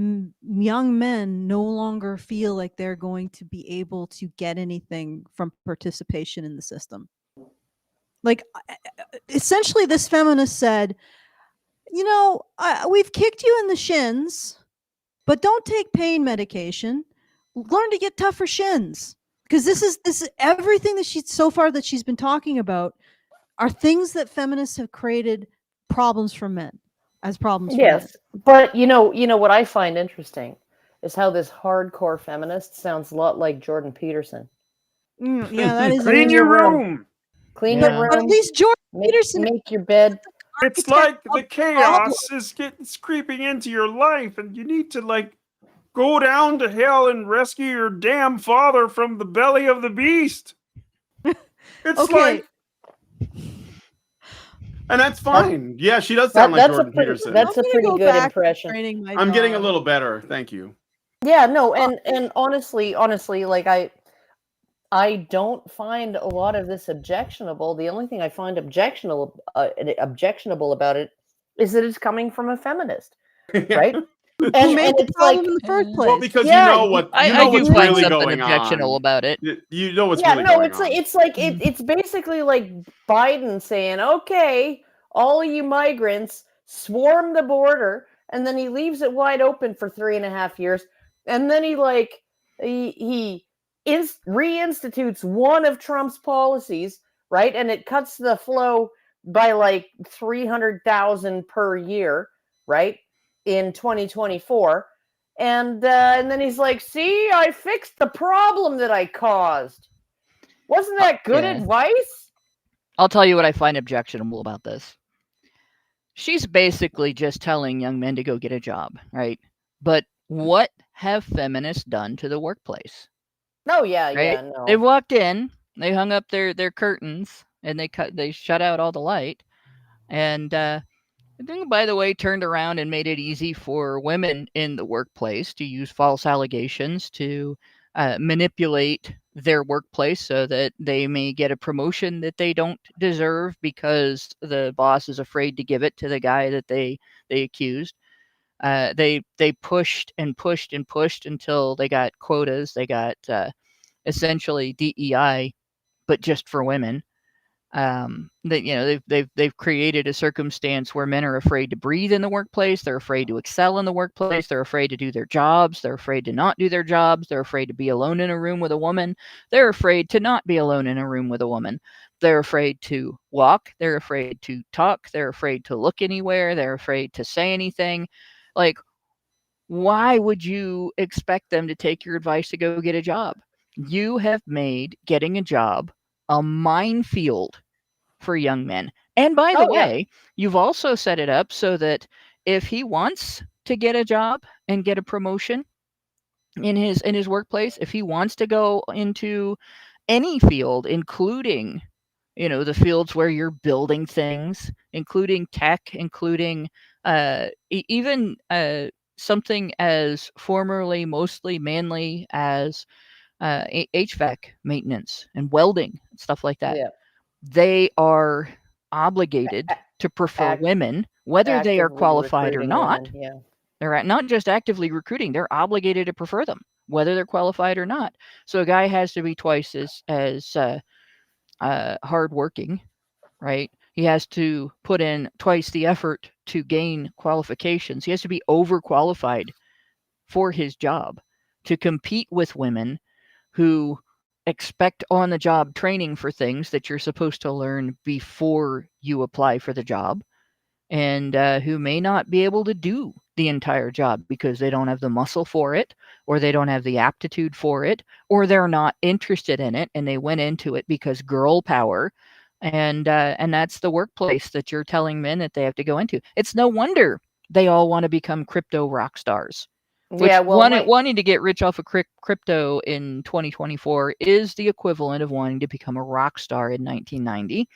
young men no longer feel like they're going to be able to get anything from participation in the system? Like, essentially, this feminist said, you know, we've kicked you in the shins, but don't take pain medication. Learn to get tougher shins. Because this is everything that she's been talking about are things that feminists have created problems for men as problems for men. Yes, but you know what I find interesting is how this hardcore feminist sounds a lot like Jordan Peterson. Yeah, that is Clean your room. Clean your room. But at least Jordan Peterson make your bed. It's like the chaos is creeping into your life, and you need to like go down to hell and rescue your damn father from the belly of the beast. It's like, and that's fine. Yeah, she does sound like Jordan Peterson. That's a pretty good impression. I'm getting a little better. Thank you. Yeah, no, and honestly, like I don't find a lot of this objectionable. The only thing I find objectionable about it is that it's coming from a feminist, right? Who made the it's problem like, in the first place? Well, because Yeah, you know what I what's can find really something going objectionable on. about it. You know what's yeah, really no, going it's on. like it's basically like Biden saying, "Okay, all you migrants swarm the border," and then he leaves it wide open for 3.5 years, and then he reinstitutes one of Trump's policies, right, and it cuts the flow by like 300,000 per year, right, in 2024. And then he's like, "See, I fixed the problem that I caused." Wasn't that good Yeah. advice? I'll tell you what I find objectionable about this. She's basically just telling young men to go get a job, right? But what have feminists done to the workplace? No, yeah, Right? yeah, no. They walked in, they hung up their curtains, and they shut out all the light. And I think, by the way, turned around and made it easy for women in the workplace to use false allegations to manipulate their workplace so that they may get a promotion that they don't deserve because the boss is afraid to give it to the guy that they accused. They pushed and pushed and pushed until they got quotas. They got essentially DEI, but just for women. That they've created a circumstance where men are afraid to breathe in the workplace. They're afraid to excel in the workplace. They're afraid to do their jobs. They're afraid to not do their jobs. They're afraid to be alone in a room with a woman. They're afraid to not be alone in a room with a woman. They're afraid to walk. They're afraid to talk. They're afraid to look anywhere. They're afraid to say anything. Like, why would you expect them to take your advice to go get a job? You have made getting a job a minefield for young men. And by the way, you've also set it up so that if he wants to get a job and get a promotion in his workplace, if he wants to go into any field, including the fields where you're building things, including tech, including even something as formerly mostly manly as HVAC maintenance and welding and stuff like that. Yeah. They are obligated to prefer women, whether they are Actively qualified or recruiting not. women, yeah. They're not just actively recruiting; they're obligated to prefer them, whether they're qualified or not. So a guy has to be twice as hardworking, right? He has to put in twice the effort to gain qualifications. He has to be overqualified for his job to compete with women who expect on-the-job training for things that you're supposed to learn before you apply for the job, and who may not be able to do the entire job because they don't have the muscle for it, or they don't have the aptitude for it, or they're not interested in it, and they went into it because girl power, and that's the workplace that you're telling men that they have to go into. It's no wonder they all want to become crypto rock stars. Which Yeah, well, wanting to get rich off of crypto in 2024 is the equivalent of wanting to become a rock star in 1990.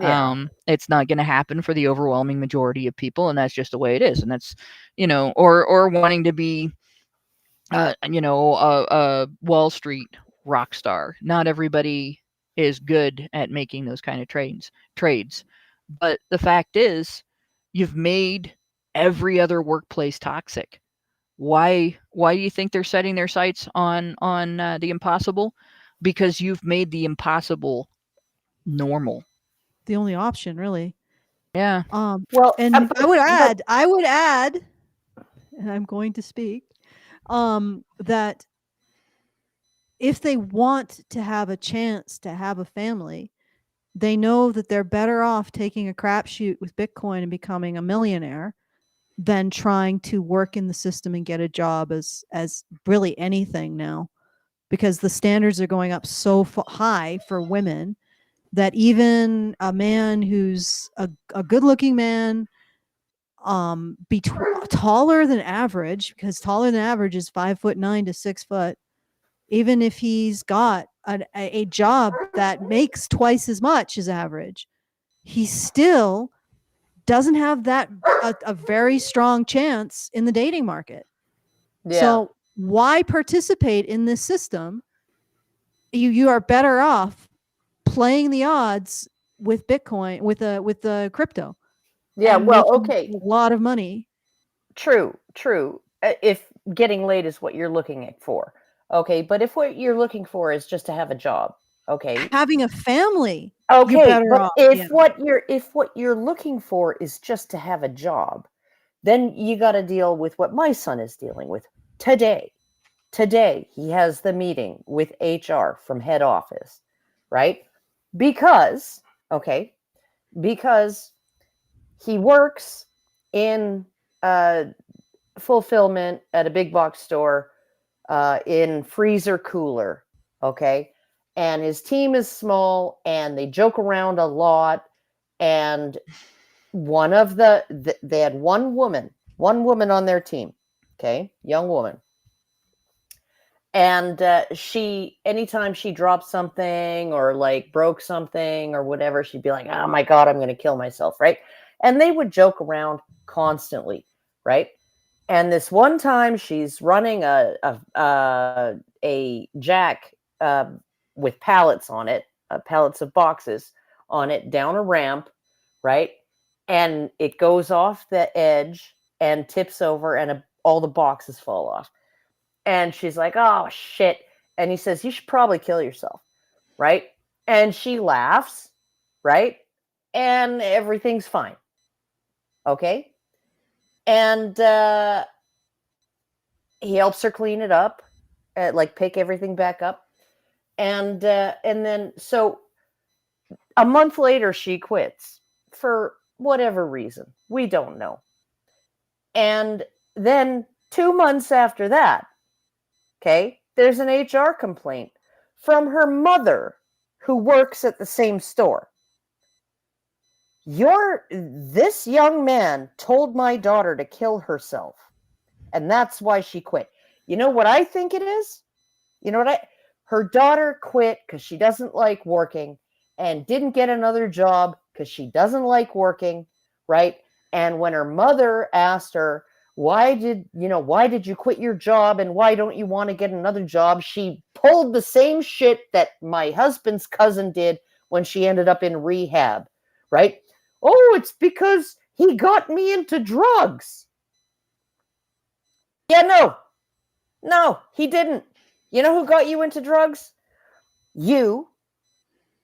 Yeah. It's not going to happen for the overwhelming majority of people, and that's just the way it is. And that's, or wanting to be, a Wall Street rock star. Not everybody is good at making those kind of trades. But the fact is, you've made every other workplace toxic. Why do you think they're setting their sights on the impossible? Because you've made the impossible normal. The only option, really. Yeah. Well, and I would add, and I'm going to speak, that if they want to have a chance to have a family, they know that they're better off taking a crapshoot with Bitcoin and becoming a millionaire than trying to work in the system and get a job as really anything now, because the standards are going up so high for women that even a man who's a good-looking man, be taller than average, because taller than average is 5'9" to 6 foot, even if he's got a job that makes twice as much as average, he still doesn't have that a very strong chance in the dating market. Yeah. So why participate in this system? You are better off playing the odds with Bitcoin, with the crypto. Yeah, and well, making okay. a lot of money. True. if getting laid is what you're looking for. Okay, but if what you're looking for is just to have a job, okay. Having a family. Okay, you're better but off. if what you're looking for is just to have a job, then you got to deal with what my son is dealing with today. Today, he has the meeting with HR from head office, right? Because he works in fulfillment at a big box store in freezer cooler, okay? And his team is small and they joke around a lot. And they had one woman on their team, okay? Young woman. And anytime she dropped something or like broke something or whatever, she'd be like, oh my God, I'm going to kill myself, right? And they would joke around constantly, right? And this one time she's running a jack with pallets on it, pallets of boxes on it down a ramp, right? And it goes off the edge and tips over and all the boxes fall off. And she's like, oh, shit. And he says, you should probably kill yourself, right? And she laughs, right? And everything's fine. Okay? And he helps her clean it up, like pick everything back up. And then, so a month later, she quits for whatever reason. We don't know. And then 2 months after that, okay, there's an HR complaint from her mother who works at the same store. This young man told my daughter to kill herself, and that's why she quit. You know what I think it is? You know what her daughter quit because she doesn't like working and didn't get another job because she doesn't like working, right? And when her mother asked her, why did you quit your job and why don't you want to get another job? She pulled the same shit that my husband's cousin did when she ended up in rehab, right? Oh, it's because he got me into drugs. Yeah, no, he didn't. You know who got you into drugs? You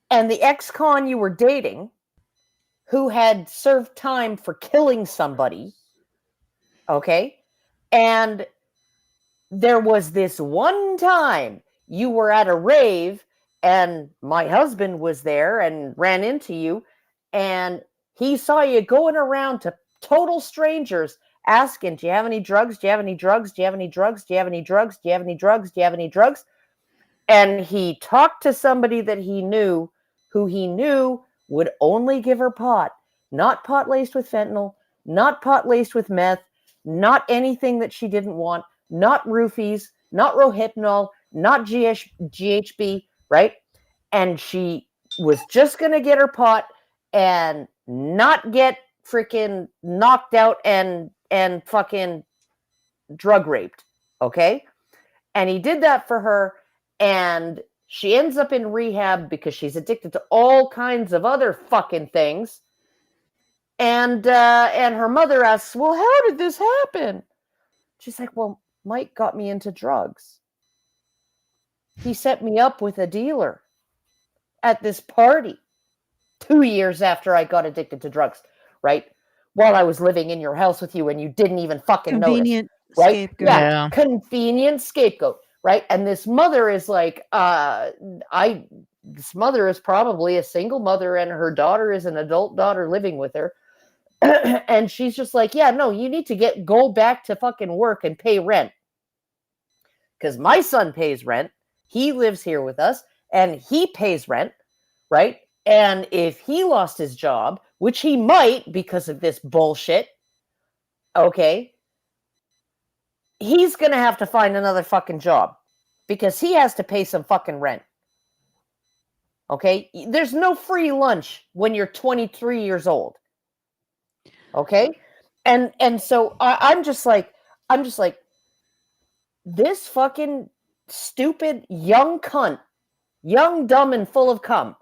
and the ex-con you were dating who had served time for killing somebody. Okay. And there was this one time you were at a rave and my husband was there and ran into you and he saw you going around to total strangers asking, do you have any drugs? Do you have any drugs? Do you have any drugs? Do you have any drugs? Do you have any drugs? Do you have any drugs? And he talked to somebody that he knew who he knew would only give her pot, not pot laced with fentanyl, not pot laced with meth, not anything that she didn't want, not roofies, not Rohypnol, not GHB, right? And she was just going to get her pot and not get freaking knocked out and fucking drug raped, okay? And he did that for her, and she ends up in rehab because she's addicted to all kinds of other fucking things. And her mother asks, well, how did this happen? She's like, well, Mike got me into drugs. He set me up with a dealer at this party 2 years after I got addicted to drugs, right? While I was living in your house with you and you didn't even fucking notice, right? Scapegoat. Yeah, convenient scapegoat, right? And this mother is like, this mother is probably a single mother and her daughter is an adult daughter living with her. And she's just like, yeah, no, you need to go back to fucking work and pay rent. Because my son pays rent. He lives here with us and he pays rent, right? And if he lost his job, which he might because of this bullshit, okay, he's going to have to find another fucking job because he has to pay some fucking rent. Okay? There's no free lunch when you're 23 years old. Okay? And so I'm just like, this fucking stupid young cunt, young, dumb, and full of cum,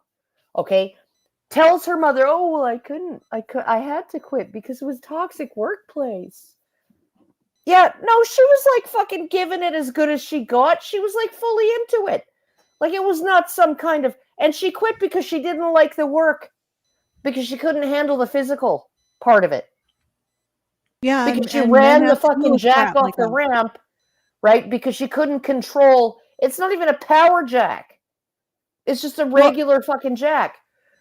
okay, tells her mother, oh, well, I had to quit because it was a toxic workplace. Yeah, no, she was like fucking giving it as good as she got. She was like fully into it. Like it was not some kind of, and she quit because she didn't like the work, because she couldn't handle the physical part of it. Yeah, Because she and ran men the have to deal fucking with jack crap off like the that. ramp, right? Because she couldn't control. It's not even a power jack. It's just a regular fucking jack,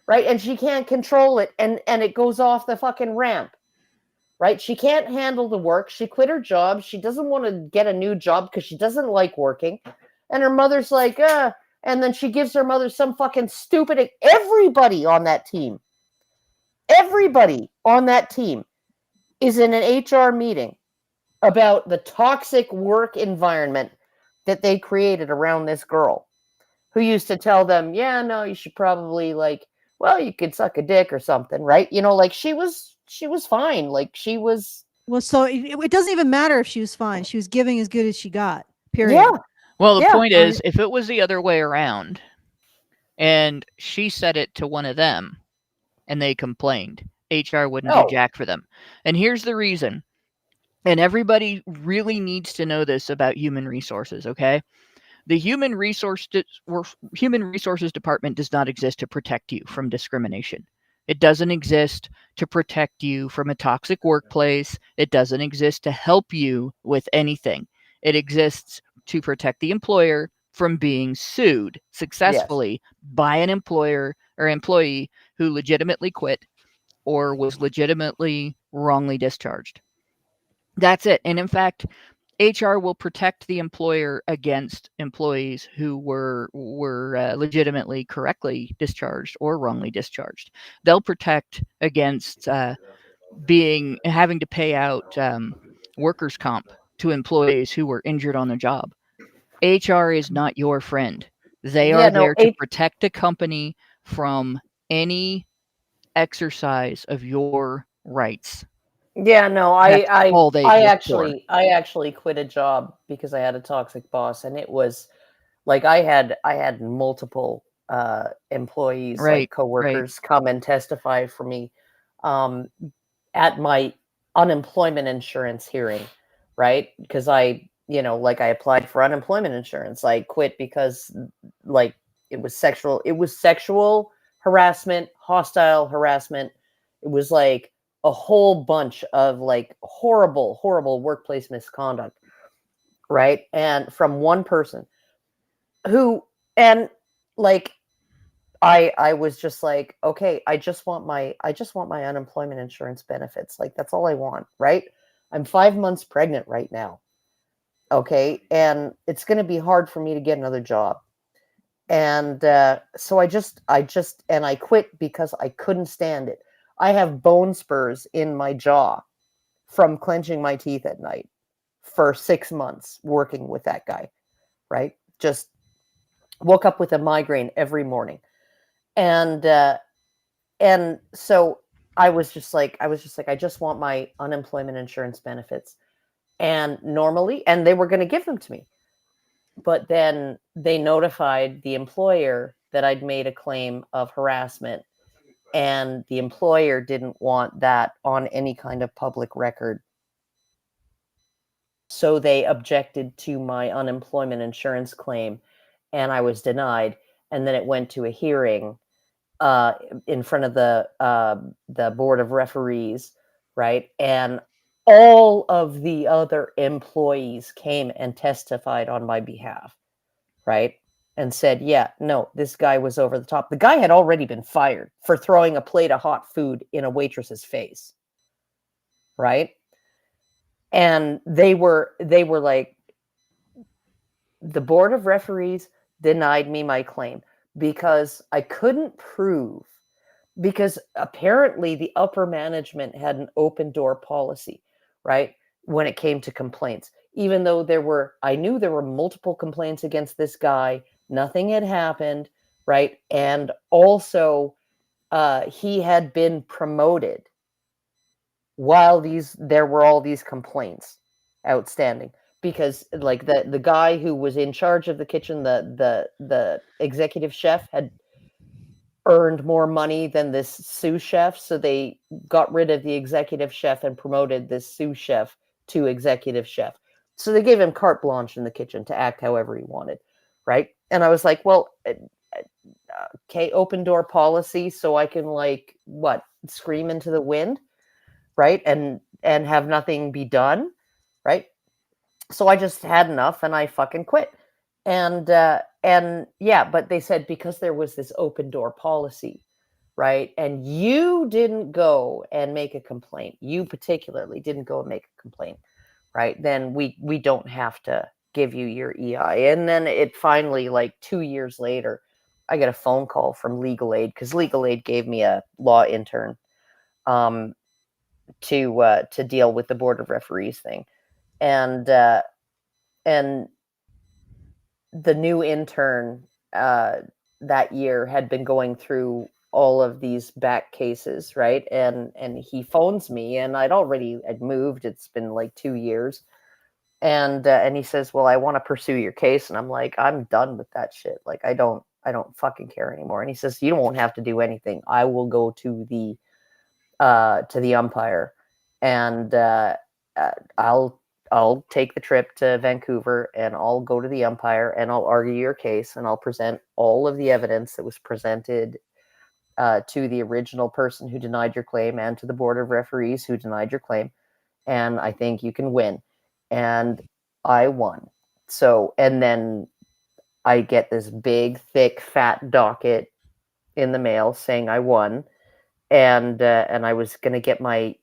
right? And she can't control it, and it goes off the fucking ramp, right? She can't handle the work. She quit her job. She doesn't want to get a new job because she doesn't like working. And her mother's like, and then she gives her mother some fucking stupid. Everybody on that team is in an HR meeting about the toxic work environment that they created around this girl, who used to tell them, yeah, no, you should probably like, well, you could suck a dick or something, right? You know, like she was fine. Like she was. Well, so it doesn't even matter if she was fine. She was giving as good as she got. Period. Yeah. Well, the Yeah. point is, if it was the other way around and she said it to one of them and they complained, HR wouldn't do jack for them. And here's the reason. And everybody really needs to know this about human resources, okay? The human resources department does not exist to protect you from discrimination. It doesn't exist to protect you from a toxic workplace. It doesn't exist to help you with anything. It exists to protect the employer from being sued successfully by an employer or employee who legitimately quit or was legitimately wrongly discharged. That's it. And in fact, HR will protect the employer against employees who were legitimately correctly discharged or wrongly discharged. They'll protect against having to pay out workers' comp to employees who were injured on the job. HR is not your friend. They are there to protect a company from any exercise of your rights. Yeah, no, That's all they exist for. I actually quit a job because I had a toxic boss, and it was like I had multiple employees, like coworkers, come and testify for me at my unemployment insurance hearing, right? Because I applied for unemployment insurance. I quit because like it was sexual harassment, hostile harassment. It was like a whole bunch of like horrible workplace misconduct, right? And from one person who, and like I was just like, okay, I just want my unemployment insurance benefits. Like that's all I want, right? I'm 5 months pregnant right now. Okay, and it's going to be hard for me to get another job. And so I quit because I couldn't stand it. I have bone spurs in my jaw from clenching my teeth at night for 6 months working with that guy, right? Just woke up with a migraine every morning. And so I was just like, I just want my unemployment insurance benefits. And they were going to give them to me. But then they notified the employer that I'd made a claim of harassment, and the employer didn't want that on any kind of public record. So they objected to my unemployment insurance claim, and I was denied. And then it went to a hearing in front of the board of referees, right? And all of the other employees came and testified on my behalf, right? And said, yeah, no, this guy was over the top. The guy had already been fired for throwing a plate of hot food in a waitress's face, right? And they were like, the board of referees denied me my claim because I couldn't prove, because apparently the upper management had an open door policy, right? When it came to complaints, even though I knew there were multiple complaints against this guy, nothing had happened, right? And also he had been promoted while there were all these complaints outstanding, because like the guy who was in charge of the kitchen, the executive chef, had earned more money than this sous chef, so they got rid of the executive chef and promoted this sous chef to executive chef. So they gave him carte blanche in the kitchen to act however he wanted, right? And I was like, well, okay, open door policy, so I can like what, scream into the wind, right? And have nothing be done, right? So I just had enough and I fucking quit. And yeah, but they said because there was this open door policy, right? And you didn't go and make a complaint. You particularly didn't go and make a complaint, right? Then we don't have to give you your EI. And then it finally, like 2 years later, I get a phone call from Legal Aid, because Legal Aid gave me a law intern to deal with the Board of Referees thing. And the new intern that year had been going through all of these back cases, right? And he phones me, and I'd moved. It's been like 2 years. And he says, well, I want to pursue your case. And I'm like, I'm done with that shit. Like, I don't fucking care anymore. And he says, you won't have to do anything. I will go to the umpire, and I'll take the trip to Vancouver, and I'll go to the umpire, and I'll argue your case, and I'll present all of the evidence that was presented to the original person who denied your claim and to the Board of Referees who denied your claim. And I think you can win. And I won. So, and then I get this big, thick, fat docket in the mail saying I won. And I was going to get my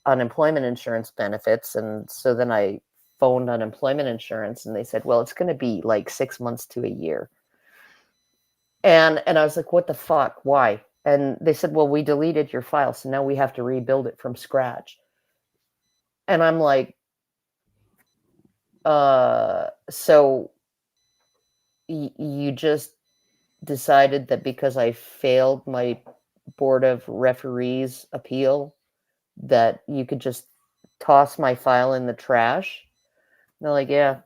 unemployment insurance benefits. And so then I phoned unemployment insurance, and they said, well, it's going to be like 6 months to a year. And I was like, what the fuck? Why? And they said, well, we deleted your file, so now we have to rebuild it from scratch. And I'm like, so you just decided that because I failed my Board of Referees appeal that you could just toss my file in the trash? And they're like, yeah.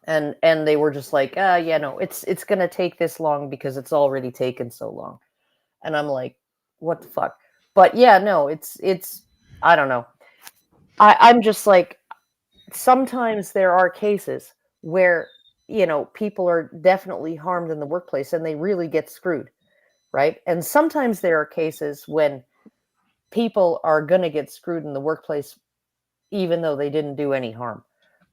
And they were just like, yeah, no, it's going to take this long because it's already taken so long. And I'm like, what the fuck? But yeah, no, it's I don't know. I'm just like, sometimes there are cases where, people are definitely harmed in the workplace and they really get screwed, right? And sometimes there are cases when people are going to get screwed in the workplace even though they didn't do any harm,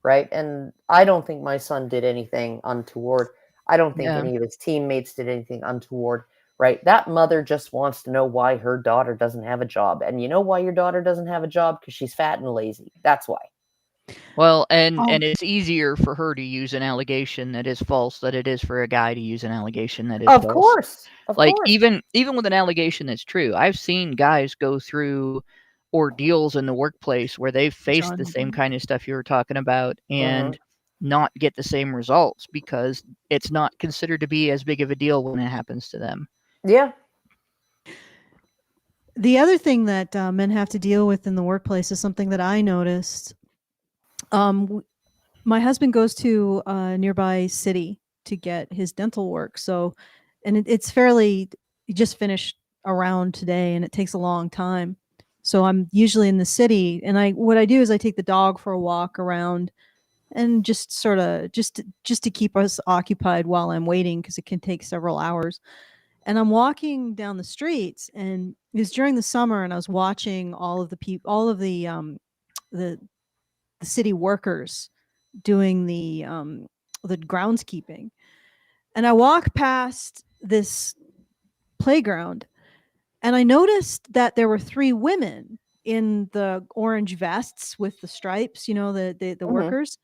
right? And I don't think my son did anything untoward. I don't think any of his teammates did anything untoward, right? That mother just wants to know why her daughter doesn't have a job. And you know why your daughter doesn't have a job? Because she's fat and lazy. That's why. Well, and it's easier for her to use an allegation that is false than it is for a guy to use an allegation that is false. Of course. Even with an allegation that's true, I've seen guys go through ordeals in the workplace where they've faced the same kind of stuff you were talking about and not get the same results because it's not considered to be as big of a deal when it happens to them. Yeah. The other thing that men have to deal with in the workplace is something that I noticed. My husband goes to a nearby city to get his dental work. So, and it's fairly, he just finished a round today and it takes a long time. So I'm usually in the city, and what I do is I take the dog for a walk around and just sort of just to keep us occupied while I'm waiting, because it can take several hours. And I'm walking down the streets, and it was during the summer, and I was watching all of the city workers doing the groundskeeping. And I walk past this playground, and I noticed that there were 3 women in the orange vests with the stripes, the workers.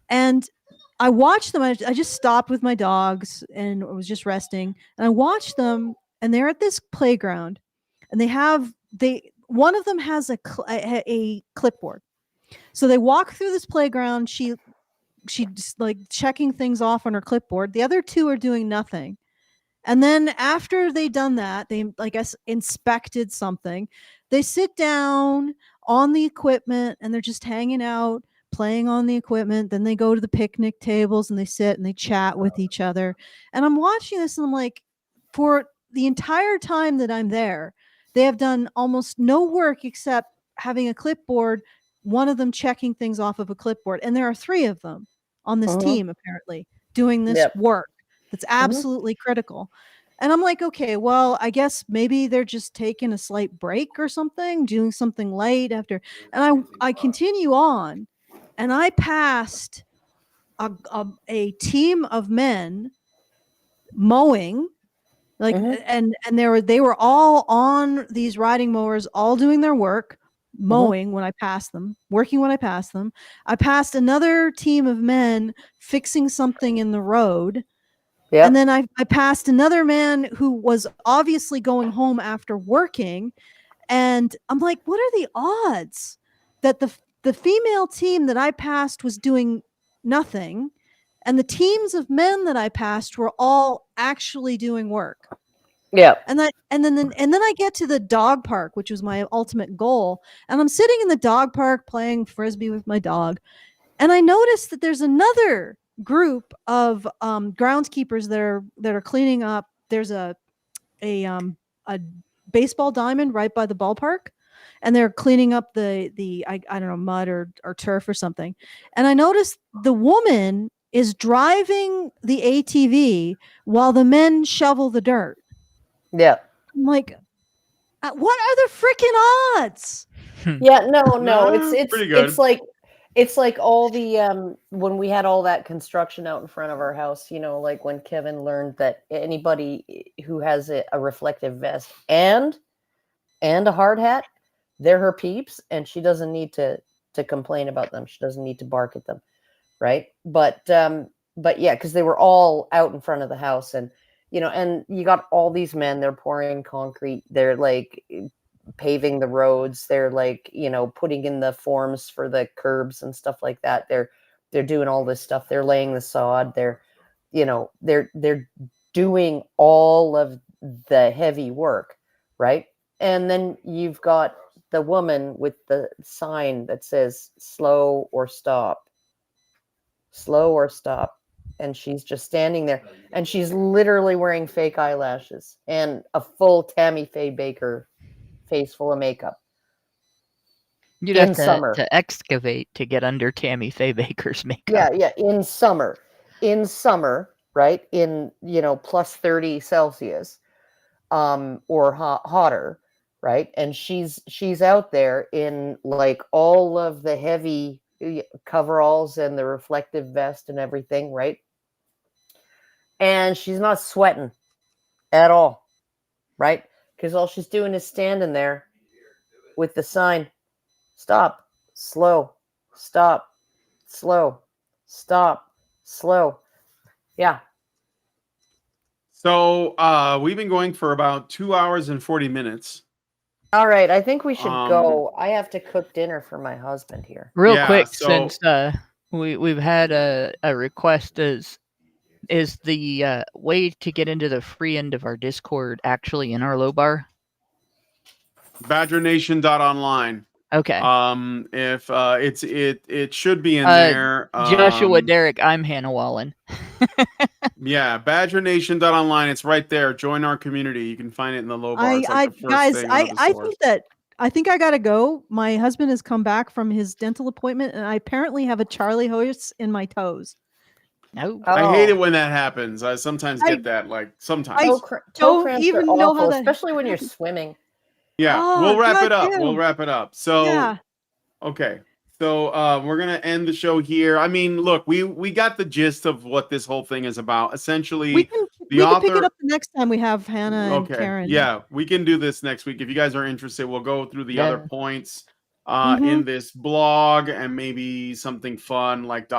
And I watched them. I just stopped with my dogs and I was just resting. And I watched them, and they're at this playground, and one of them has a clipboard. So they walk through this playground. She's like checking things off on her clipboard. The other 2 are doing nothing. And then after they done that, they, I guess, inspected something. They sit down on the equipment and they're just hanging out, playing on the equipment. Then they go to the picnic tables and they sit and they chat with each other. And I'm watching this and I'm like, for the entire time that I'm there, they have done almost no work except having a clipboard one of them checking things off of a clipboard. And there are 3 of them on this team, apparently, doing this work that's absolutely critical. And I'm like, okay, well, I guess maybe they're just taking a slight break or something, doing something light after. And I continue on, and I passed a team of men mowing, like, and they were all on these riding mowers, all doing their work, mowing when I passed them, working when I passed them. I passed another team of men fixing something in the road. And then I passed another man who was obviously going home after working. And I'm like, what are the odds that the female team that I passed was doing nothing, and the teams of men that I passed were all actually doing work? Yeah. And then I get to the dog park, which was my ultimate goal. And I'm sitting in the dog park playing Frisbee with my dog. And I noticed that there's another group of groundskeepers that are cleaning up. There's a baseball diamond right by the ballpark, and they're cleaning up the I don't know, mud or turf or something. And I noticed the woman is driving the ATV while the men shovel the dirt. Yeah. I'm like, what are the freaking odds? Yeah, no, it's pretty good. it's like all the when we had all that construction out in front of our house, you know, like when Kevin learned that anybody who has a reflective vest and a hard hat, they're her peeps, and she doesn't need to complain about them. She doesn't need to bark at them, right? But yeah, because they were all out in front of the house, and you know, and you got all these men, they're pouring concrete, they're like paving the roads, they're like, you know, putting in the forms for the curbs and stuff like that. They're doing all this stuff, they're laying the sod, they're, you know, they're doing all of the heavy work, right? And then you've got the woman with the sign that says slow or stop, and she's just standing there, and she's literally wearing fake eyelashes and a full Tammy Faye Baker face full of makeup. You'd have to excavate to get under Tammy Faye Baker's makeup. Yeah, in summer, right? In, you know, plus 30 Celsius, or hotter, right? And she's out there in like all of the heavy coveralls and the reflective vest and everything, right? And she's not sweating at all, right? Because all she's doing is standing there with the sign, stop, slow, stop, slow, stop, slow. Yeah. So we've been going for about 2 hours and 40 minutes. All right, I think we should go. I have to cook dinner for my husband here. Real quick, since we've had a request, is the way to get into the free end of our Discord actually in our low bar? BadgerNation.online. Okay. If it should be in there. Joshua Derek, I'm Hannah Wallen. Yeah, BadgerNation.online. It's right there. Join our community. You can find it in the low bar. It's like the first guys, thing I think I gotta go. My husband has come back from his dental appointment, and I apparently have a Charlie horse in my toes. No, I hate it when that happens. I sometimes get that. Like sometimes. Toe cramps are awful, especially when you're swimming. Yeah, we'll wrap it up. We'll wrap it up. So, yeah. Okay. So we're gonna end the show here. I mean, look, we got the gist of what this whole thing is about. Essentially, we can pick it up the next time we have Hannah and Karen. Yeah, we can do this next week if you guys are interested. We'll go through the other points in this blog and maybe something fun like ...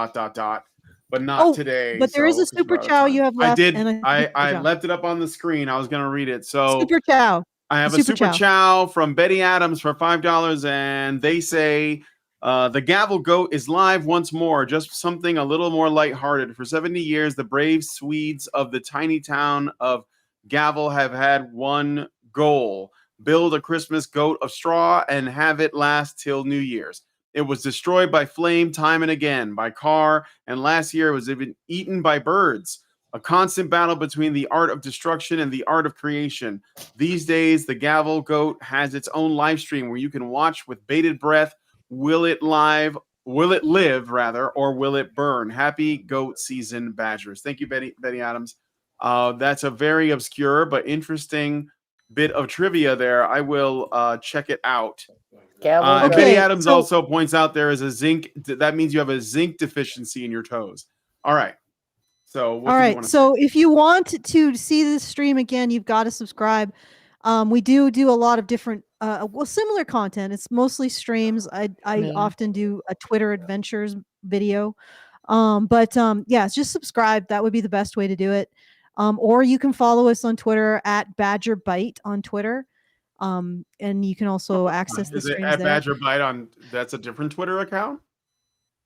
But not today. But there is a super chow you have left. I did. I left it up on the screen. I was gonna read it. So super chow. I have a super chow from Betty Adams for $5, and they say the gavel goat is live once more. Just something a little more lighthearted. For 70 years, the brave Swedes of the tiny town of Gavel have had one goal: build a Christmas goat of straw and have it last till New Year's. It was destroyed by flame time and again, by car, and last year it was even eaten by birds. A constant battle between the art of destruction and the art of creation. These days, the Gavel Goat has its own live stream where you can watch with bated breath Will it live? Will it live, rather, or will it burn? Happy goat season, Badgers. Thank you, Betty Adams. That's a very obscure but interesting bit of trivia there. I will check it out. And Betty Adams also points out there is a zinc. That means you have a zinc deficiency in your toes. All right. So what all right. So if you want to see this stream again, you've got to subscribe. We do a lot of different, similar content. It's mostly streams. I often do a Twitter adventures video. Yeah, just subscribe. That would be the best way to do it. Or you can follow us on Twitter at BadgerBite on Twitter. And you can also access the streams at there. BadgerBite on. That's a different Twitter account.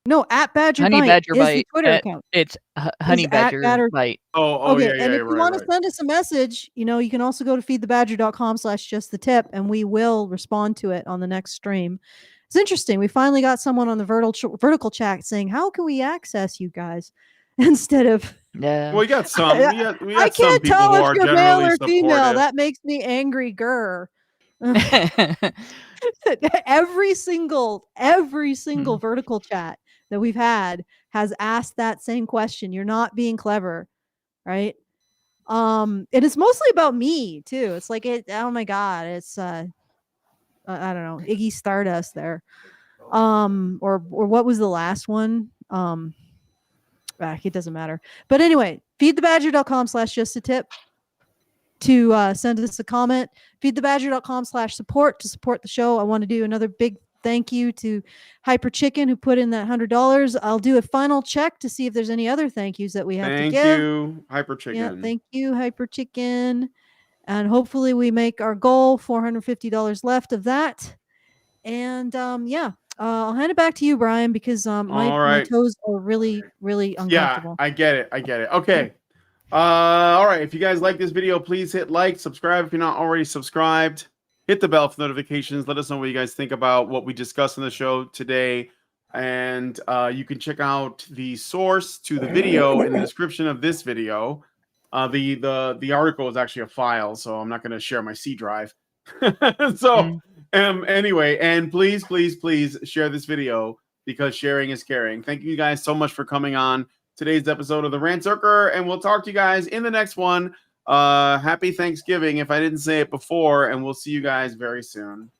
No, at BadgerBite Honey Badger is Bite. the Twitter account. It's Honey Badger Bite. Oh, okay. Yeah, And if right, you want to right. send us a message, you can also go to feedthebadger.com/justthetip, and we will respond to it on the next stream. It's interesting. We finally got someone on the vertical chat saying, "How can we access you guys?" Instead of yeah. Well, we got some. We got I some can't people tell who if are you're male generally or female. supportive. That makes me angry, grr. every single vertical chat that we've had has asked that same question. You're not being clever, right? And it's mostly about me too. It's like oh my god, it's I don't know, Iggy Stardust there. Or what was the last one? It doesn't matter. But anyway, feedthebadger.com/justthetip to send us a comment. Feedthebadger.com/support to support the show. I want to do another big thank you to Hyper Chicken who put in that $100. I'll do a final check to see if there's any other thank yous that we have to give. Thank you, Hyper Chicken. Yeah, thank you, Hyper Chicken. And hopefully we make our goal. $450 left of that. And I'll hand it back to you, Brian, because my toes are really, really uncomfortable. Yeah, I get it. Okay. All right. If you guys like this video, please hit like, subscribe if you're not already subscribed. Hit the bell for notifications. Let us know what you guys think about what we discussed in the show today. And you can check out the source to the video in the description of this video. The article is actually a file, so I'm not going to share my C drive. Anyway, and please share this video because sharing is caring. Thank you guys so much for coming on today's episode of the Rantzerker, and we'll talk to you guys in the next one. Happy Thanksgiving if I didn't say it before, and we'll see you guys very soon.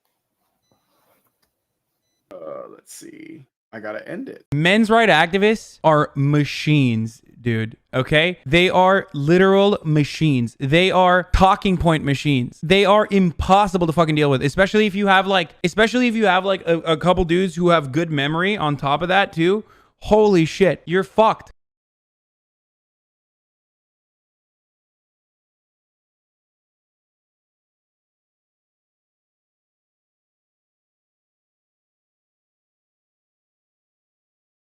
Let's see. I gotta end it. Men's rights activists are machines, dude. Okay? They are literal machines. They are talking point machines. They are impossible to fucking deal with, especially if you have like a couple dudes who have good memory on top of that too. Holy shit, you're fucked.